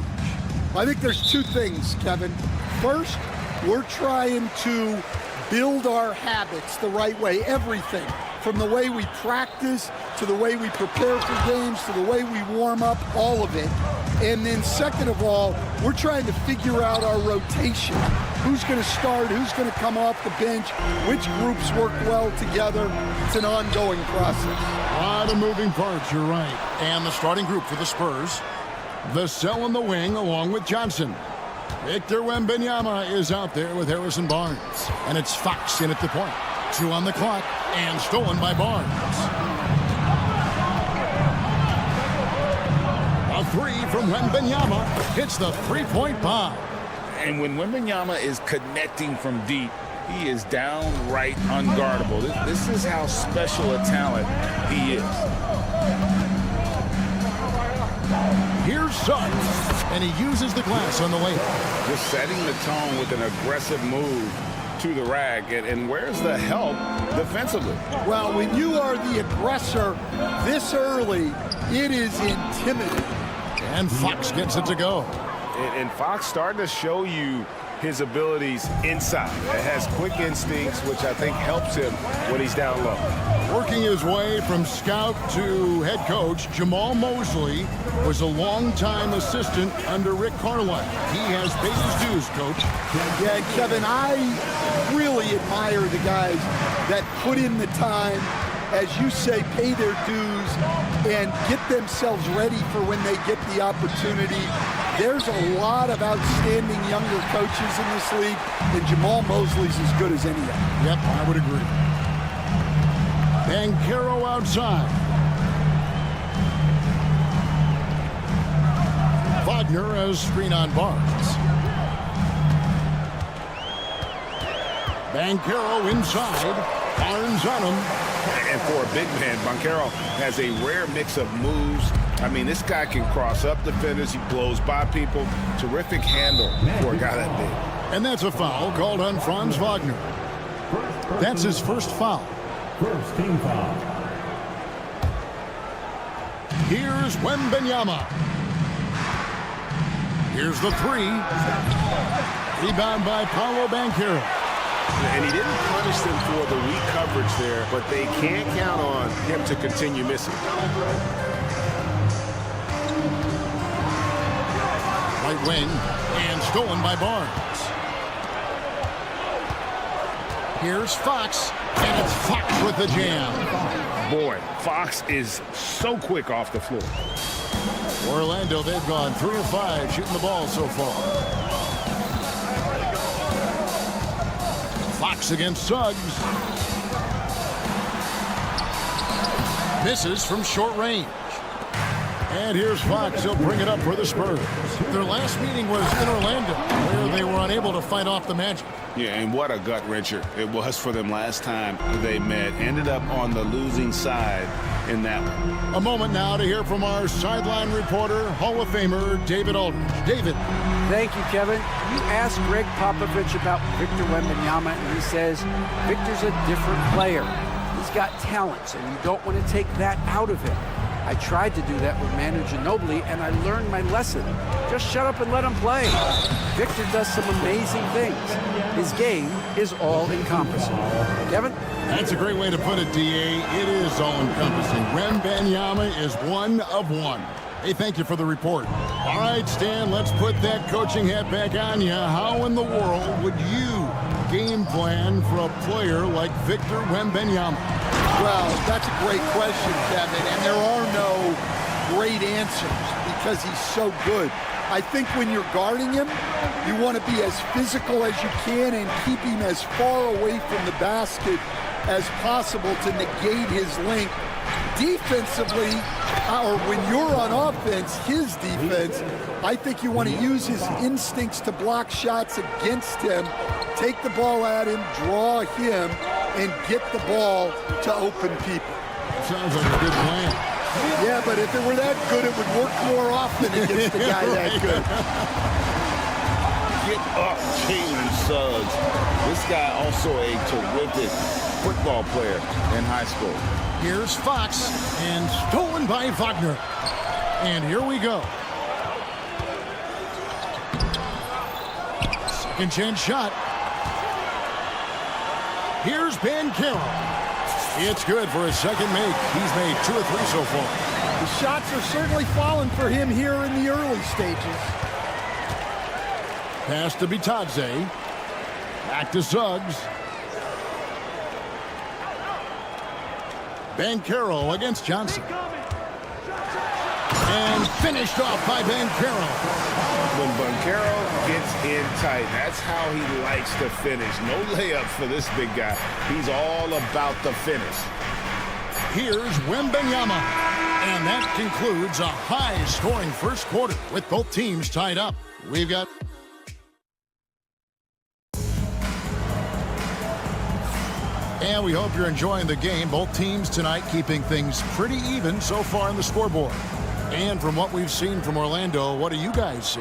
I think there's two things, Kevin. First, we're trying to build our habits the right way, everything. From the way we practice, to the way we prepare for games, to the way we warm up, all of it. And then second of all, we're trying to figure out our rotation. Who's going to start, who's going to come off the bench, which groups work well together. It's an ongoing process. A lot of moving parts, you're right. And the starting group for the Spurs, Vassell in the wing along with Johnson. Victor Wembanyama is out there with Harrison Barnes. And it's Fox in at the point. 2 on the clock and stolen by Barnes. A 3 from Wembanyama hits the three-point bomb. And when Wembanyama is connecting from deep, he is downright unguardable. This is how special a talent he is. Here's Suggs, and he uses the glass on the way. Just setting the tone with an aggressive move to the rack. And where's the help defensively? Well, when you are the aggressor this early, it is intimidating. And Fox gets it to go. And Fox starting to show you his abilities inside. It has quick instincts, which I think helps him when he's down low. Working his way from scout to head coach, Jamal Mosley was a longtime assistant under Rick Carlisle. He has paid his dues, Coach. Yeah, Kevin, I really admire the guys that put in the time, as you say, pay their dues and get themselves ready for when they get the opportunity. There's a lot of outstanding younger coaches in this league, and Jamal Mosley's as good as any of them. Yep, I would agree. Banchero outside. Wagner has screen on Barnes. Banchero inside. Barnes on him. And for a big man, Banchero has a rare mix of moves. I mean, this guy can cross up defenders. He blows by people. Terrific handle for a guy that big. And that's a foul called on Franz Wagner. That's his first foul. First team foul. Here's Wembanyama. Here's the 3. Rebound by Paolo Banchero. And he didn't punish them for the weak coverage there, but they can't count on him to continue missing. Right wing, and stolen by Barnes. Here's Fox, and it's Fox with the jam. Boy, Fox is so quick off the floor. Orlando, they've gone 3 of 5 shooting the ball so far. Fox against Suggs. Misses from short range. And here's Fox. He'll bring it up for the Spurs. Their last meeting was in Orlando, where they were unable to fight off the Magic. Yeah, and what a gut-wrencher it was for them last time they met. Ended up on the losing side in that one. A moment now to hear from our sideline reporter, Hall of Famer David Aldridge. David. Thank you, Kevin. You asked Greg Popovich about Victor Wembanyama, and he says Victor's a different player. He's got talents, and you don't want to take that out of him. I tried to do that with Manu Ginobili, and I learned my lesson. Just shut up and let him play. Victor does some amazing things. His game is all-encompassing. Kevin? That's a great way to put it, D.A. It is all-encompassing. Wembanyama is 1 of 1. Hey, thank you for the report. All right, Stan, let's put that coaching hat back on you. How in the world would you game plan for a player like Victor Wembanyama? Well, that's a great question, Kevin, and there are no great answers because he's so good. I think when you're guarding him, you want to be as physical as you can and keep him as far away from the basket as possible to negate his length. Defensively, or when you're on offense, his defense, I think you want to use his instincts to block shots against him, take the ball at him, draw him, and get the ball to open people. Sounds like a good plan. Yeah, but if it were that good, it would work more often against the guy that good. Get up, Jalen Suggs. This guy also a terrific football player in high school. Here's Fox, and stolen by Wagner. And here we go. Second chance shot. Here's Banchero. It's good for his second make. He's made 2 of 3 so far. The shots are certainly falling for him here in the early stages. Pass to Bitadze. Back to Suggs. Banchero against Johnson. And finished off by Banchero. When Banchero gets in tight, that's how he likes to finish. No layups for this big guy. He's all about the finish. Here's Wembanyama. And that concludes a high-scoring first quarter with both teams tied up. We've got... And we hope you're enjoying the game. Both teams tonight keeping things pretty even so far on the scoreboard. And from what we've seen from Orlando, what do you guys see?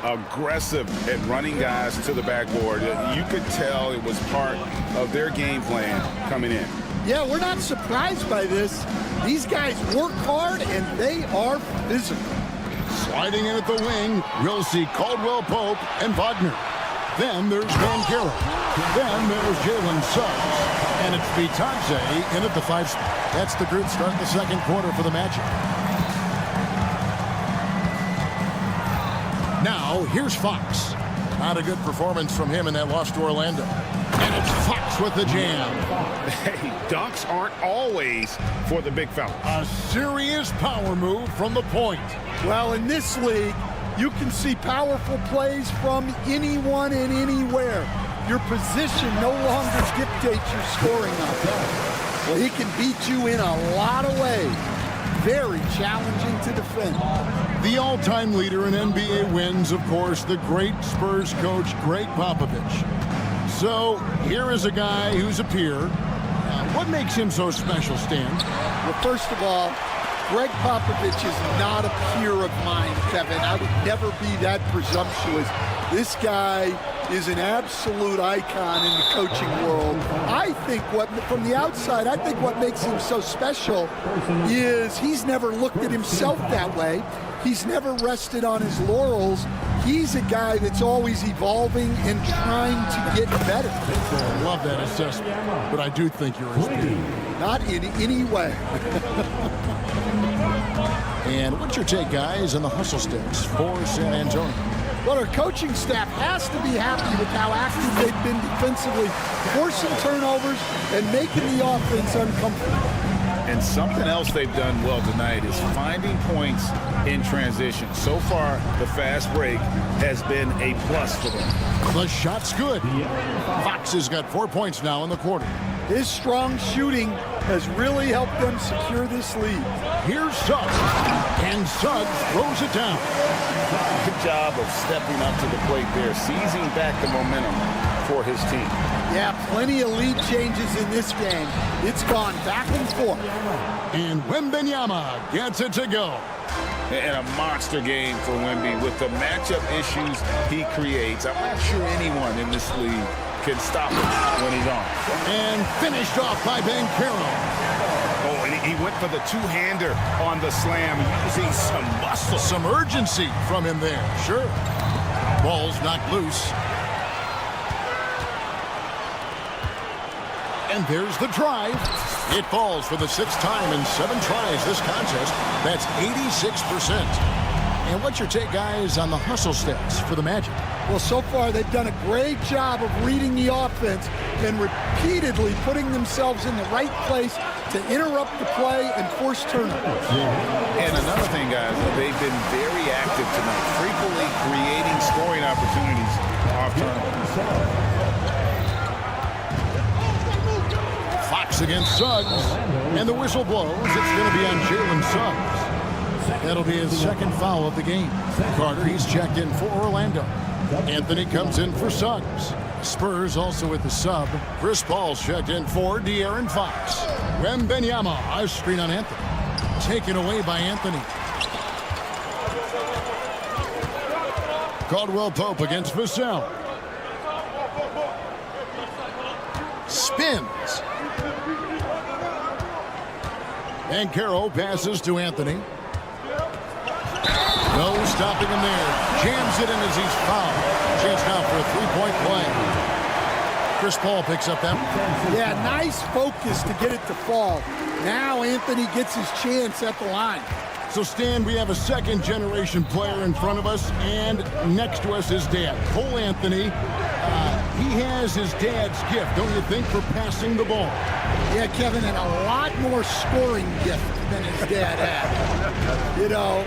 Aggressive at running guys to the backboard. You could tell it was part of their game plan coming in. Yeah, we're not surprised by this. These guys work hard and they are physical. Sliding in at the wing, we'll see Caldwell Pope and Wagner. Then there's Banchero. Then there's Jalen Suggs. And it's Bitadze in at the 5 spot. That's the group starting the second quarter for the Magic. Now, here's Fox. Not a good performance from him in that loss to Orlando. And it's Fox with the jam. Hey, dunks aren't always for the big fella. A serious power move from the point. Well, in this league, you can see powerful plays from anyone and anywhere. Your position no longer dictates your scoring offense. Well, he can beat you in a lot of ways. Very challenging to defend. The all-time leader in NBA wins, of course, the great Spurs coach, Greg Popovich. So here is a guy who's a peer. What makes him so special, Stan? Well, first of all, Greg Popovich is not a peer of mine, Kevin. I would never be that presumptuous. This guy is an absolute icon in the coaching world. I think from the outside, I think what makes him so special is he's never looked at himself that way. He's never rested on his laurels. He's a guy that's always evolving and trying to get better. I love that assessment, but I do think you're his peer. Not in any way. And what's your take, guys, on the hustle sticks for San Antonio? Well, our coaching staff has to be happy with how active they've been defensively, forcing turnovers and making the offense uncomfortable. And something else they've done well tonight is finding points in transition. So far, the fast break has been a plus for them. The shot's good. Fox has got 4 points now in the quarter. His strong shooting has really helped them secure this lead. Here's Suggs, and Suggs throws it down. Good job of stepping up to the plate there, seizing back the momentum for his team. Yeah, plenty of lead changes in this game. It's gone back and forth. And Wembanyama gets it to go. And a monster game for Wemby with the matchup issues he creates. I'm not sure anyone in this league can stop him when he's on. And finished off by Banchero. Oh, and he went for the two-hander on the slam, using some muscle. Some urgency from him there, sure. Ball's knocked loose. And there's the drive. It falls for the 6th time in 7 tries this contest. That's 86%. And what's your take, guys, on the hustle stats for the Magic? Well, so far they've done a great job of reading the offense and repeatedly putting themselves in the right place to interrupt the play and force turnovers. And another thing, guys, they've been very active tonight, frequently creating scoring opportunities off turnovers. Fox against Suggs, and the whistle blows. It's going to be on Jalen Suggs. That'll be his 2nd foul of the game. Carter, he's checked in for Orlando. Anthony comes in for Suggs. Spurs also with the sub. Chris Paul's checked in for De'Aaron Fox. Wembanyama, a screen on Anthony. Taken away by Anthony. Caldwell Pope against Vassell. Spins. And Banchero passes to Anthony. No stopping him there. Jams it in as he's fouled. Chance now for a three-point play. Chris Paul picks up that. Yeah, nice focus to get it to fall. Now Anthony gets his chance at the line. So, Stan, we have a second-generation player in front of us, and next to us is Dad. Cole Anthony, he has his dad's gift, don't you think, for passing the ball? Yeah, Kevin, and a lot more scoring gift than his dad had. You know,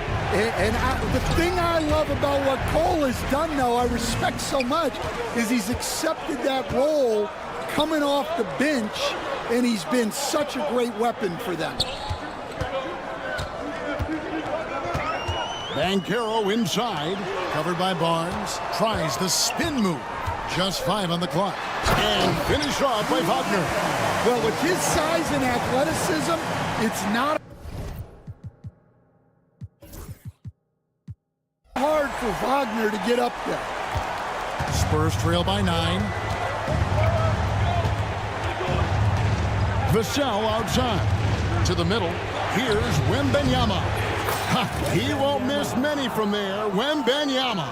the thing I love about what Cole has done, though, I respect so much, is he's accepted that role coming off the bench, and he's been such a great weapon for them. Banchero inside, covered by Barnes, tries the spin move. Just 5 on the clock. And finished off by Wagner. Well, with his size and athleticism, it's not hard for Wagner to get up there. Spurs trail by 9. Vassell outside. To the middle. Here's Wembanyama. He won't miss many from there. Wembanyama.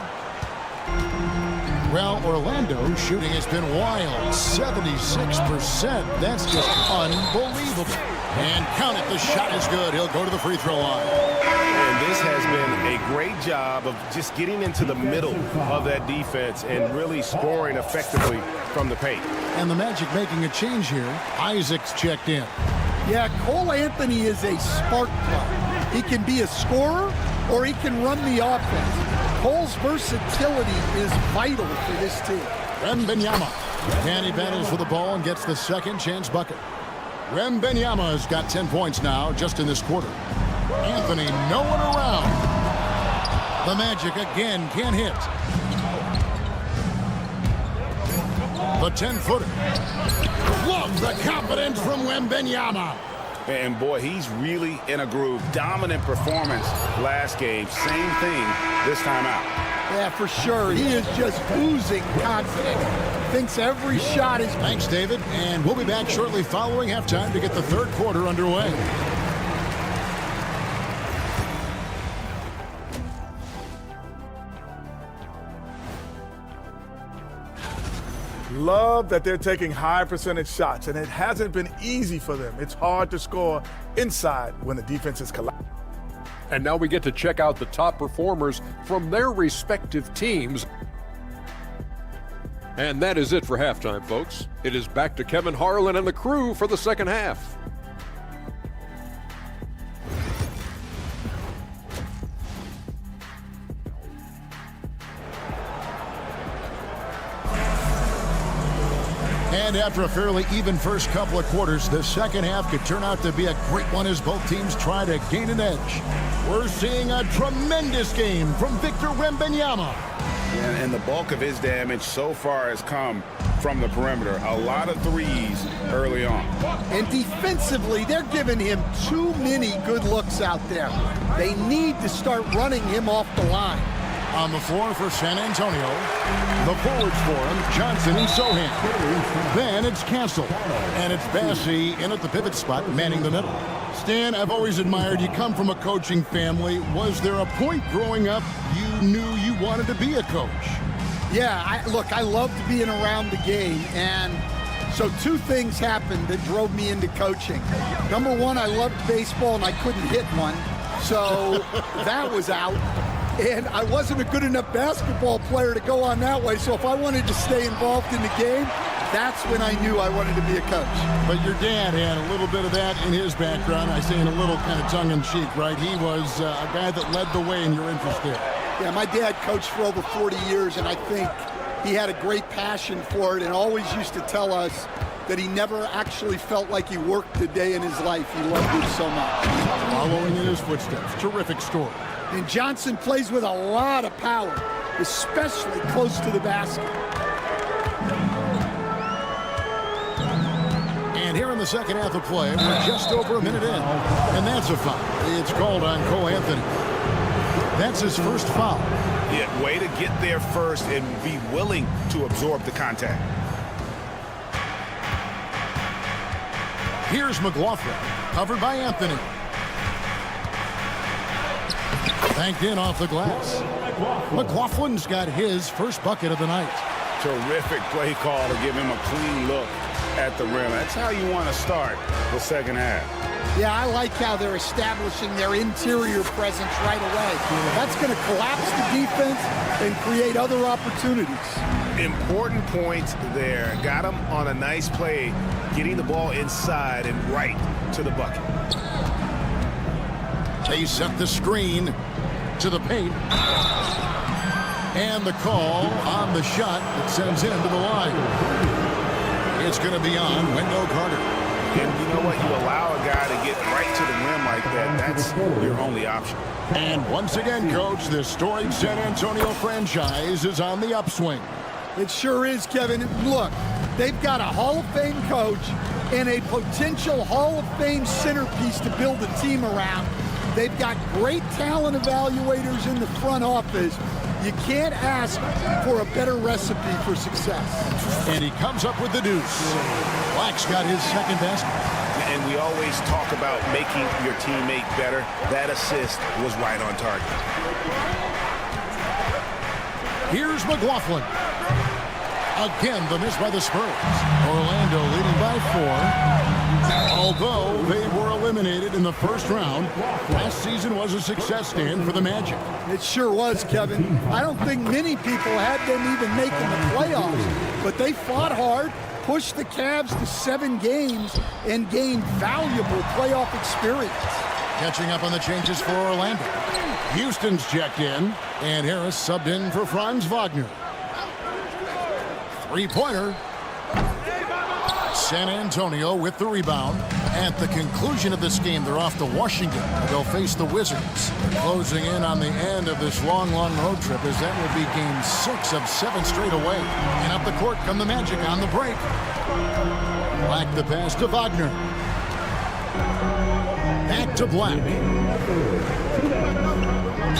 Well, Orlando's shooting has been wild. 76%. That's just unbelievable. And count it, the shot is good. He'll go to the free throw line. And this has been a great job of just getting into the middle of that defense and really scoring effectively from the paint. And the Magic making a change here. Isaac's checked in. Yeah, Cole Anthony is a spark plug. He can be a scorer or he can run the offense. Cole's versatility is vital for this team. Wembanyama. And he battles for the ball and gets the second chance bucket. Wembanyama has got 10 points now just in this quarter. Anthony, no one around. The Magic again can't hit. The 10-footer. Love the confidence from Wembanyama. And boy, he's really in a groove. Dominant performance last game. Same thing this time out. Yeah, for sure. He is just oozing confidence. Thinks every shot is... Thanks, David. And we'll be back shortly following halftime to get the third quarter underway. Love that they're taking high percentage shots, and it hasn't been easy for them. It's hard to score inside when the defense is collapsed. And now we get to check out the top performers from their respective teams. And that is it for halftime, folks. It is back to Kevin Harlan and the crew for the second half. And after a fairly even first couple of quarters, the second half could turn out to be a great one as both teams try to gain an edge. We're seeing a tremendous game from Victor Wembanyama. And the bulk of his damage so far has come from the perimeter. A lot of threes early on. And defensively, they're giving him too many good looks out there. They need to start running him off the line. On the floor for San Antonio, the forwards for him, Johnson and Sohan. Then it's Castle, and it's Bassey in at the pivot spot, manning the middle. Stan, I've always admired you. Come from a coaching family. Was there a point growing up you knew you wanted to be a coach? Yeah, I loved being around the game, and so two things happened that drove me into coaching. Number one, I loved baseball, and I couldn't hit one, so that was out. And I wasn't a good enough basketball player to go on that way, so if I wanted to stay involved in the game, that's when I knew I wanted to be a coach. But your dad had a little bit of that in his background. I say in a little kind of tongue-in-cheek, right? He was a guy that led the way in your interest there. Yeah, my dad coached for over 40 years, and I think he had a great passion for it and always used to tell us that he never actually felt like he worked a day in his life. He loved it so much. Following in his footsteps. Terrific story. And Johnson plays with a lot of power, especially close to the basket. And here in the second half of play, we're just over a minute in. And that's a foul. It's called on Cole Anthony. That's his first foul. Yeah, way to get there first and be willing to absorb the contact. Here's McLaughlin, covered by Anthony. Banked in off the glass. McLaughlin's got his first bucket of the night. Terrific play call to give him a clean look at the rim. That's how you want to start the second half. Yeah, I like how they're establishing their interior presence right away. That's going to collapse the defense and create other opportunities. Important points there. Got him on a nice play, getting the ball inside and right to the bucket. They set the screen to the paint. And the call on the shot that sends him to the line. It's going to be on Wendell Carter. And you know what? You allow a guy to get right to the rim like that. That's your only option. And once again, Coach, this storied San Antonio franchise is on the upswing. It sure is, Kevin. Look, they've got a Hall of Fame coach and a potential Hall of Fame centerpiece to build a team around. They've got great talent evaluators in the front office. You can't ask for a better recipe for success. And he comes up with the deuce. Black's got his second basket. And we always talk about making your teammate better. That assist was right on target. Here's McLaughlin. Again, the miss by the Spurs. Orlando leading by 4. Although they were eliminated in the first round, last season was a success stand for the Magic. It sure was, Kevin. I don't think many people had them even making the playoffs, but they fought hard, pushed the Cavs to 7 games, and gained valuable playoff experience. Catching up on the changes for Orlando. Houston's checked in, and Harris subbed in for Franz Wagner. Three-pointer. San Antonio with the rebound. At the conclusion of this game, they're off to Washington. They'll face the Wizards. Closing in on the end of this long road trip, as that will be game 6 of 7 straight away. And up the court come the Magic on the break. Black the pass to Wagner. Back to Black.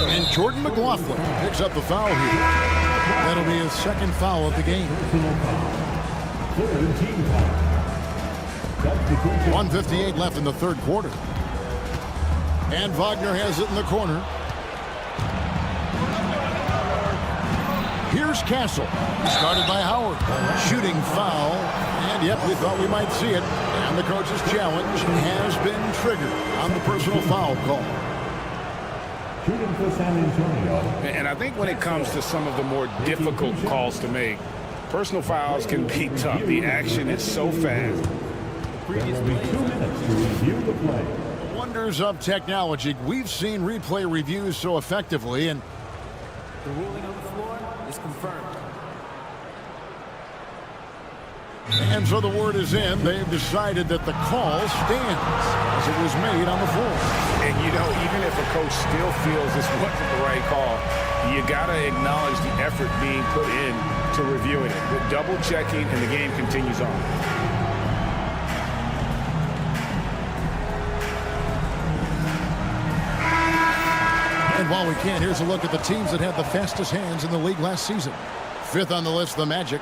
And Jordan McLaughlin picks up the foul here. That'll be his second foul of the game. 1:58 left in the third quarter. And Wagner has it in the corner. Here's Castle. Started by Howard. Shooting foul. And yep, we thought we might see it. And the coach's challenge has been triggered on the personal foul call. And I think when it comes to some of the more difficult calls to make, personal fouls can be tough. The action is so fast. Previously 2 minutes to review the play. Wonders of technology. We've seen replay reviews so effectively, and the ruling on the floor is confirmed. And so the word is in. They've decided that the call stands as it was made on the floor. And you know, even if a coach still feels this wasn't the right call, you got to acknowledge the effort being put in to reviewing it. The double checking, and the game continues on. And while we can, here's a look at the teams that had the fastest hands in the league last season. 5th on the list, the Magic.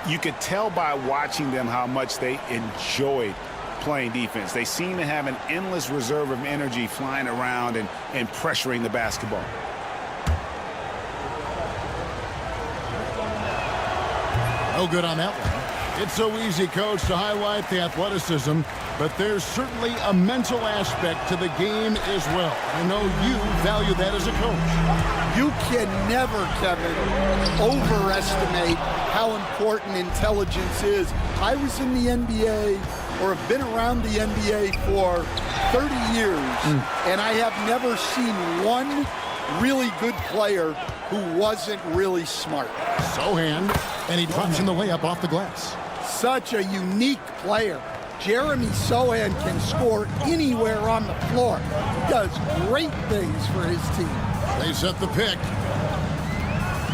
You could tell by watching them how much they enjoyed playing defense. They seem to have an endless reserve of energy flying around and pressuring the basketball. No good on that one. It's so easy, Coach, to highlight the athleticism, but there's certainly a mental aspect to the game as well. I know you value that as a coach. You can never, Kevin, overestimate how important intelligence is. I was in the NBA, or have been around the NBA for 30 years, and I have never seen one really good player who wasn't really smart. Sohan, and he drops in the layup off the glass. Such a unique player. Jeremy Sohan can score anywhere on the floor. He does great things for his team. They set the pick.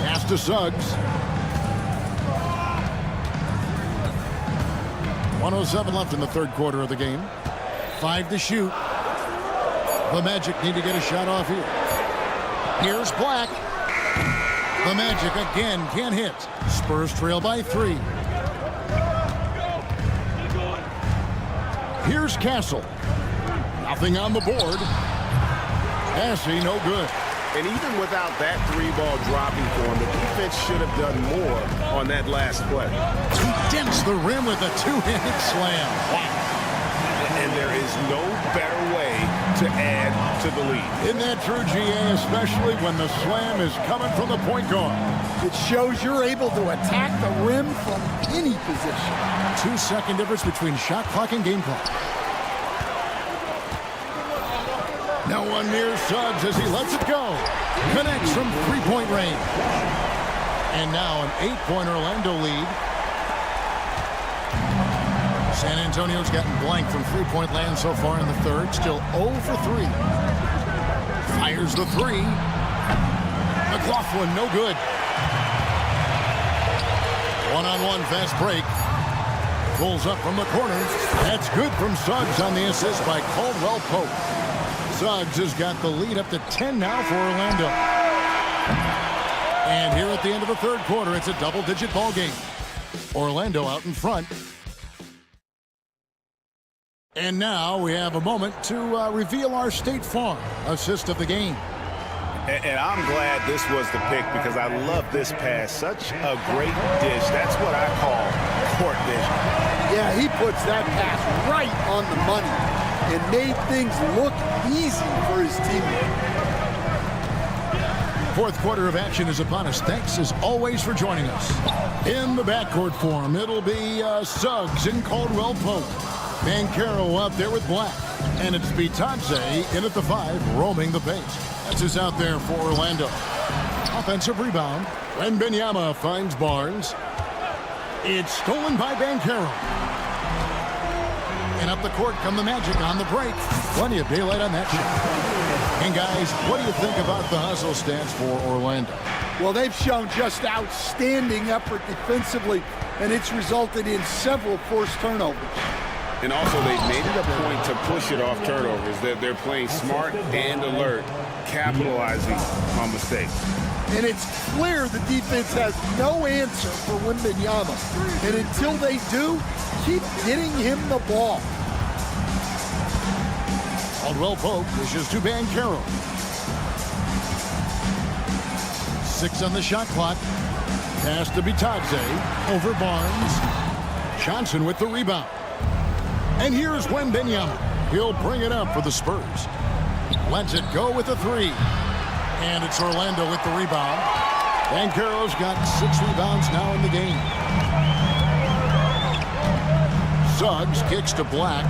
Pass to Suggs. 1:07 left in the third quarter of the game. 5 to shoot. The Magic need to get a shot off here. Here's Black. The Magic again can't hit. Spurs trail by 3. Here's Castle. Nothing on the board. Passing, no good. And even without that three-ball dropping for him, the defense should have done more on that last play. He dents the rim with a two-handed slam. Wow. And there is no better way to add to the lead. Isn't that true, GA, especially when the slam is coming from the point guard? It shows you're able to attack the rim from any position. 2-second difference between shot clock and game clock. Now one near Suggs as he lets it go. Connects from three-point range. And now an 8-point Orlando lead. San Antonio's gotten blank from three-point land so far in the third. Still 0 for 3. Fires the three. McLaughlin, no good. One-on-one fast break. Pulls up from the corner. That's good from Suggs on the assist by Caldwell Pope. Suggs has got the lead up to 10 now for Orlando. And here at the end of the third quarter, it's a double-digit ball game. Orlando out in front. And now we have a moment to reveal our State Farm assist of the game. And I'm glad this was the pick because I love this pass. Such a great dish. That's what I call court vision. Yeah, he puts that pass right on the money and made things look easy for his teammate. Fourth quarter of action is upon us. Thanks, as always, for joining us. In the backcourt form, it'll be Suggs and Caldwell Pope. Banchero out there with Black. And it's Bitadze in at the 5, roaming the pace. That's who's out there for Orlando. Offensive rebound. Wembanyama finds Barnes. It's stolen by Banchero. And up the court come the Magic on the break. Plenty of daylight on that shot. And guys, what do you think about the hustle stats for Orlando? Well, they've shown just outstanding effort defensively, and it's resulted in several forced turnovers. And also, they've made it a point to push it off turnovers. They're playing smart and alert, capitalizing on mistakes. And it's clear the defense has no answer for Wembanyama. And until they do, keep getting him the ball. Caldwell Pope dishes to Banchero. 6 on the shot clock. Pass to Bitadze. Over Barnes. Johnson with the rebound. And here's Wembanyama. He'll bring it up for the Spurs. Lets it go with a 3. And it's Orlando with the rebound. Banchero's got 6 rebounds now in the game. Suggs kicks to Black.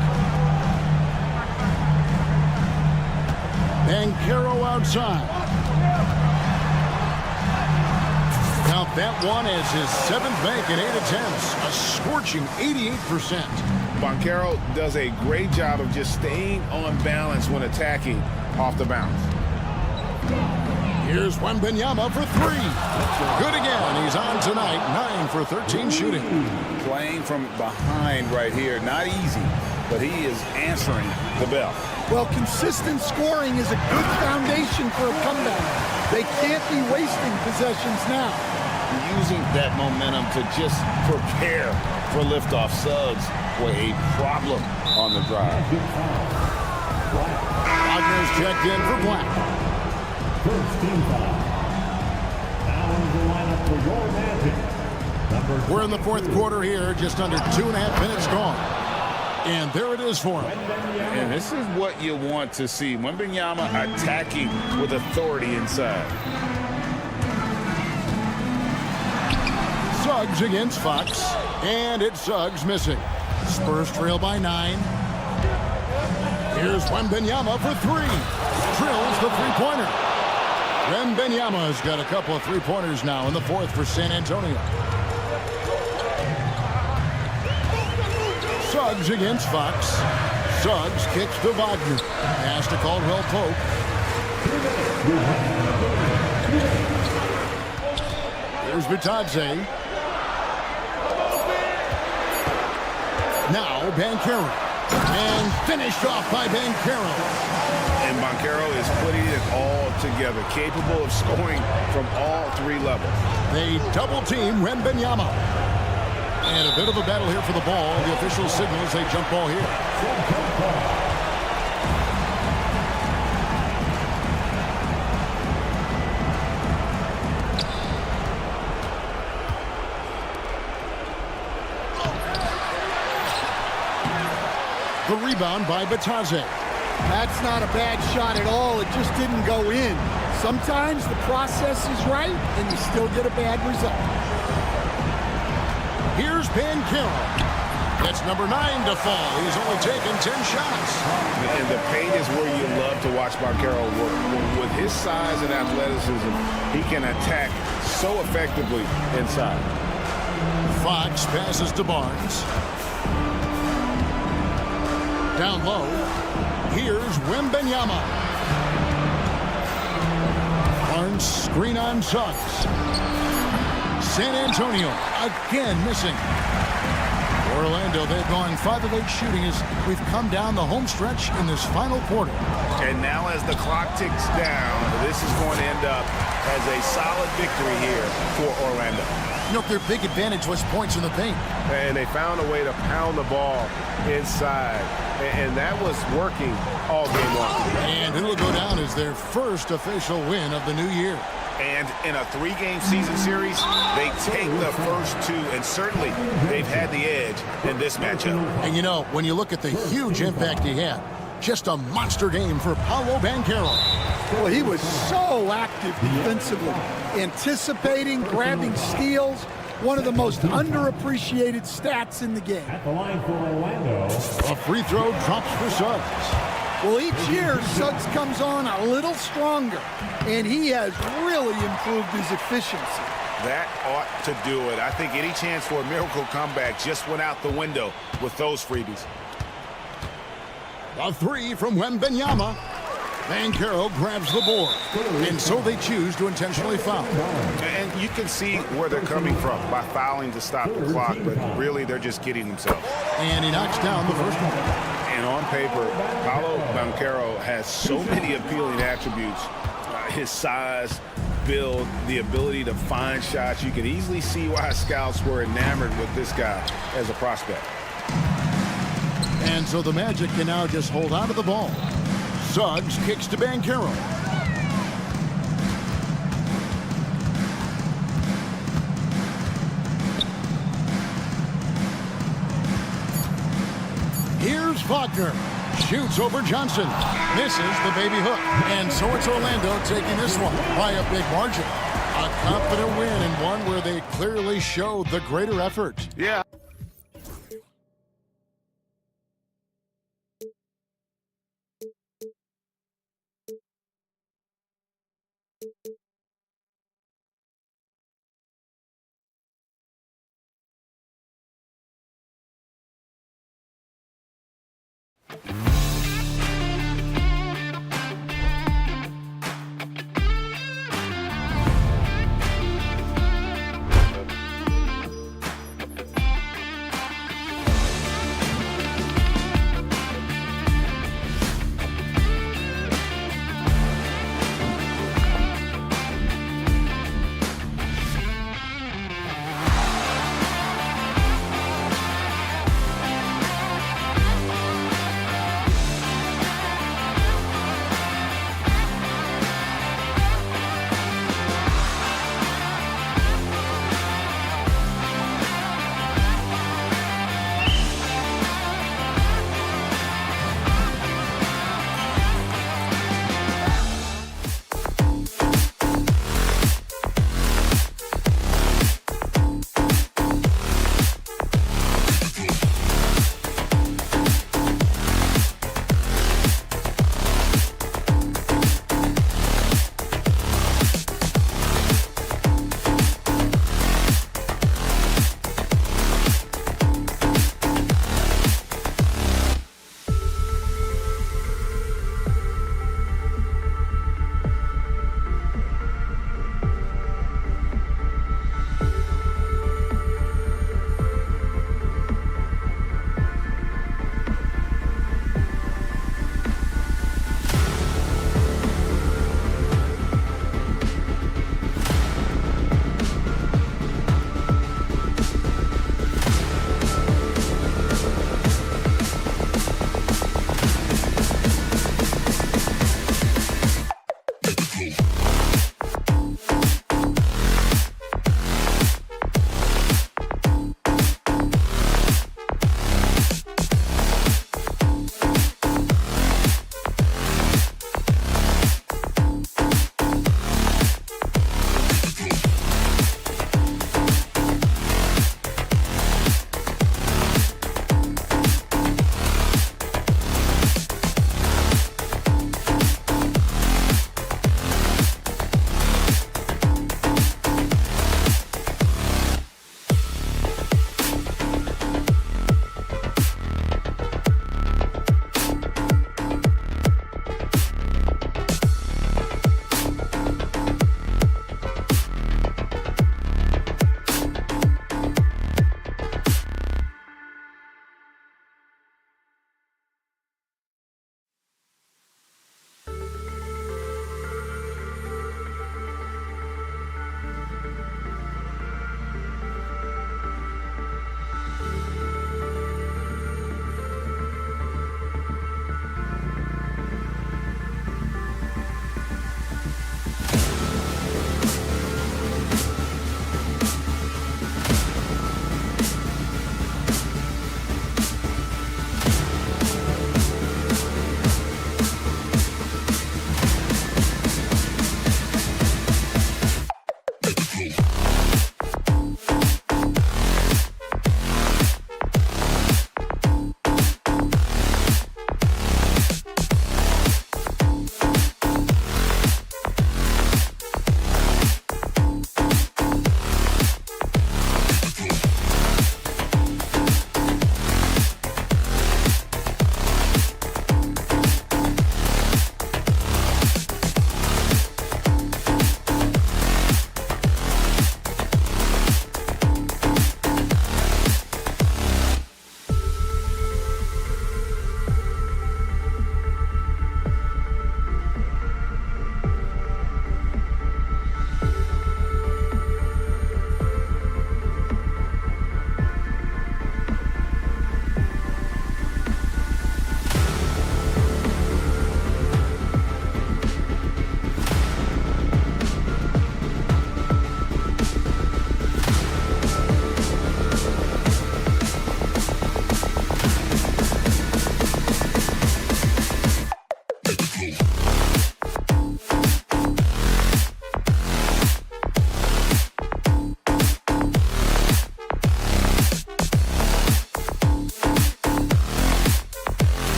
Banchero outside. Count that one as his 7th make in 8 attempts. A scorching 88%. Banchero does a great job of just staying on balance when attacking off the bounce. Here's Wembanyama for 3. Good again. He's on tonight. 9 for 13 shooting. Playing from behind right here. Not easy, but he is answering the bell. Well, consistent scoring is a good foundation for a comeback. They can't be wasting possessions now. Using that momentum to just prepare for liftoff. Suggs with a problem on the drive. Wagner's checked in for Black. First team foul. Now into the lineup for your Magic. We're in the fourth quarter here, just under 2.5 minutes gone. And there it is for him. And this is what you want to see. Wembanyama attacking with authority inside. Suggs against Fox. And it's Suggs missing. Spurs trail by 9. Here's Wembanyama for 3. Drills the three-pointer. Wembanyama's got a couple of three-pointers now in the fourth for San Antonio. Suggs against Fox. Suggs kicks to Wagner. Pass to Caldwell Pope. Here's Bitadze. Now Banchero. And finished off by Banchero. And Banchero is putting it all together, capable of scoring from all 3 levels. They double-team Wembanyama. And a bit of a battle here for the ball. The official signals a jump ball here. The rebound by Batadze. That's not a bad shot at all. It just didn't go in. Sometimes the process is right, and you still get a bad result. Here's Banchero. That's number 9 to fall. He's only taken 10 shots. And the paint is where you love to watch Banchero work. With his size and athleticism, he can attack so effectively inside. Fox passes to Barnes. Down low, here's Wembanyama. Barnes screen on Suggs. San Antonio again missing. Orlando, they've gone 5 of 8 shooting as we've come down the home stretch in this final quarter. And now as the clock ticks down, this is going to end up as a solid victory here for Orlando. You know, their big advantage was points in the paint. And they found a way to pound the ball inside. And that was working all game long. And it'll go down as their first official win of the new year. And in a 3-game season series, they take the first 2, and certainly they've had the edge in this matchup. And you know, when you look at the huge impact he had, just a monster game for Paolo Banchero. Well, he was so active defensively, anticipating, grabbing steals, one of the most underappreciated stats in the game. At the line for Orlando. A free throw drops for Suggs. Well, each year, Suggs comes on a little stronger, and he has really improved his efficiency. That ought to do it. I think any chance for a miracle comeback just went out the window with those freebies. A 3 from Wembanyama. Banchero grabs the board, and so they choose to intentionally foul. And you can see where they're coming from by fouling to stop the clock, but really they're just kidding themselves. And he knocks down the first one. And on paper, Paolo Banchero has so many appealing attributes. His size, build, the ability to find shots. You can easily see why scouts were enamored with this guy as a prospect. And so the Magic can now just hold on to the ball. Suggs kicks to Banchero. Here's Wagner. Shoots over Johnson. Misses the baby hook. And so it's Orlando taking this one by a big margin. A confident win and one where they clearly showed the greater effort. Yeah.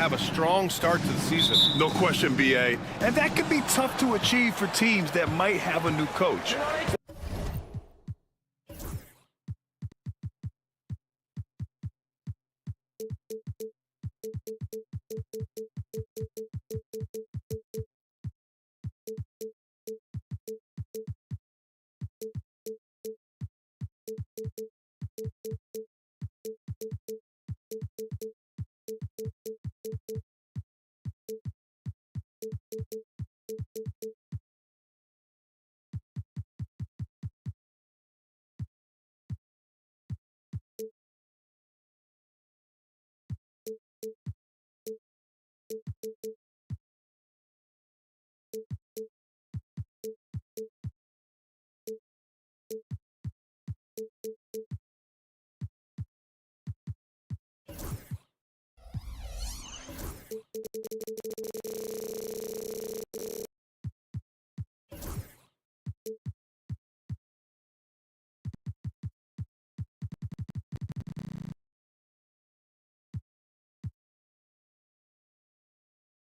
have a strong start to the season. No question, BA. And that could be tough to achieve for teams that might have a new coach.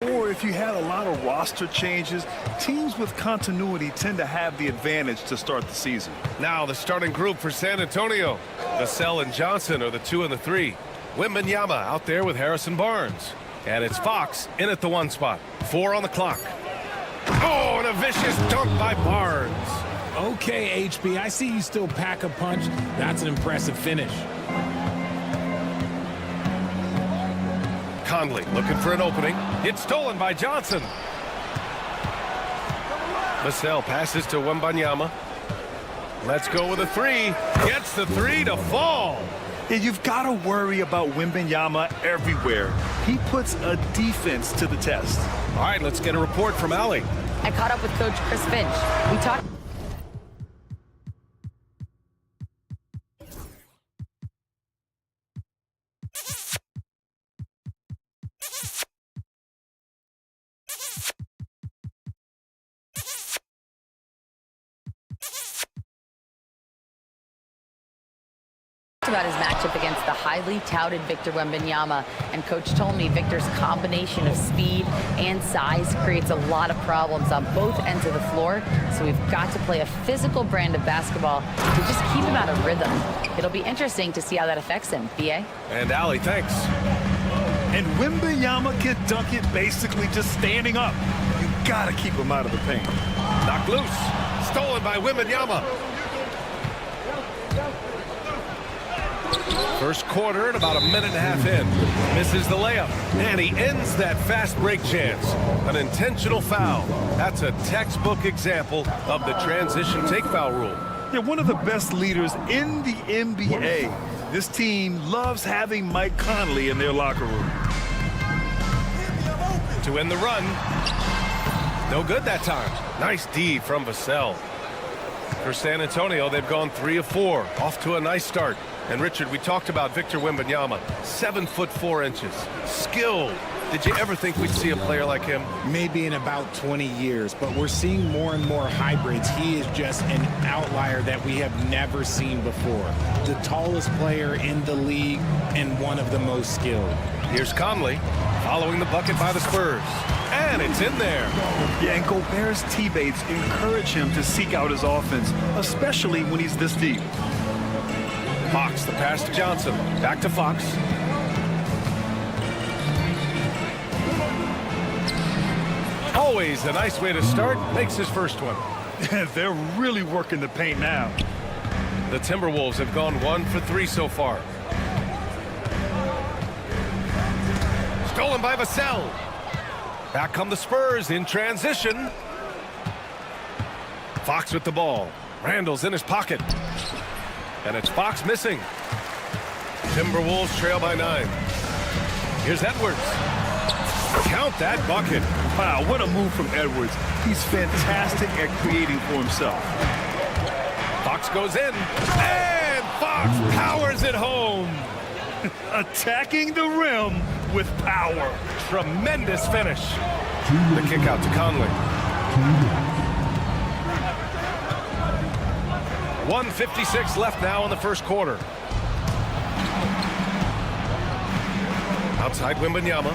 Or if you had a lot of roster changes, teams with continuity tend to have the advantage to start the season. Now the starting group for San Antonio. Vassell and Johnson are the 2 and the 3. Wembanyama out there with Harrison Barnes. And it's Fox in at the 1 spot. 4 on the clock. Oh, and a vicious dunk by Barnes. Okay, HB, I see you still pack a punch. That's an impressive finish. Conley looking for an opening. It's stolen by Johnson. Vassell passes to Wembanyama. Let's go with a 3. Gets the 3 to fall. Yeah, you've got to worry about Wembanyama everywhere. He puts a defense to the test. All right, let's get a report from Allie. I caught up with Coach Chris Finch. We talked. About his matchup against the highly touted Victor Wembanyama, and coach told me Victor's combination of speed and size creates a lot of problems on both ends of the floor, so we've got to play a physical brand of basketball to just keep him out of rhythm. It'll be interesting to see how that affects him. BA? And Allie, thanks. And Wembanyama can dunk it basically just standing up. You gotta keep him out of the paint. Knocked loose. Stolen by Wembanyama. First quarter and about a minute and a half in. Misses the layup. And he ends that fast break chance. An intentional foul. That's a textbook example of the transition take foul rule. Yeah, one of the best leaders in the NBA. This team loves having Mike Conley in their locker room. To end the run. No good that time. Nice D from Vassell. For San Antonio, they've gone 3 of 4. Off to a nice start. And Richard, we talked about Victor Wembanyama. 7'4". Skilled. Did you ever think we'd see a player like him? Maybe in about 20 years, but we're seeing more and more hybrids. He is just an outlier that we have never seen before. The tallest player in the league and one of the most skilled. Here's Conley following the bucket by the Spurs. And it's in there. Yeah, and Gobert's teammates encourage him to seek out his offense, especially when he's this deep. Fox, the pass to Johnson. Back to Fox. Always a nice way to start. Makes his first one. They're really working the paint now. The Timberwolves have gone 1 for 3 so far. Stolen by Vassell. Back come the Spurs in transition. Fox with the ball. Randall's in his pocket. And it's Fox missing. Timberwolves trail by 9. Here's Edwards. Count that bucket. Wow, what a move from Edwards. He's fantastic at creating for himself. Fox goes in. And Fox powers it home. Attacking the rim with power. Tremendous finish. The kick out to Conley. 1:56 left now in the first quarter. Outside Wembanyama.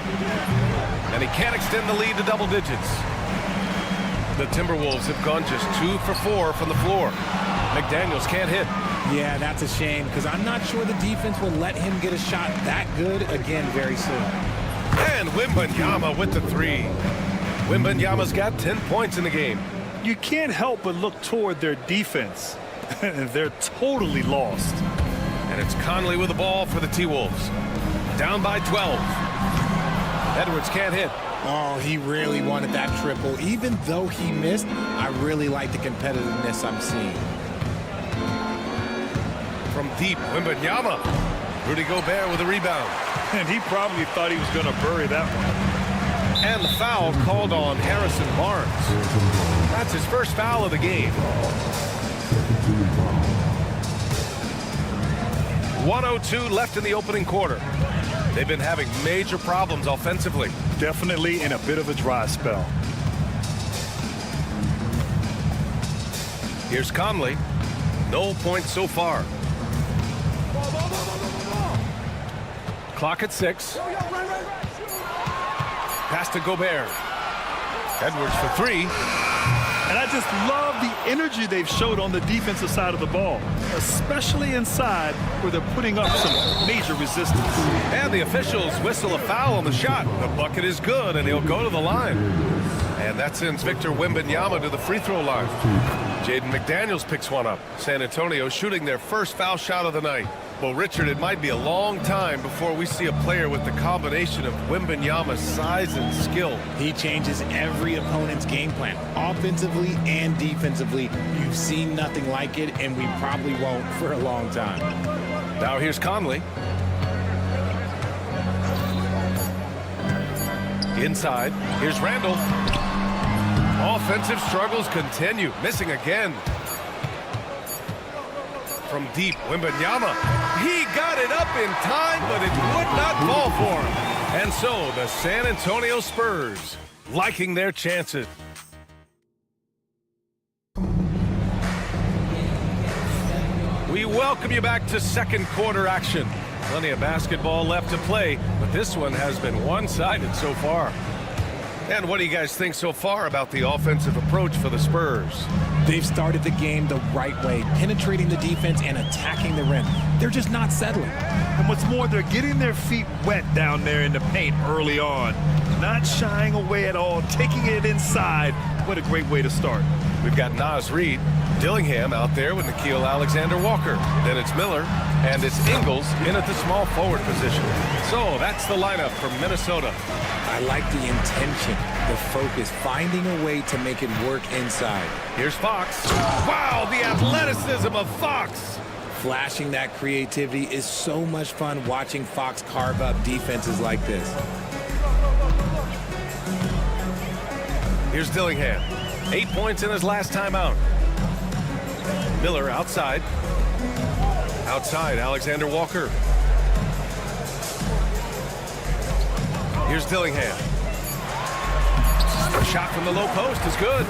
And he can't extend the lead to double digits. The Timberwolves have gone just 2 for 4 from the floor. McDaniels can't hit. Yeah, that's a shame because I'm not sure the defense will let him get a shot that good again very soon. And Wembanyama with the 3. Wembanyama's got 10 points in the game. You can't help but look toward their defense. They're totally lost. And it's Conley with the ball for the T-Wolves. Down by 12. Edwards can't hit. Oh, he really wanted that triple. Even though he missed, I really like the competitiveness I'm seeing. From deep, Wembanyama. Rudy Gobert with a rebound. And he probably thought he was going to bury that one. And the foul called on Harrison Barnes. That's his first foul of the game. 1:02 left in the opening quarter. They've been having major problems offensively. Definitely in a bit of a dry spell. Here's Conley. No points so far. Clock at 6. Pass to Gobert. Edwards for 3. And I just love the energy they've showed on the defensive side of the ball, especially inside where they're putting up some major resistance. And the officials whistle a foul on the shot. The bucket is good, and he'll go to the line. And that sends Victor Wembanyama to the free throw line. Jaden McDaniels picks one up. San Antonio shooting their first foul shot of the night. Well, Richard, it might be a long time before we see a player with the combination of Wembanyama's size and skill. He changes every opponent's game plan, offensively and defensively. You've seen nothing like it, and we probably won't for a long time. Now here's Conley. Inside, here's Randall. Offensive struggles continue, missing again. From deep, Wembanyama. He got it up in time, but it would not fall for him. And so the San Antonio Spurs liking their chances. We welcome you back to second quarter action. Plenty of basketball left to play, but this one has been one-sided so far. And what do you guys think so far about the offensive approach for the Spurs? They've started the game the right way, penetrating the defense and attacking the rim. They're just not settling. And what's more, they're getting their feet wet down there in the paint early on. Not shying away at all, taking it inside. What a great way to start. We've got Naz Reid, Dillingham out there with Nickeil Alexander-Walker. Then it's Miller, and it's Ingles in at the small forward position. So that's the lineup from Minnesota. I like the intention, the focus, finding a way to make it work inside. Here's Fox. Wow, the athleticism of Fox. Flashing that creativity is so much fun watching Fox carve up defenses like this. Here's Dillingham. 8 points in his last time out. Miller outside. Outside, Alexander Walker. Here's Dillingham. A shot from the low post is good.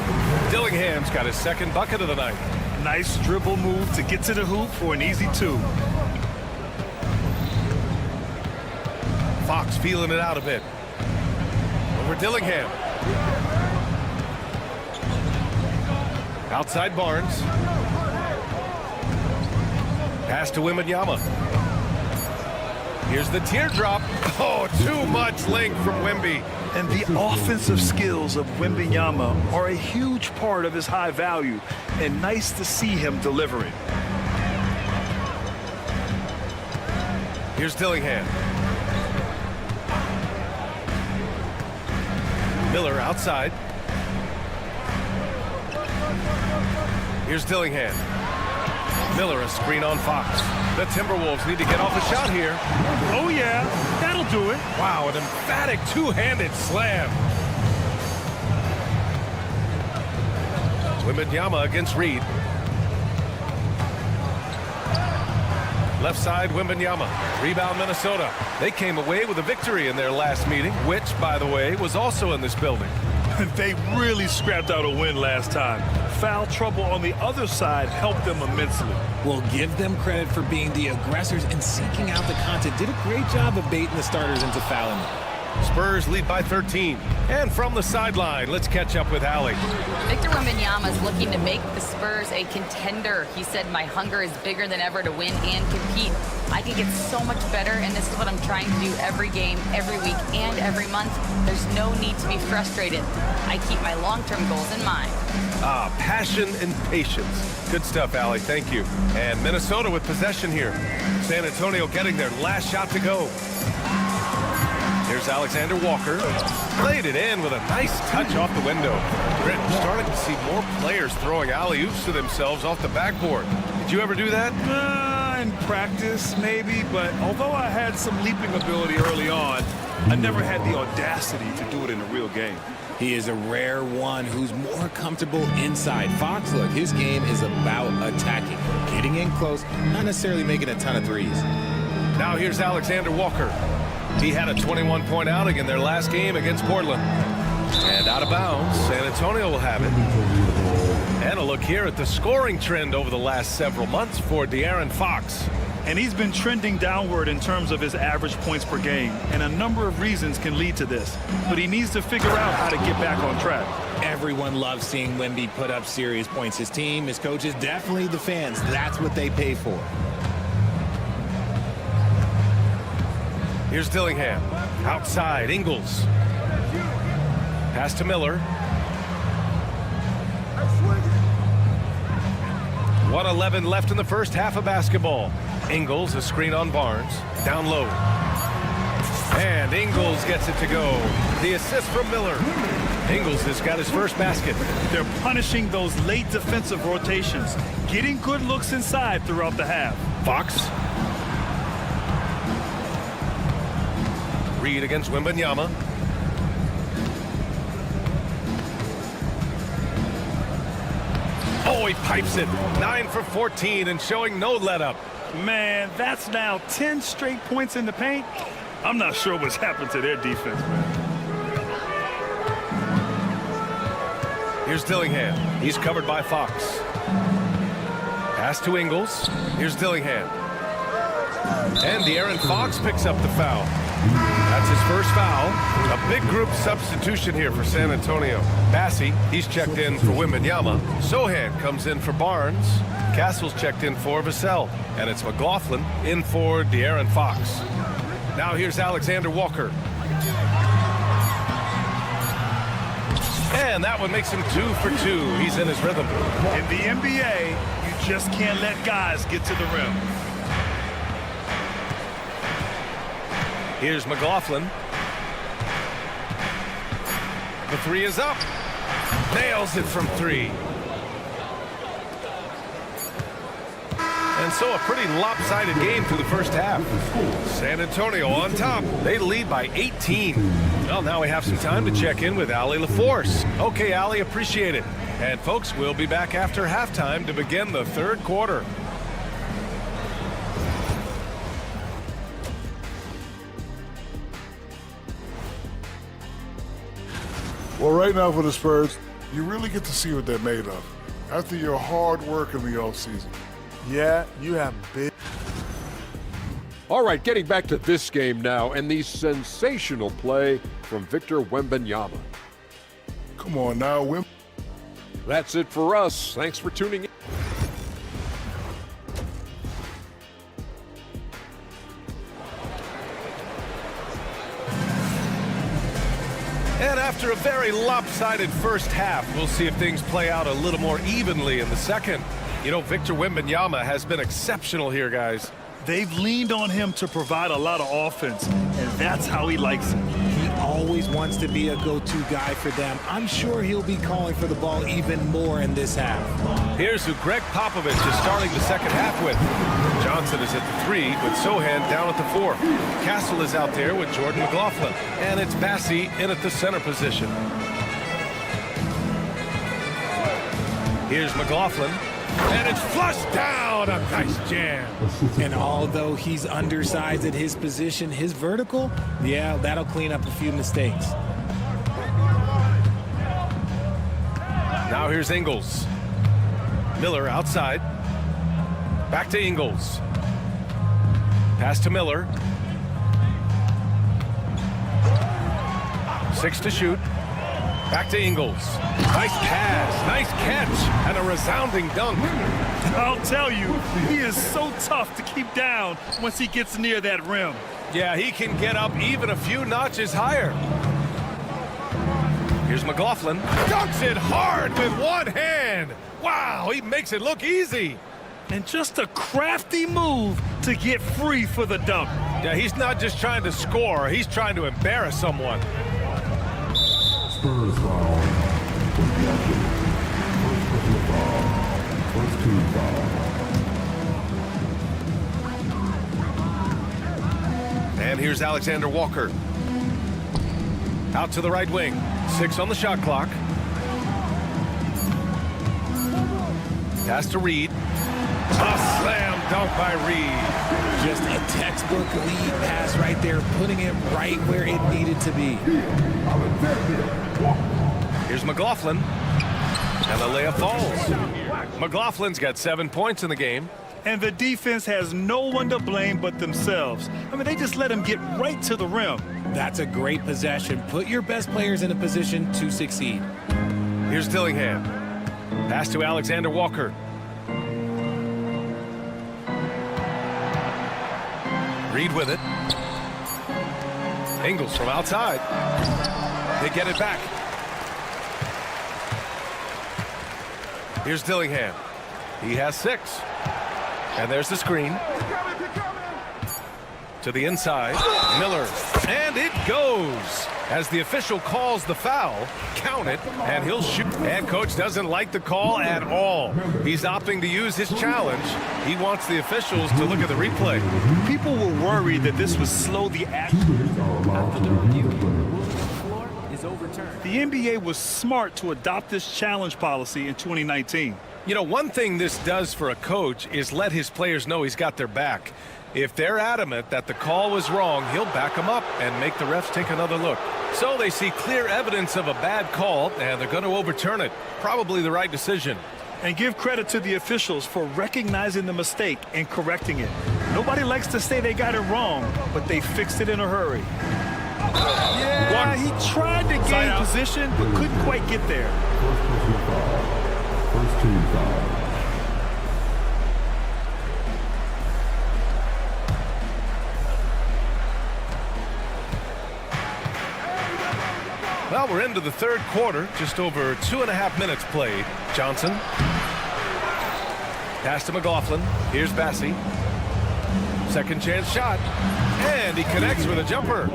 Dillingham's got his second bucket of the night. Nice dribble move to get to the hoop for an easy 2. Fox feeling it out a bit. Over Dillingham. Outside Barnes. Pass to Wembanyama. Here's the teardrop. Oh, too much length from Wemby. And the offensive skills of Wembanyama are a huge part of his high value, and nice to see him delivering. Here's Dillingham. Miller outside. Here's Dillingham. Miller a screen on Fox. The Timberwolves need to get off a shot here. Oh yeah, that'll do it. Wow, an emphatic two-handed slam. Wembanyama against Reed. Left side, Wembanyama. Rebound, Minnesota. They came away with a victory in their last meeting, which, by the way, was also in this building. They really scrapped out a win last time. Foul trouble on the other side helped them immensely. We'll give them credit for being the aggressors and seeking out the content. Did a great job of baiting the starters into fouling them. Spurs lead by 13. And from the sideline, let's catch up with Allie. Victor Wembanyama is looking to make the Spurs a contender. He said, my hunger is bigger than ever to win and compete. I can get so much better, and this is what I'm trying to do every game, every week, and every month. There's no need to be frustrated. I keep my long-term goals in mind. Passion and patience. Good stuff, Allie. Thank you. And Minnesota with possession here. San Antonio getting their last shot to go. Here's Alexander Walker. Played it in with a nice touch off the window. Brent, starting to see more players throwing alley-oops to themselves off the backboard. Did you ever do that? In practice, maybe, but although I had some leaping ability early on, I never had the audacity to do it in a real game. He is a rare one who's more comfortable inside. Fox, look, his game is about attacking, getting in close, not necessarily making a ton of threes. Now here's Alexander Walker. He had a 21-point outing in their last game against Portland. And out of bounds, San Antonio will have it. And a look here at the scoring trend over the last several months for De'Aaron Fox. And he's been trending downward in terms of his average points per game, and a number of reasons can lead to this. But he needs to figure out how to get back on track. Everyone loves seeing Wemby put up serious points. His team, his coaches, definitely the fans. That's what they pay for. Here's Dillingham. Outside, Ingles. Pass to Miller. 1:11 left in the first half of basketball. Ingles, a screen on Barnes. Down low. And Ingles gets it to go. The assist from Miller. Ingles has got his first basket. They're punishing those late defensive rotations, getting good looks inside throughout the half. Fox. Reed against Wembanyama. Oh, he pipes it. 9 for 14 and showing no let-up. Man, that's now 10 straight points in the paint. I'm not sure what's happened to their defense, man. Here's Dillingham. He's covered by Fox. Pass to Ingles. Here's Dillingham. And De'Aaron Fox picks up the foul. That's his first foul. A big group substitution here for San Antonio. Bassey, he's checked in for Wembanyama. Sohan comes in for Barnes. Castle's checked in for Vassell. And it's McLaughlin in for De'Aaron Fox. Now here's Alexander Walker. And that one makes him 2 for 2. He's in his rhythm. In the NBA, you just can't let guys get to the rim. Here's McLaughlin. The three is up. Nails it from 3. And so a pretty lopsided game through the first half. San Antonio on top. They lead by 18. Well, now we have some time to check in with Allie LaForce. Okay, Allie, appreciate it. And folks, we'll be back after halftime to begin the third quarter. Well, right now for the Spurs, you really get to see what they're made of after your hard work in the offseason. Yeah, you have big. All right, getting back to this game now and the sensational play from Victor Wembanyama. Come on now, That's it for us. Thanks for tuning in. And after a very lopsided first half, we'll see if things play out a little more evenly in the second. You know, Victor Wembanyama has been exceptional here, guys. They've leaned on him to provide a lot of offense, and that's how he likes it. He always wants to be a go-to guy for them. I'm sure he'll be calling for the ball even more in this half. Here's who Greg Popovich is starting the second half with. Johnson is at the 3 with Sohan down at the 4. Castle is out there with Jordan McLaughlin. And it's Bassey in at the center position. Here's McLaughlin. And it's flushed down. A nice jam. And although he's undersized at his position, his vertical, yeah, that'll clean up a few mistakes. Now here's Ingles. Miller outside. Back to Ingles. Pass to Miller. 6 to shoot. Back to Ingles. Nice pass, nice catch, and a resounding dunk. I'll tell you, he is so tough to keep down once he gets near that rim. Yeah, he can get up even a few notches higher. Here's McLaughlin. Dunks it hard with one hand. Wow, he makes it look easy. And just a crafty move to get free for the dunk. Yeah, he's not just trying to score, he's trying to embarrass someone. Spurs foul. First team foul. And here's Alexander Walker. Out to the right wing. 6 on the shot clock. Pass to Reed. A slam dunk by Reed. Just a textbook lead pass right there, putting it right where it needed to be. Here's McLaughlin. And the layup falls. McLaughlin's got 7 points in the game. And the defense has no one to blame but themselves. I mean, they just let him get right to the rim. That's a great possession. Put your best players in a position to succeed. Here's Dillingham. Pass to Alexander Walker. Reed with it. Ingles from outside. They get it back. Here's Dillingham. He has 6. And there's the screen. To the inside. Miller. And it goes. As the official calls the foul, count it, and he'll shoot. And coach doesn't like the call at all. He's opting to use his challenge. He wants the officials to look at the replay. People were worried that this would slow the action. After the review, the rule of the floor is overturned. The NBA was smart to adopt this challenge policy in 2019. You know, one thing this does for a coach is let his players know he's got their back. If they're adamant that the call was wrong, he'll back them up and make the refs take another look. So they see clear evidence of a bad call, and they're going to overturn it. Probably the right decision. And give credit to the officials for recognizing the mistake and correcting it. Nobody likes to say they got it wrong, but they fixed it in a hurry. Yeah, he tried to gain position, but couldn't quite get there. First team foul. Well, we're into the third quarter. Just over 2.5 minutes played. Johnson. Pass to McLaughlin. Here's Bassey. Second chance shot. And he connects with a jumper.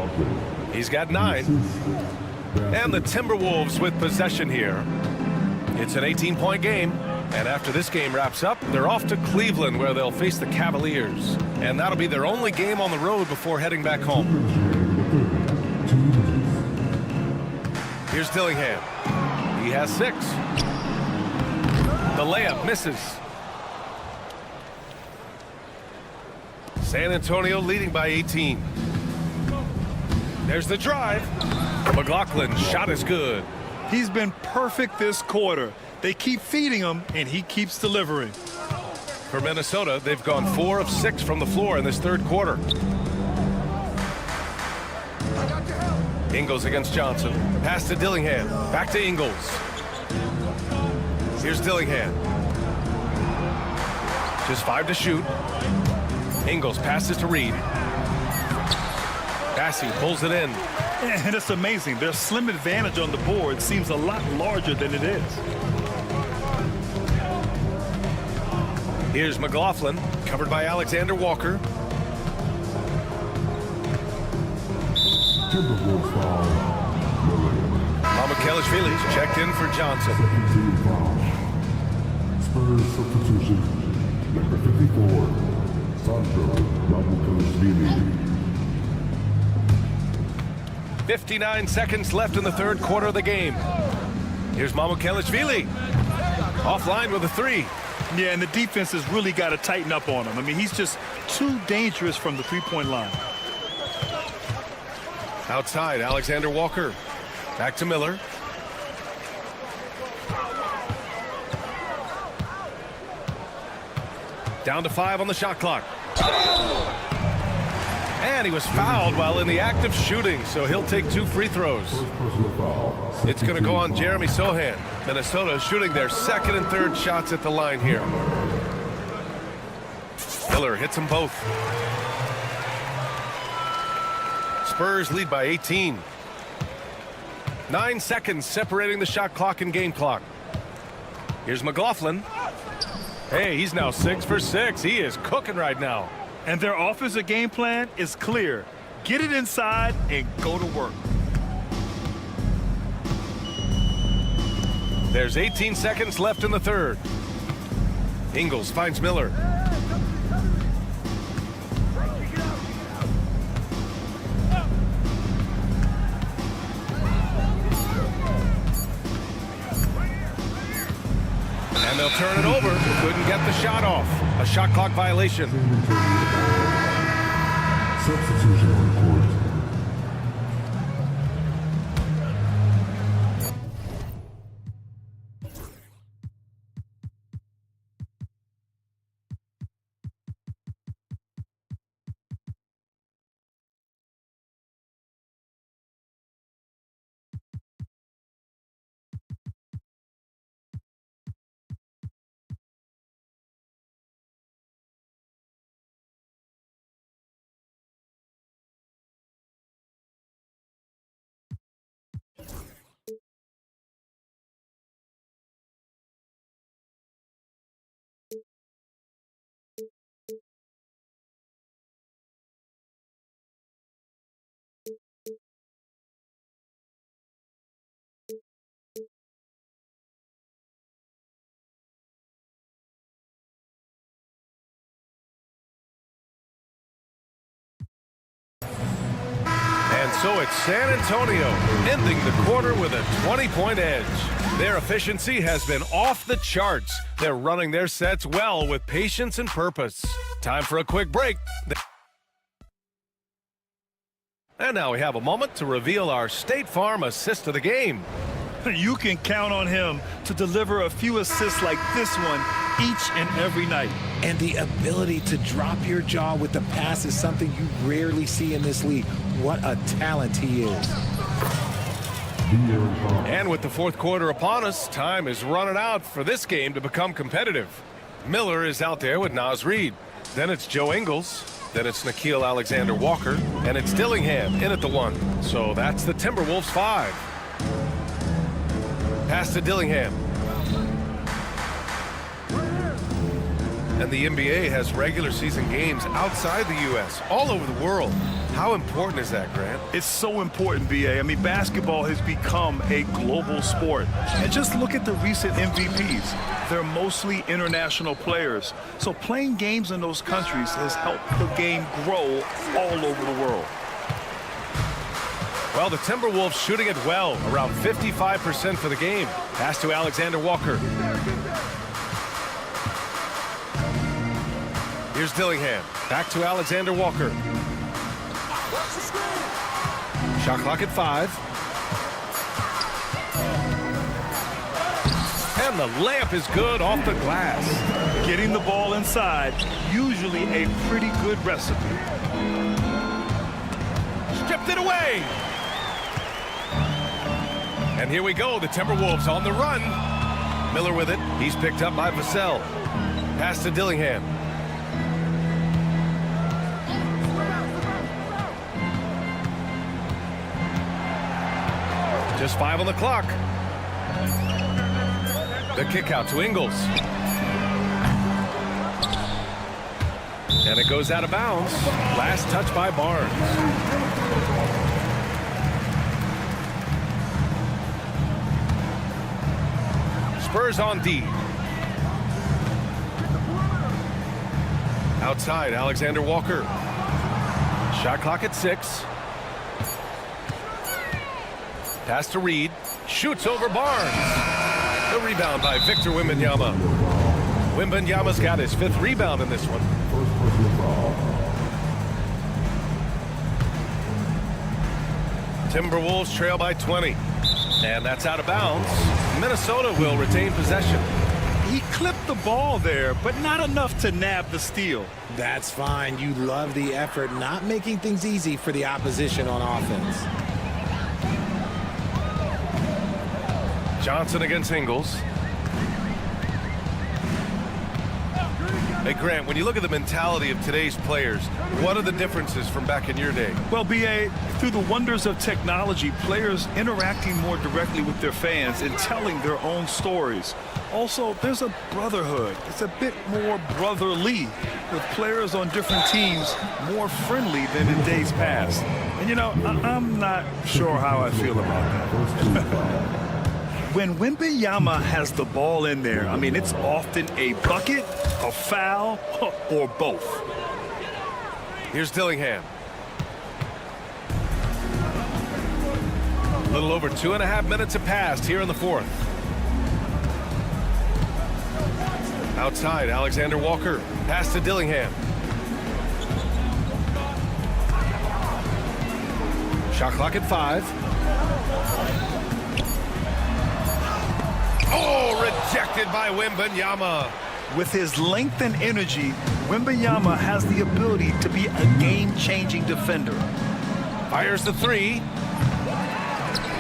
He's got 9. And the Timberwolves with possession here. It's an 18-point game. And after this game wraps up, they're off to Cleveland where they'll face the Cavaliers. And that'll be their only game on the road before heading back home. Here's Dillingham. He has 6. The layup misses. San Antonio leading by 18. There's the drive. McLaughlin's shot is good. He's been perfect this quarter. They keep feeding him, and he keeps delivering. For Minnesota, they've gone 4 of 6 from the floor in this third quarter. Ingles against Johnson. Pass to Dillingham. Back to Ingles. Here's Dillingham. Just 5 to shoot. Ingles passes to Reed. Bassey pulls it in. And it's amazing. Their slim advantage on the board seems a lot larger than it is. Here's McLaughlin, covered by Alexander Walker. Mamakelishvili's checked in for Johnson. Spurs substitution, number 54, Sandro Mamakelishvili. 59 seconds left in the third quarter of the game. Here's Mamakelishvili. Offline with a 3. Yeah, and the defense has really got to tighten up on him. I mean, he's just too dangerous from the three-point line. Outside, Alexander Walker. Back to Miller. Down to 5 on the shot clock. And he was fouled while in the act of shooting, so he'll take 2 free throws. It's going to go on Jeremy Sohan. Minnesota shooting their second and third shots at the line here. Miller hits them both. Spurs lead by 18. 9 seconds separating the shot clock and game clock. Here's McLaughlin. Hey, he's now 6 for 6. He is cooking right now. And their offensive game plan is clear. Get it inside and go to work. There's 18 seconds left in the third. Ingles finds Miller. And they'll turn it over. Couldn't get the shot off. A shot clock violation. Substitution on court. And so it's San Antonio ending the quarter with a 20-point edge. Their efficiency has been off the charts. They're running their sets well with patience and purpose. Time for a quick break. And now we have a moment to reveal our State Farm assist of the game. You can count on him to deliver a few assists like this one each and every night. And the ability to drop your jaw with the pass is something you rarely see in this league. What a talent he is. And with the fourth quarter upon us, time is running out for this game to become competitive. Miller is out there with Naz Reid. Then it's Joe Ingles. Then it's Nickeil Alexander-Walker. And it's Dillingham in at the 1. So that's the Timberwolves 5. Pass to Dillingham. And the NBA has regular season games outside the U.S., all over the world. How important is that, Grant? It's so important, B.A. I mean, basketball has become a global sport. And just look at the recent MVPs. They're mostly international players. So playing games in those countries has helped the game grow all over the world. Well, the Timberwolves shooting it well, around 55% for the game. Pass to Alexander Walker. Here's Dillingham. Back to Alexander Walker. Shot clock at 5. And the layup is good off the glass. Getting the ball inside, usually a pretty good recipe. Stripped it away. And here we go, the Timberwolves on the run. Miller with it. He's picked up by Vassell. Pass to Dillingham. Just 5 on the clock. The kick out to Ingles. And it goes out of bounds. Last touch by Barnes. Spurs on D. Outside, Alexander Walker. Shot clock at 6. Pass to Reed. Shoots over Barnes. The rebound by Victor Wembanyama. Wembanyama's got his 5th rebound in this one. Timberwolves trail by 20. And that's out of bounds. Minnesota will retain possession. He clipped the ball there, but not enough to nab the steal. That's fine. You love the effort, not making things easy for the opposition on offense. Johnson against Ingles. Hey, Grant, when you look at the mentality of today's players, what are the differences from back in your day? Well, B.A., through the wonders of technology, players interacting more directly with their fans and telling their own stories. Also, there's a brotherhood. It's a bit more brotherly, with players on different teams more friendly than in days past. And, you know, I'm not sure how I feel about that. When Wembanyama has the ball in there, I mean, it's often a bucket, a foul, or both. Here's Dillingham. A little over 2.5 minutes have passed here in the 4th. Outside, Alexander Walker. Pass to Dillingham. Shot clock at 5. Oh, rejected by Wembanyama. With his length and energy, Wembanyama has the ability to be a game-changing defender. Fires the 3.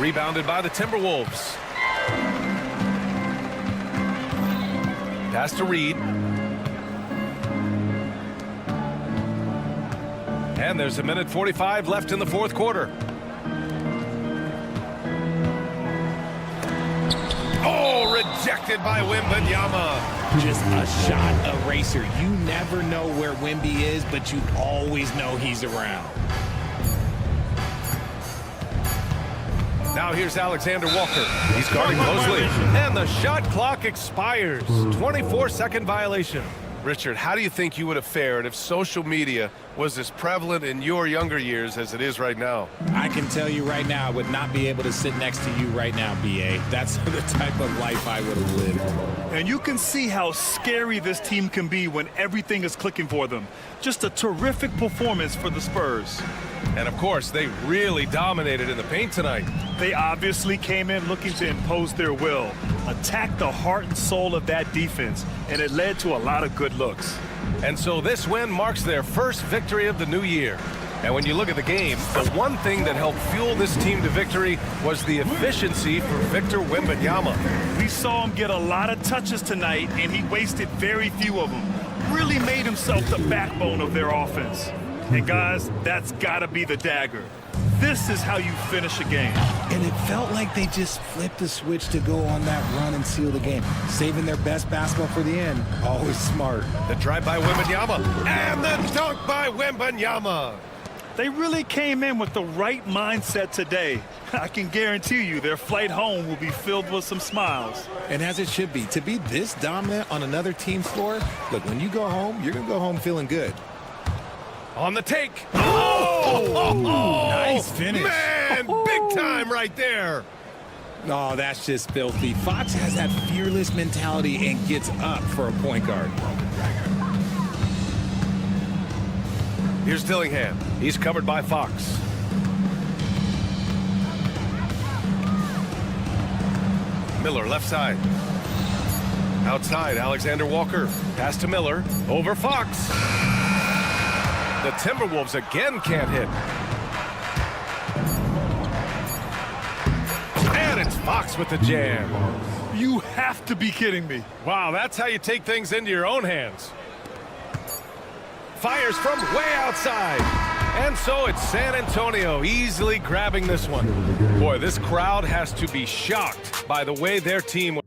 Rebounded by the Timberwolves. Pass to Reed. And there's 1:45 left in the 4th quarter. Oh, rejected by Wembanyama. Just a shot eraser. You never know where Wemby is, but you always know he's around. Now here's Alexander Walker. He's guarding Mosley. And the shot clock expires. 24-second violation. Richard, how do you think you would have fared if social media was as prevalent in your younger years as it is right now? I can tell you right now, I would not be able to sit next to you right now, B.A. That's the type of life I would have lived. And you can see how scary this team can be when everything is clicking for them. Just a terrific performance for the Spurs. And of course, they really dominated in the paint tonight. They obviously came in looking to impose their will, attack the heart and soul of that defense, and it led to a lot of good looks. And so this win marks their first victory of the new year. And when you look at the game, the one thing that helped fuel this team to victory was the efficiency for Victor Wembanyama. We saw him get a lot of touches tonight, and he wasted very few of them. Really made himself the backbone of their offense. And guys, that's gotta be the dagger. This is how you finish a game. And it felt like they just flipped the switch to go on that run and seal the game. Saving their best basketball for the end. Always smart. The drive by Wembanyama. And the dunk by Wembanyama. They really came in with the right mindset today. I can guarantee you their flight home will be filled with some smiles. And as it should be, to be this dominant on another team's floor, look, when you go home, you're going to go home feeling good. On the take. Oh! Nice finish. Man, big time right there. Oh, that's just filthy. Fox has that fearless mentality and gets up for a point guard. Here's Dillingham. He's covered by Fox. Miller left side. Outside, Alexander Walker. Pass to Miller. Over Fox. The Timberwolves again can't hit. And it's Fox with the jam. You have to be kidding me. Wow, that's how you take things into your own hands. Fires from way outside. And so it's San Antonio easily grabbing this one. Boy, this crowd has to be shocked by the way their team...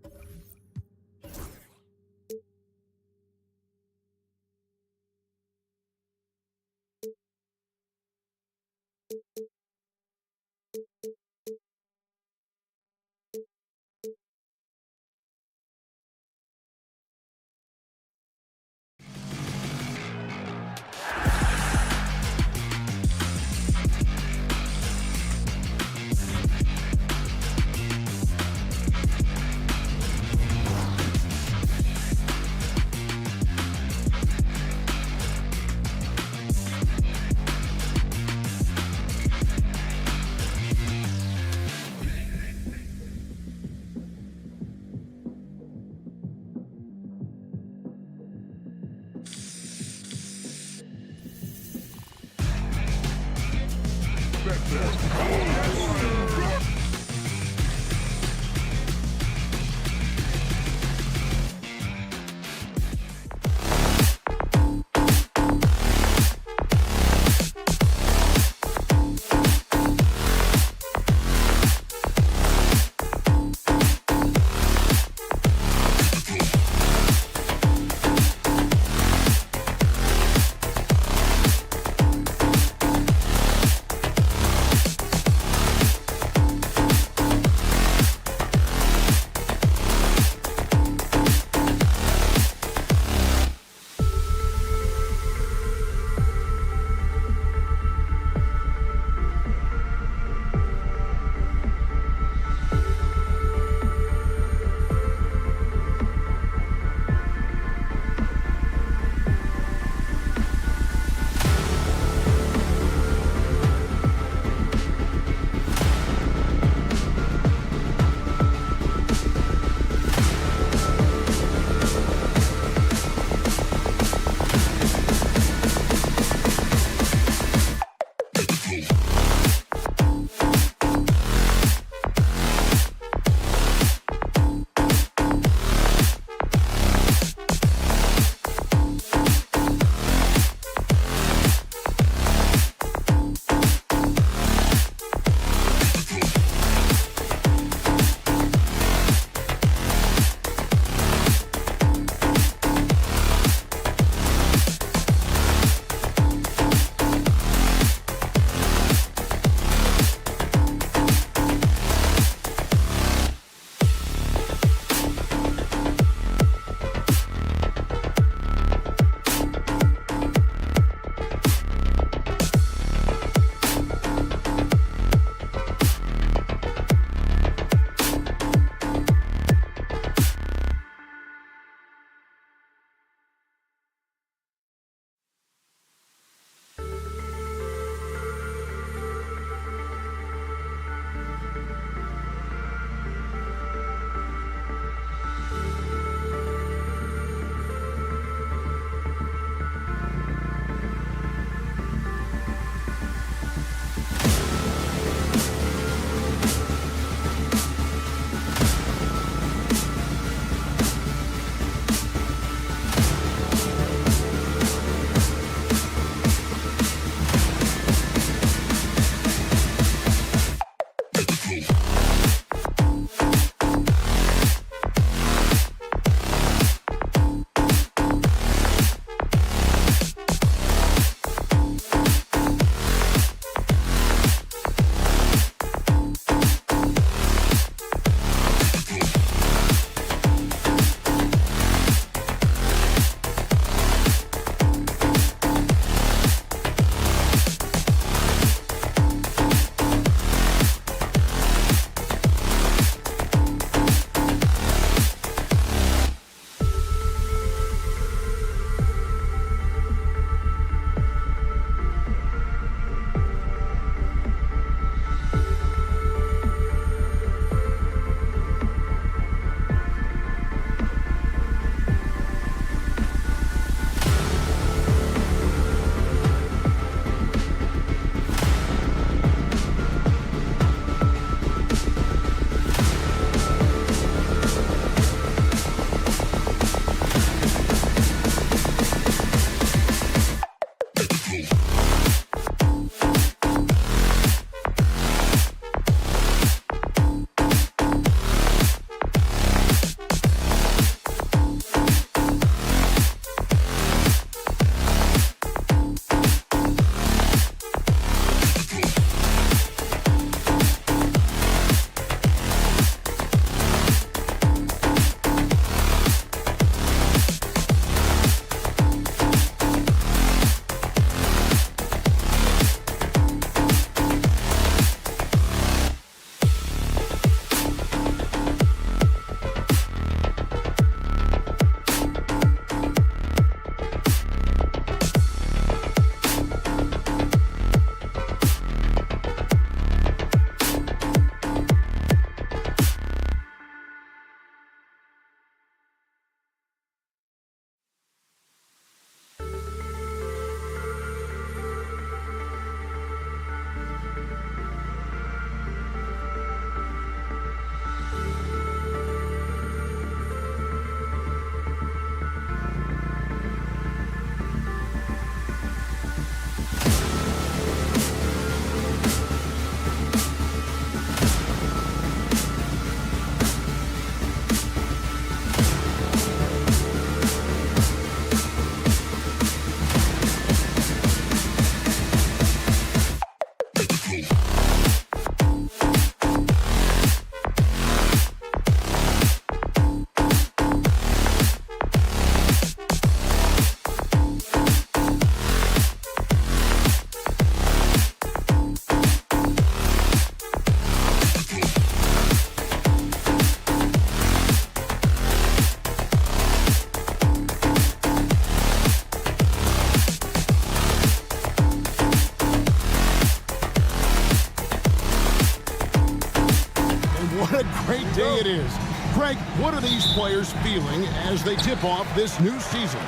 What a great day it is. Greg, what are these players feeling as they tip off this new season?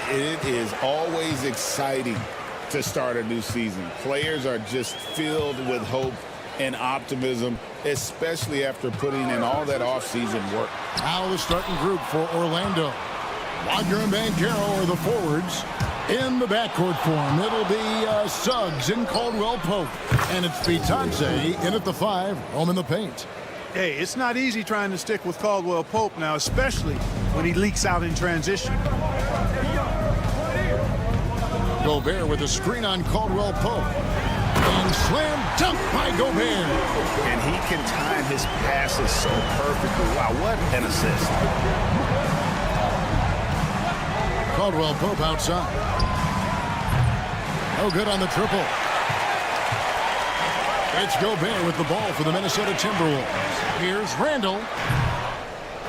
It is always exciting to start a new season. Players are just filled with hope and optimism, especially after putting in all that offseason work. Now the starting group for Orlando. Wagner and Banchero are the forwards. In the backcourt form, it'll be Suggs and Caldwell Pope. And it's Bitadze in at the 5, home in the paint. Hey, it's not easy trying to stick with Caldwell Pope now, especially when he leaks out in transition. Gobert with a screen on Caldwell Pope. And slam dunk by Gobert. And he can time his passes so perfectly. Wow, what an assist. Caldwell Pope outside. No good on the triple. It's Gobert with the ball for the Minnesota Timberwolves. Here's Randall.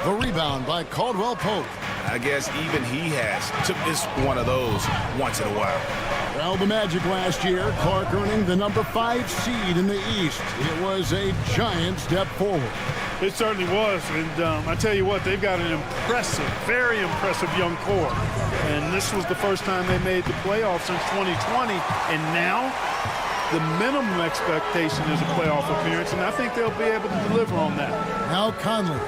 The rebound by Caldwell Pope. I guess even he took this one of those once in a while. Well, the Magic last year, Clark earning the number 5 seed in the East. It was a giant step forward. It certainly was, and I tell you what, they've got an impressive, very impressive young core. And this was the first time they made the playoffs since 2020, and now the minimum expectation is a playoff appearance, and I think they'll be able to deliver on that. Now Conley,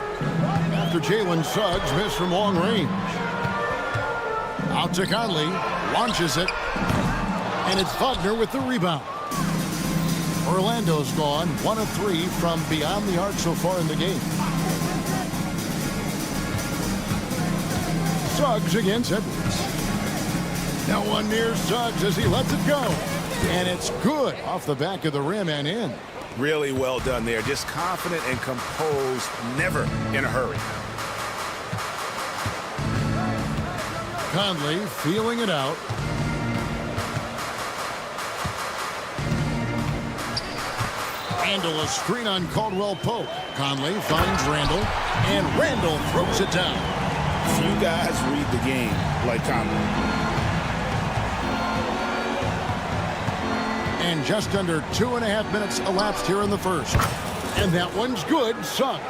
after Jalen Suggs missed from long range. Out to Conley, launches it, and it's Wagner with the rebound. Orlando's gone 1 of 3 from beyond the arc so far in the game. Suggs against Edwards. Now one near Suggs as he lets it go. And it's good off the back of the rim and in. Really well done there. Just confident and composed, never in a hurry. Conley feeling it out. Randall a screen on Caldwell Pope. Conley finds Randall, and Randall throws it down. Few guys read the game like Conley. And just under 2.5 minutes elapsed here in the first. And that one's good. Suggs.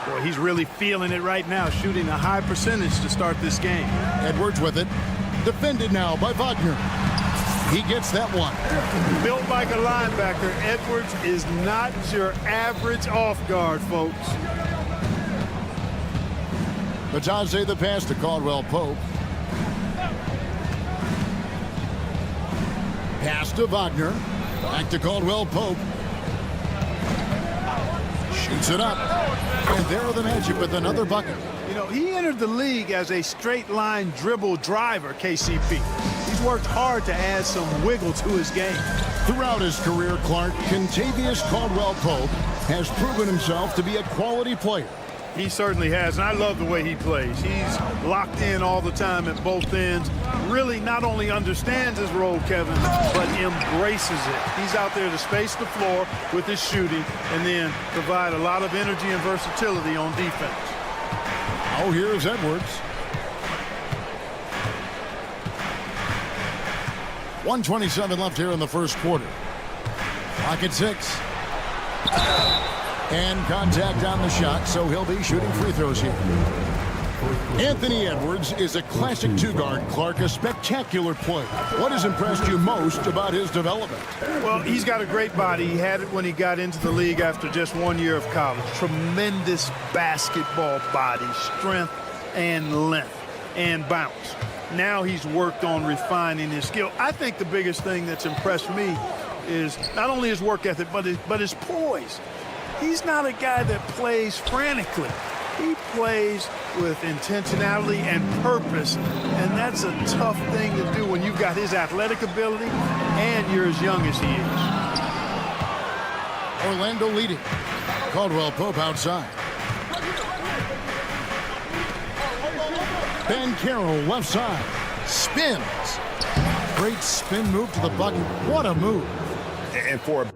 Boy, he's really feeling it right now, shooting a high percentage to start this game. Edwards with it. Defended now by Wagner. He gets that one. Built like a linebacker, Edwards is not your average off guard, folks. Bitadze the pass to Caldwell Pope. Pass to Wagner. Back to Caldwell Pope. Shoots it up. And there are the Magic with another bucket. You know, he entered the league as a straight line dribble driver, KCP. He's worked hard to add some wiggle to his game. Throughout his career, Clark, Kentavious Caldwell Pope has proven himself to be a quality player. He certainly has, and I love the way he plays. He's locked in all the time at both ends. Really not only understands his role, Kevin, but embraces it. He's out there to space the floor with his shooting and then provide a lot of energy and versatility on defense. Oh, here's Edwards. 1:27 left here in the first quarter. Clock at 6. And contact on the shot, so he'll be shooting free throws here. Anthony Edwards is a classic two-guard, Clark, a spectacular player. What has impressed you most about his development? Well, he's got a great body. He had it when he got into the league after just 1 year of college. Tremendous basketball body, strength and length and bounce. Now he's worked on refining his skill. I think the biggest thing that's impressed me is not only his work ethic, but his poise. He's not a guy that plays frantically. He plays with intentionality and purpose, and that's a tough thing to do when you've got his athletic ability and you're as young as he is. Orlando leading. Caldwell Pope outside. Banchero left side. Spins. Great spin move to the bucket. What a move. And for a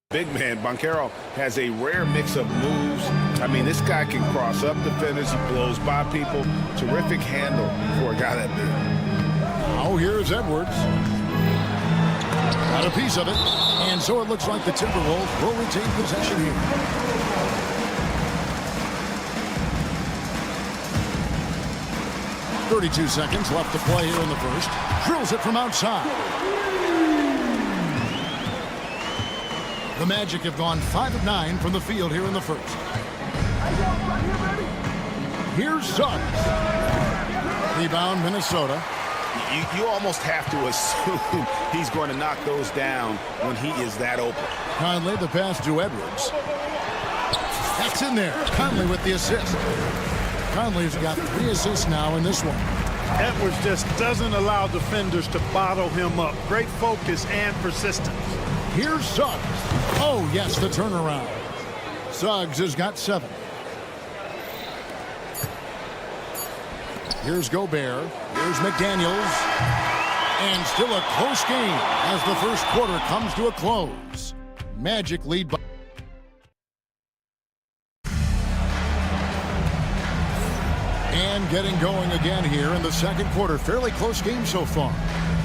big man, Banchero has a rare mix of moves. I mean, this guy can cross up defenders. He blows by people. Terrific handle for a guy that big. Now Now here's Edwards. Got a piece of it. And so it looks like the Timberwolves will retain possession here. .32 seconds left to play here in the first. Drills it from outside. The Magic have gone 5 of 9 from the field here in the first. Here's Suggs. Rebound, Minnesota. You almost have to assume he's going to knock those down when he is that open. Conley, the pass to Edwards. That's in there. Conley with the assist. Conley's got 3 assists now in this one. Edwards just doesn't allow defenders to bottle him up. Great focus and persistence. Here's Suggs. Oh, yes, the turnaround. Suggs has got 7. Here's Gobert. Here's McDaniels. And still a close game as the first quarter comes to a close. Magic lead by... And getting going again here in the second quarter. Fairly close game so far.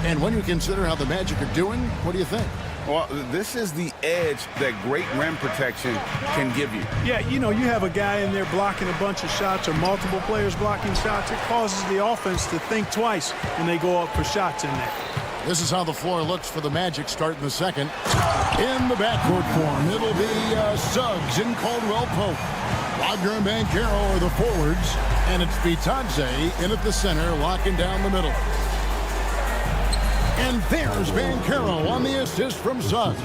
And when you consider how the Magic are doing, what do you think? Well, this is the edge that great rim protection can give you. Yeah, you know, you have a guy in there blocking a bunch of shots or multiple players blocking shots. It causes the offense to think twice when they go up for shots in there. This is how the floor looks for the Magic starting the second. In the backcourt form, it'll be Suggs and Caldwell Pope. Wagner and Banchero are the forwards, and it's Bitadze in at the center, locking down the middle. And there's Banchero on the assist from Suggs.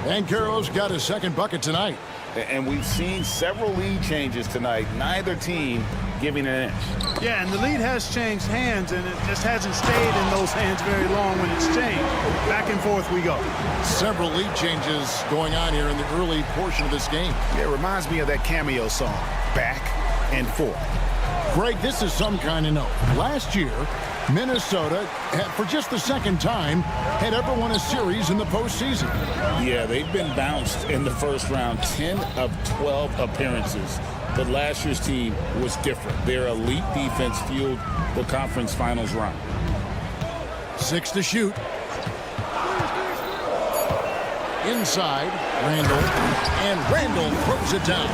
Banchero's got his second bucket tonight. And we've seen several lead changes tonight, neither team giving an inch. Yeah, and the lead has changed hands, and it just hasn't stayed in those hands very long when it's changed. Back and forth we go. Several lead changes going on here in the early portion of this game. It reminds me of that cameo song, Back and Forth. Greg, this is some kind of note. Last year, Minnesota, for just the second time, had ever won a series in the postseason. Yeah, they've been bounced in the first round, 10 of 12 appearances. But last year's team was different. Their elite defense fueled the conference finals run. 6 to shoot. Inside, Randall. And Randall throws it down.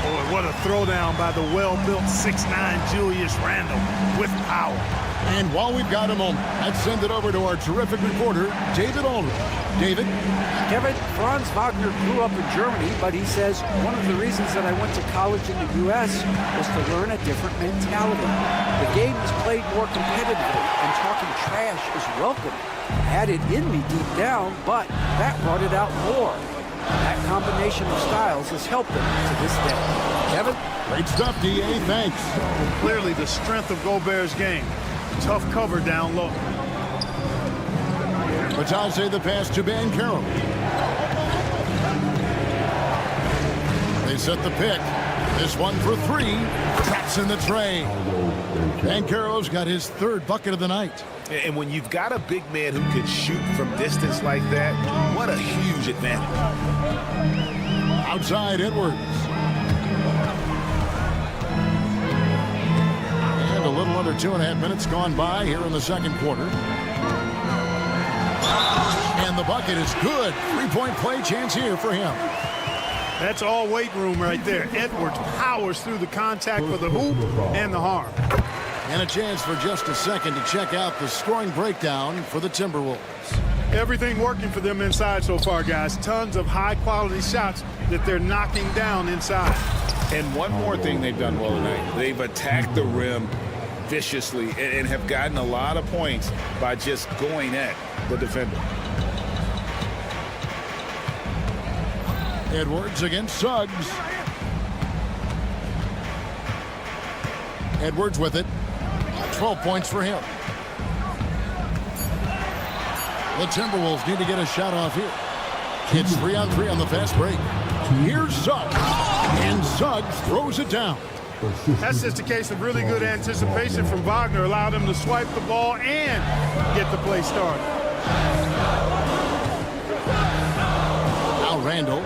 Boy, what a throwdown by the well-built 6'9" Julius Randle with power. And while we've got a moment, let's send it over to our terrific reporter, David Aldridge. David? Kevin, Franz Wagner grew up in Germany, but he says one of the reasons that I went to college in the U.S. was to learn a different mentality. The game is played more competitively, and talking trash is welcome. I had it in me deep down, but that brought it out more. That combination of styles has helped him to this day. Kevin? Great stuff, D.A. Thanks. Clearly the strength of Gobert's game. Tough cover down low. Bitadze the pass to Banchero. They set the pick. This one for 3. Traps in the tray. Banchero's got his 3rd bucket of the night. And when you've got a big man who can shoot from distance like that, what a huge advantage. Outside Edwards. And a little under 2.5 minutes gone by here in the second quarter. And the bucket is good. 3-point play chance here for him. That's all weight room right there. Edwards powers through the contact for the hoop and the harm. And a chance for just a second to check out the scoring breakdown for the Timberwolves. Everything working for them inside so far, guys. Tons of high-quality shots that they're knocking down inside. And one more thing they've done well tonight. They've attacked the rim viciously and have gotten a lot of points by just going at the defender. Edwards against Suggs. Edwards with it. 12 points for him. The Timberwolves need to get a shot off here. It's 3-on-3 on the fast break. Here's Suggs. And Suggs throws it down. That's just a case of really good anticipation from Wagner. Allowed him to swipe the ball and get the play started. Now Randall.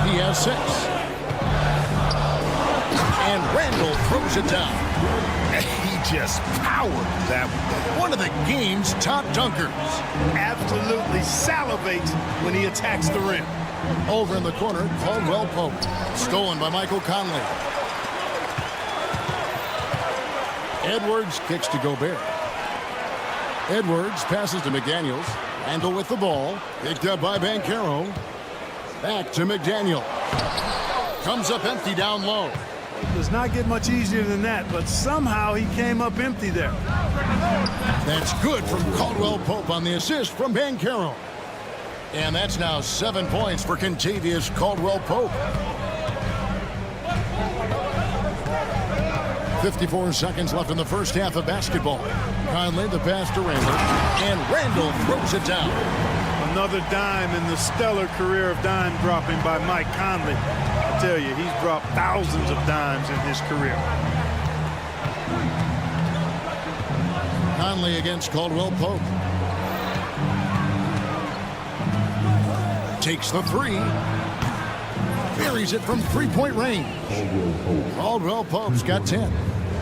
He has 6. And Randall throws it down. He just powered that one of the game's top dunkers. Absolutely salivates when he attacks the rim. Over in the corner, Caldwell Pope. Stolen by Michael Conley. Edwards kicks to Gobert. Edwards passes to McDaniels. Randle with the ball. Picked up by Banchero. Back to McDaniel. Comes up empty down low. Does not get much easier than that, but somehow he came up empty there. That's good from Caldwell Pope on the assist from Banchero. And that's now 7 points for Kentavious Caldwell Pope. 54 seconds left in the first half of basketball. Conley the pass to Randle, and Randle throws it down. Another dime in the stellar career of dime dropping by Mike Conley. I tell you, he's dropped thousands of dimes in his career. Conley against Caldwell Pope. Takes the three. Buries it from three-point range. Caldwell Pope's got 10.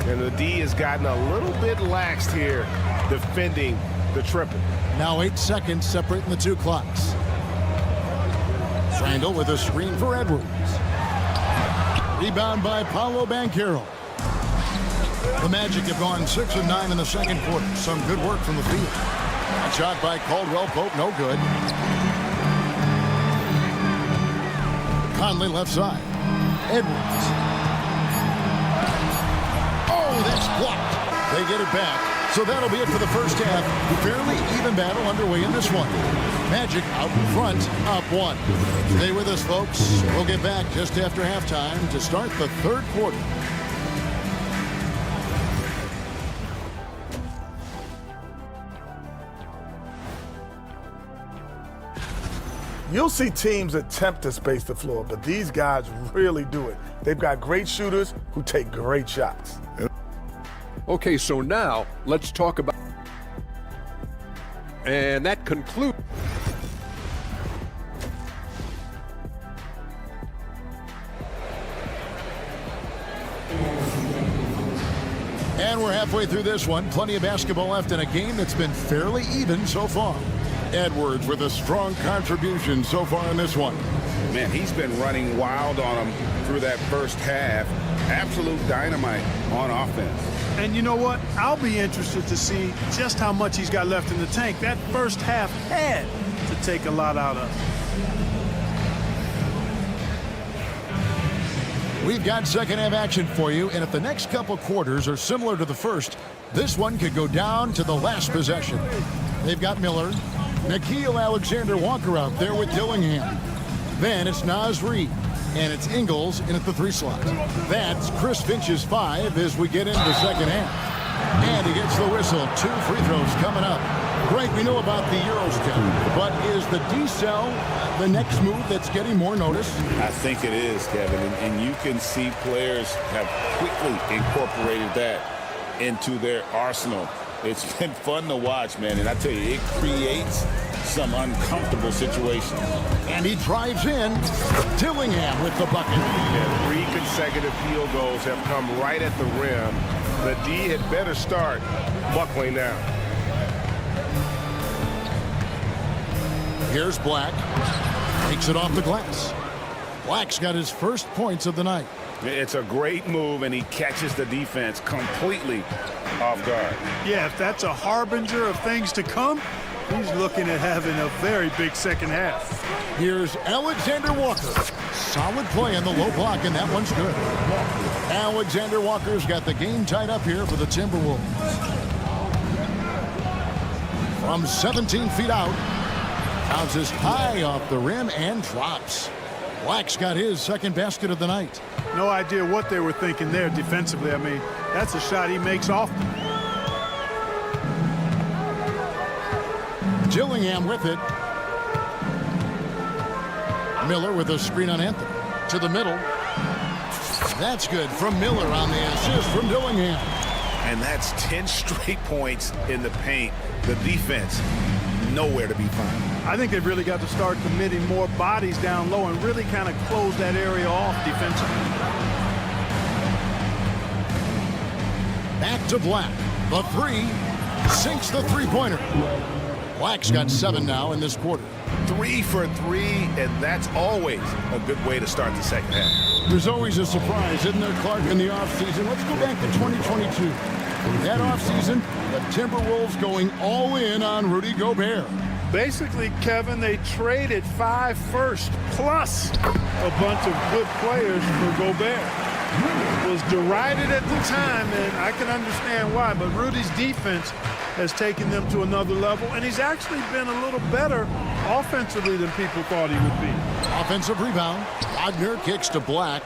And the D has gotten a little bit laxed here defending the triple. Now 8 seconds separating the two clocks. Randle with a screen for Edwards. Rebound by Paolo Banchero. The Magic have gone 6 of 9 in the second quarter. Some good work from the field. A shot by Caldwell Pope, no good. Conley left side. Edwards. Oh, that's blocked. They get it back. So that'll be it for the first half. Fairly even battle underway in this one. Magic out in front, up 1. Stay with us, folks. We'll get back just after halftime to start the third quarter. You'll see teams attempt to space the floor, but these guys really do it. They've got great shooters who take great shots. Okay, so now let's talk about... And that concludes... And we're halfway through this one. Plenty of basketball left in a game that's been fairly even so far. Edwards with a strong contribution so far in this one. Man, he's been running wild on him through that first half. Absolute dynamite on offense. And you know what? I'll be interested to see just how much he's got left in the tank. That first half had to take a lot out of. We've got second half action for you, and if the next couple quarters are similar to the first, this one could go down to the last possession. They've got Miller, Nickeil Alexander-Walker out there with Dillingham. Then it's Naz Reid, and it's Ingles in at the 3 slot. That's Chris Finch's 5 as we get into the second half. And he gets the whistle. 2 free throws coming up. Greg, we know about the EuroCup, but is the D-cell the next move that's getting more notice? I think it is, Kevin, and you can see players have quickly incorporated that into their arsenal. It's been fun to watch, man, and I tell you, it creates some uncomfortable situations. And he drives in. Dillingham with the bucket. And 3 consecutive field goals have come right at the rim. The D had better start buckling down. Here's Black. Takes it off the glass. Black's got his first points of the night. It's a great move, and he catches the defense completely off guard. Yeah, if that's a harbinger of things to come, he's looking at having a very big second half. Here's Alexander Walker. Solid play on the low block, and that one's good. Alexander Walker's got the game tied up here for the Timberwolves. From 17 feet out, bounces high off the rim and drops. Black's got his second basket of the night. No idea what they were thinking there defensively. I mean, that's a shot he makes often. Dillingham with it. Miller with a screen on Anthony. To the middle. That's good from Miller on the assist from Dillingham. And that's 10 straight points in the paint. The defense, nowhere to be found. I think they've really got to start committing more bodies down low and really kind of close that area off defensively. Back to Black. The three. Sinks the three-pointer. Black's got 7 now in this quarter. 3 for 3, and that's always a good way to start the second half. There's always a surprise, isn't there, Clark, in the offseason? Let's go back to 2022. That offseason, the Timberwolves going all in on Rudy Gobert. Basically, Kevin, they traded 5 firsts plus a bunch of good players for Gobert. It was derided at the time, and I can understand why, but Rudy's defense has taken them to another level, and he's actually been a little better offensively than people thought he would be. Offensive rebound. Wagner kicks to Black.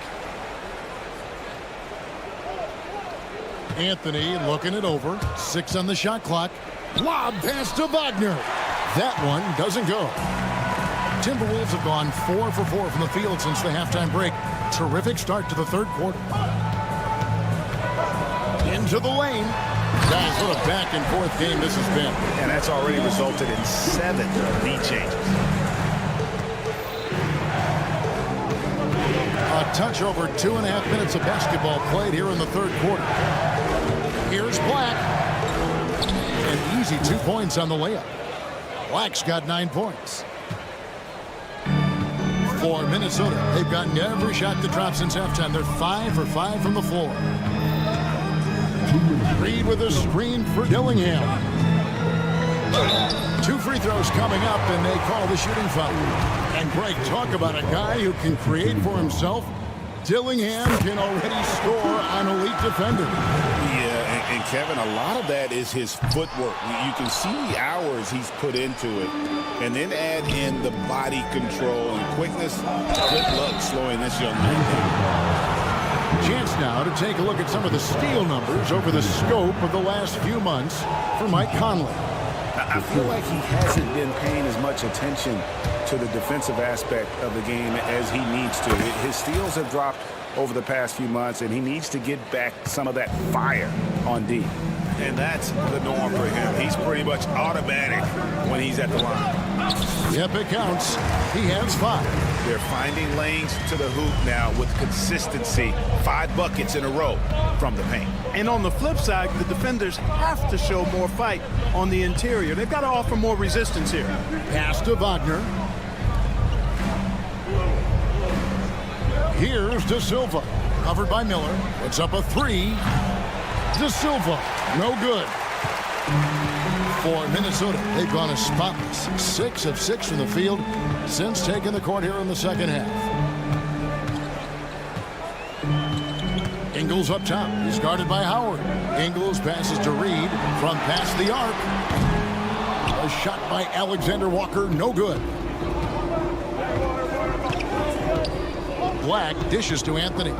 Anthony looking it over. 6 on the shot clock. Lob pass to Wagner. That one doesn't go. Timberwolves have gone 4 for 4 from the field since the halftime break. Terrific start to the third quarter. Into the lane. Guys, what a back-and-forth game this has been. And that's already resulted in 7 lead changes. A touch over 2.5 minutes of basketball played here in the third quarter. Here's Black. An easy 2 points on the layup. Black's got 9 points. For Minnesota, they've gotten every shot to drop since halftime. They're 5 for 5 from the floor. Reed with a screen for Dillingham. 2 free throws coming up, and they call the shooting foul. And Greg, talk about a guy who can create for himself. Dillingham can already score on elite defender. Yeah, and Kevin, a lot of that is his footwork. You can see the hours he's put into it. And then add in the body control and quickness. Good luck slowing this young man down. Chance now to take a look at some of the steal numbers over the scope of the last few months for Mike Conley. I feel like he hasn't been paying as much attention to the defensive aspect of the game as he needs to. His steals have dropped over the past few months, and he needs to get back some of that fire on D. And that's the norm for him. He's pretty much automatic when he's at the line. Yep, it counts. He has 5. They're finding lanes to the hoop now with consistency. 5 buckets in a row from the paint. And on the flip side, the defenders have to show more fight on the interior. They've got to offer more resistance here. Pass to Wagner. Here's De Silva. Covered by Miller. It's up a 3. De Silva. No good. For Minnesota, they've gone as spotless. 6 of 6 from the field since taking the court here in the second half. Ingles up top. He's guarded by Howard. Ingles passes to Reed from past the arc. A shot by Alexander Walker. No good. Black dishes to Anthony.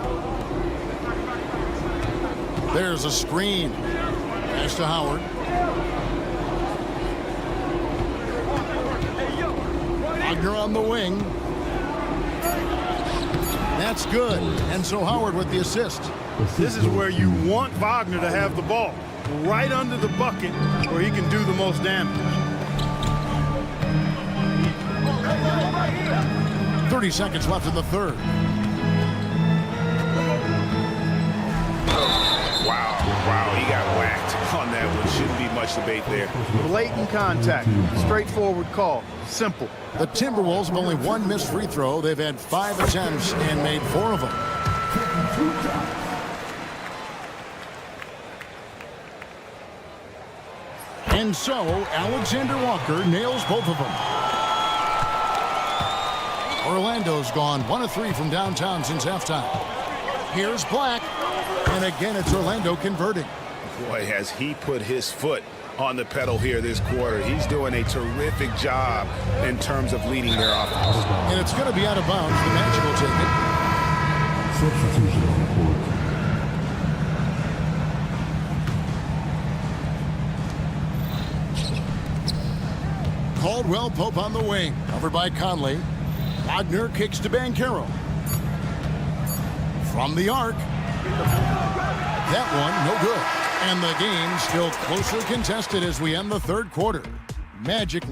There's a screen. Pass to Howard. Wagner on the wing. That's good. And so Howard with the assist. This is where you want Wagner to have the ball. Right under the bucket where he can do the most damage. 30 seconds left in the third. Wow, he got whacked on that one. Shouldn't be much debate there. Blatant contact. Straightforward call. Simple. The Timberwolves have only 1 missed free throw. They've had 5 attempts and made 4 of them. And so, Alexander Walker nails both of them. Orlando's gone 1 of 3 from downtown since halftime. Here's Black. And again, it's Orlando converting. Boy, has he put his foot on the pedal here this quarter. He's doing a terrific job in terms of leading their offense. And it's going to be out of bounds. The Magic will take it. Substitution on the court. Caldwell Pope on the wing. Covered by Conley. Wagner kicks to Banchero. From the arc. That one, no good. And the game still closely contested as we end the third quarter. Magic.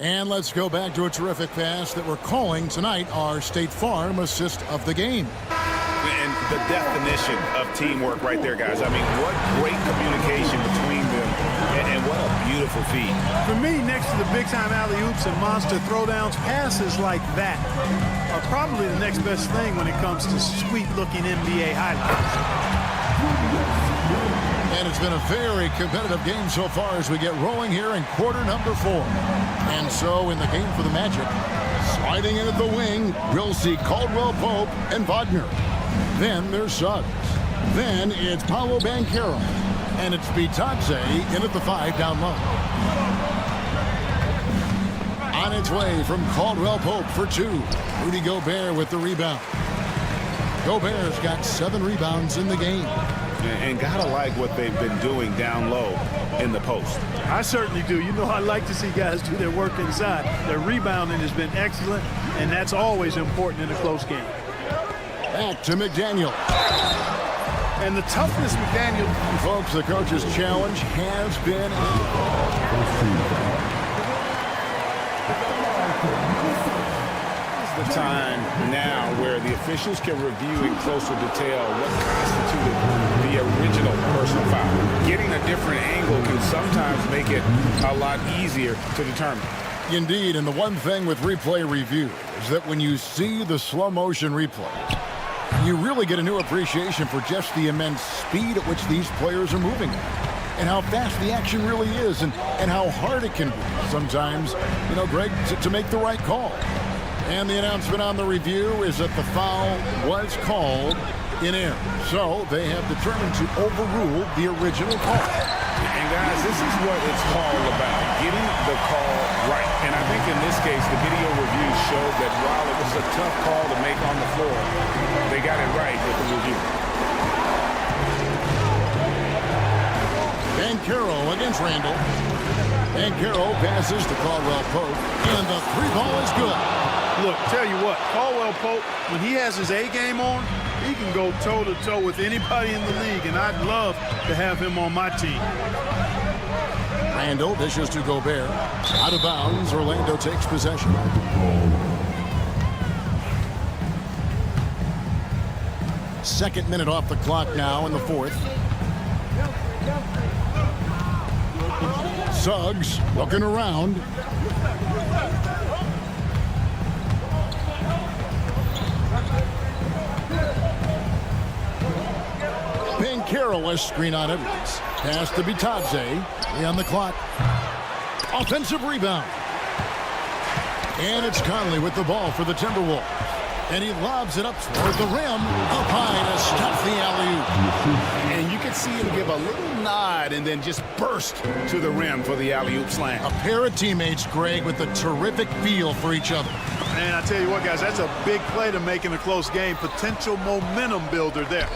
And let's go back to a terrific pass that we're calling tonight our State Farm assist of the game. And the definition of teamwork right there, guys. I mean, what great communication between them, and what a beautiful feat. For me, next to the big-time alley-oops and monster throwdowns, passes like that are probably the next best thing when it comes to sweet-looking NBA highlights. And it's been a very competitive game so far as we get rolling here in quarter number 4. And so in the game for the Magic, sliding in at the wing, we'll see Caldwell Pope and Wagner. Then there's Suggs. Then it's Paolo Banchero. And it's Bitadze in at the 5 down low. On its way from Caldwell Pope for 2. Rudy Gobert with the rebound. Gobert's got 7 rebounds in the game. And gotta like what they've been doing down low in the post. I certainly do. You know, I like to see guys do their work inside. Their rebounding has been excellent, and that's always important in a close game. Back to McDaniel. And the toughness McDaniel... Folks, the coach's challenge has been... The time now where the officials can review in closer detail what constituted the original personal foul. Getting a different angle can sometimes make it a lot easier to determine. Indeed, and the one thing with replay review is that when you see the slow motion replay, you really get a new appreciation for just the immense speed at which these players are moving and how fast the action really is and how hard it can be sometimes, you know, Greg, to make the right call. And the announcement on the review is that the foul was called in error. So they have determined to overrule the original call. And guys, this is what it's all about, getting the call right. And I think in this case, the video review showed that while it was a tough call to make on the floor, they got it right with the review. Banchero against Randall. Banchero passes to Caldwell Pope, and the 3-ball is good. Look, tell you what, Caldwell Pope, when he has his A game on, he can go toe-to-toe with anybody in the league, and I'd love to have him on my team. Randall dishes to Gobert. Out of bounds, Orlando takes possession. Second minute off the clock now in the 4th. Suggs looking around. Banchero has screen on Edwards. Pass to Bitadze. On the clock. Offensive rebound. And it's Conley with the ball for the Timberwolves. And he lobs it up toward the rim. Up high to stop the alley-oop. And you can see him give a little nod and then just burst to the rim for the alley-oop slam. A pair of teammates, Greg, with a terrific feel for each other. Man, I tell you what, guys, that's a big play to make in a close game. Potential momentum builder there.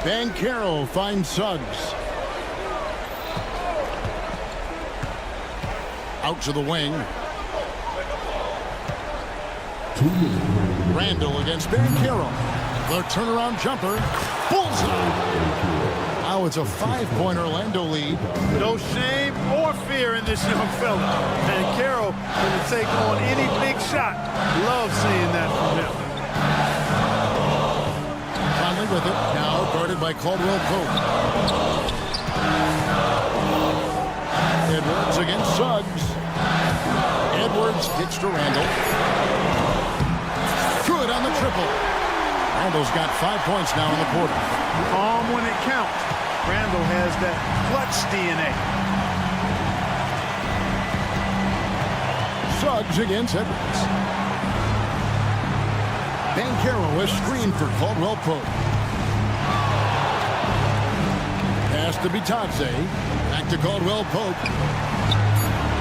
Banchero finds Suggs. Out to the wing. Randall against Banchero. The turnaround jumper. Bullseye. Now it's a 5-point Orlando lead. No shame or fear in this young fella. Banchero going to take on any big shot. Love seeing that from him. Conley with it. Now guarded by Caldwell Pope. Edwards against Suggs. Edwards kicks to Randall. Good on the triple. Randall's got 5 points now in the quarter. Calm when it counts. Randall has that clutch DNA. Suggs against Edwards. Banchero is screened for Caldwell Pope. Pass to Bitadze. Back to Caldwell Pope.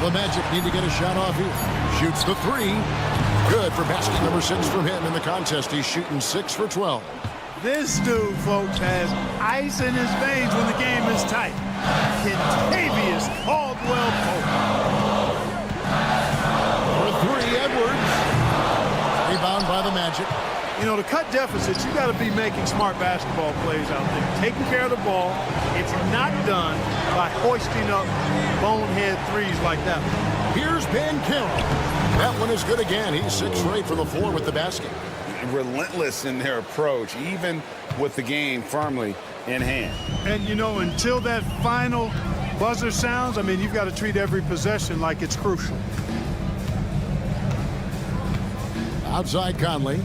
The Magic need to get a shot off here. Shoots the 3. Good for basket number 6 from him in the contest. He's shooting 6 for 12. This dude, folks, has ice in his veins when the game is tight. Kentavious Caldwell Pope. For 3, Edwards. Rebound by the Magic. You know, to cut deficits, you got to be making smart basketball plays out there. Taking care of the ball. It's not done by hoisting up bonehead threes like that. Here's Banchero. That one is good again. He's 6 for 8 from the floor with the basket. relentless in their approach, even with the game firmly in hand. And, you know, until that final buzzer sounds, I mean, you've got to treat every possession like it's crucial. Outside Conley.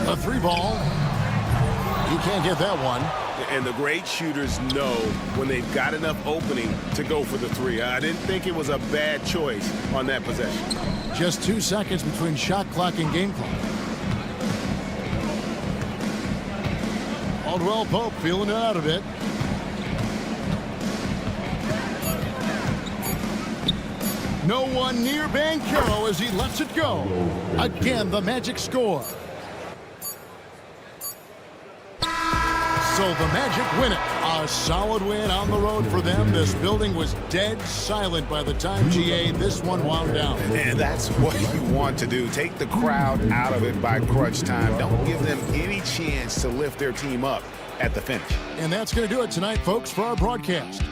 A 3-ball. He can't get that one. And the great shooters know when they've got enough opening to go for the 3. I didn't think it was a bad choice on that possession. Just 2 seconds between shot clock and game clock. Caldwell Pope feeling it out a bit. No one near Banchero as he lets it go. Again, the Magic score. So the Magic win it. A solid win on the road for them. This building was dead silent by the time, GA, this one wound down. And that's what you want to do. Take the crowd out of it by crunch time. Don't give them any chance to lift their team up at the finish. And that's going to do it tonight, folks, for our broadcast.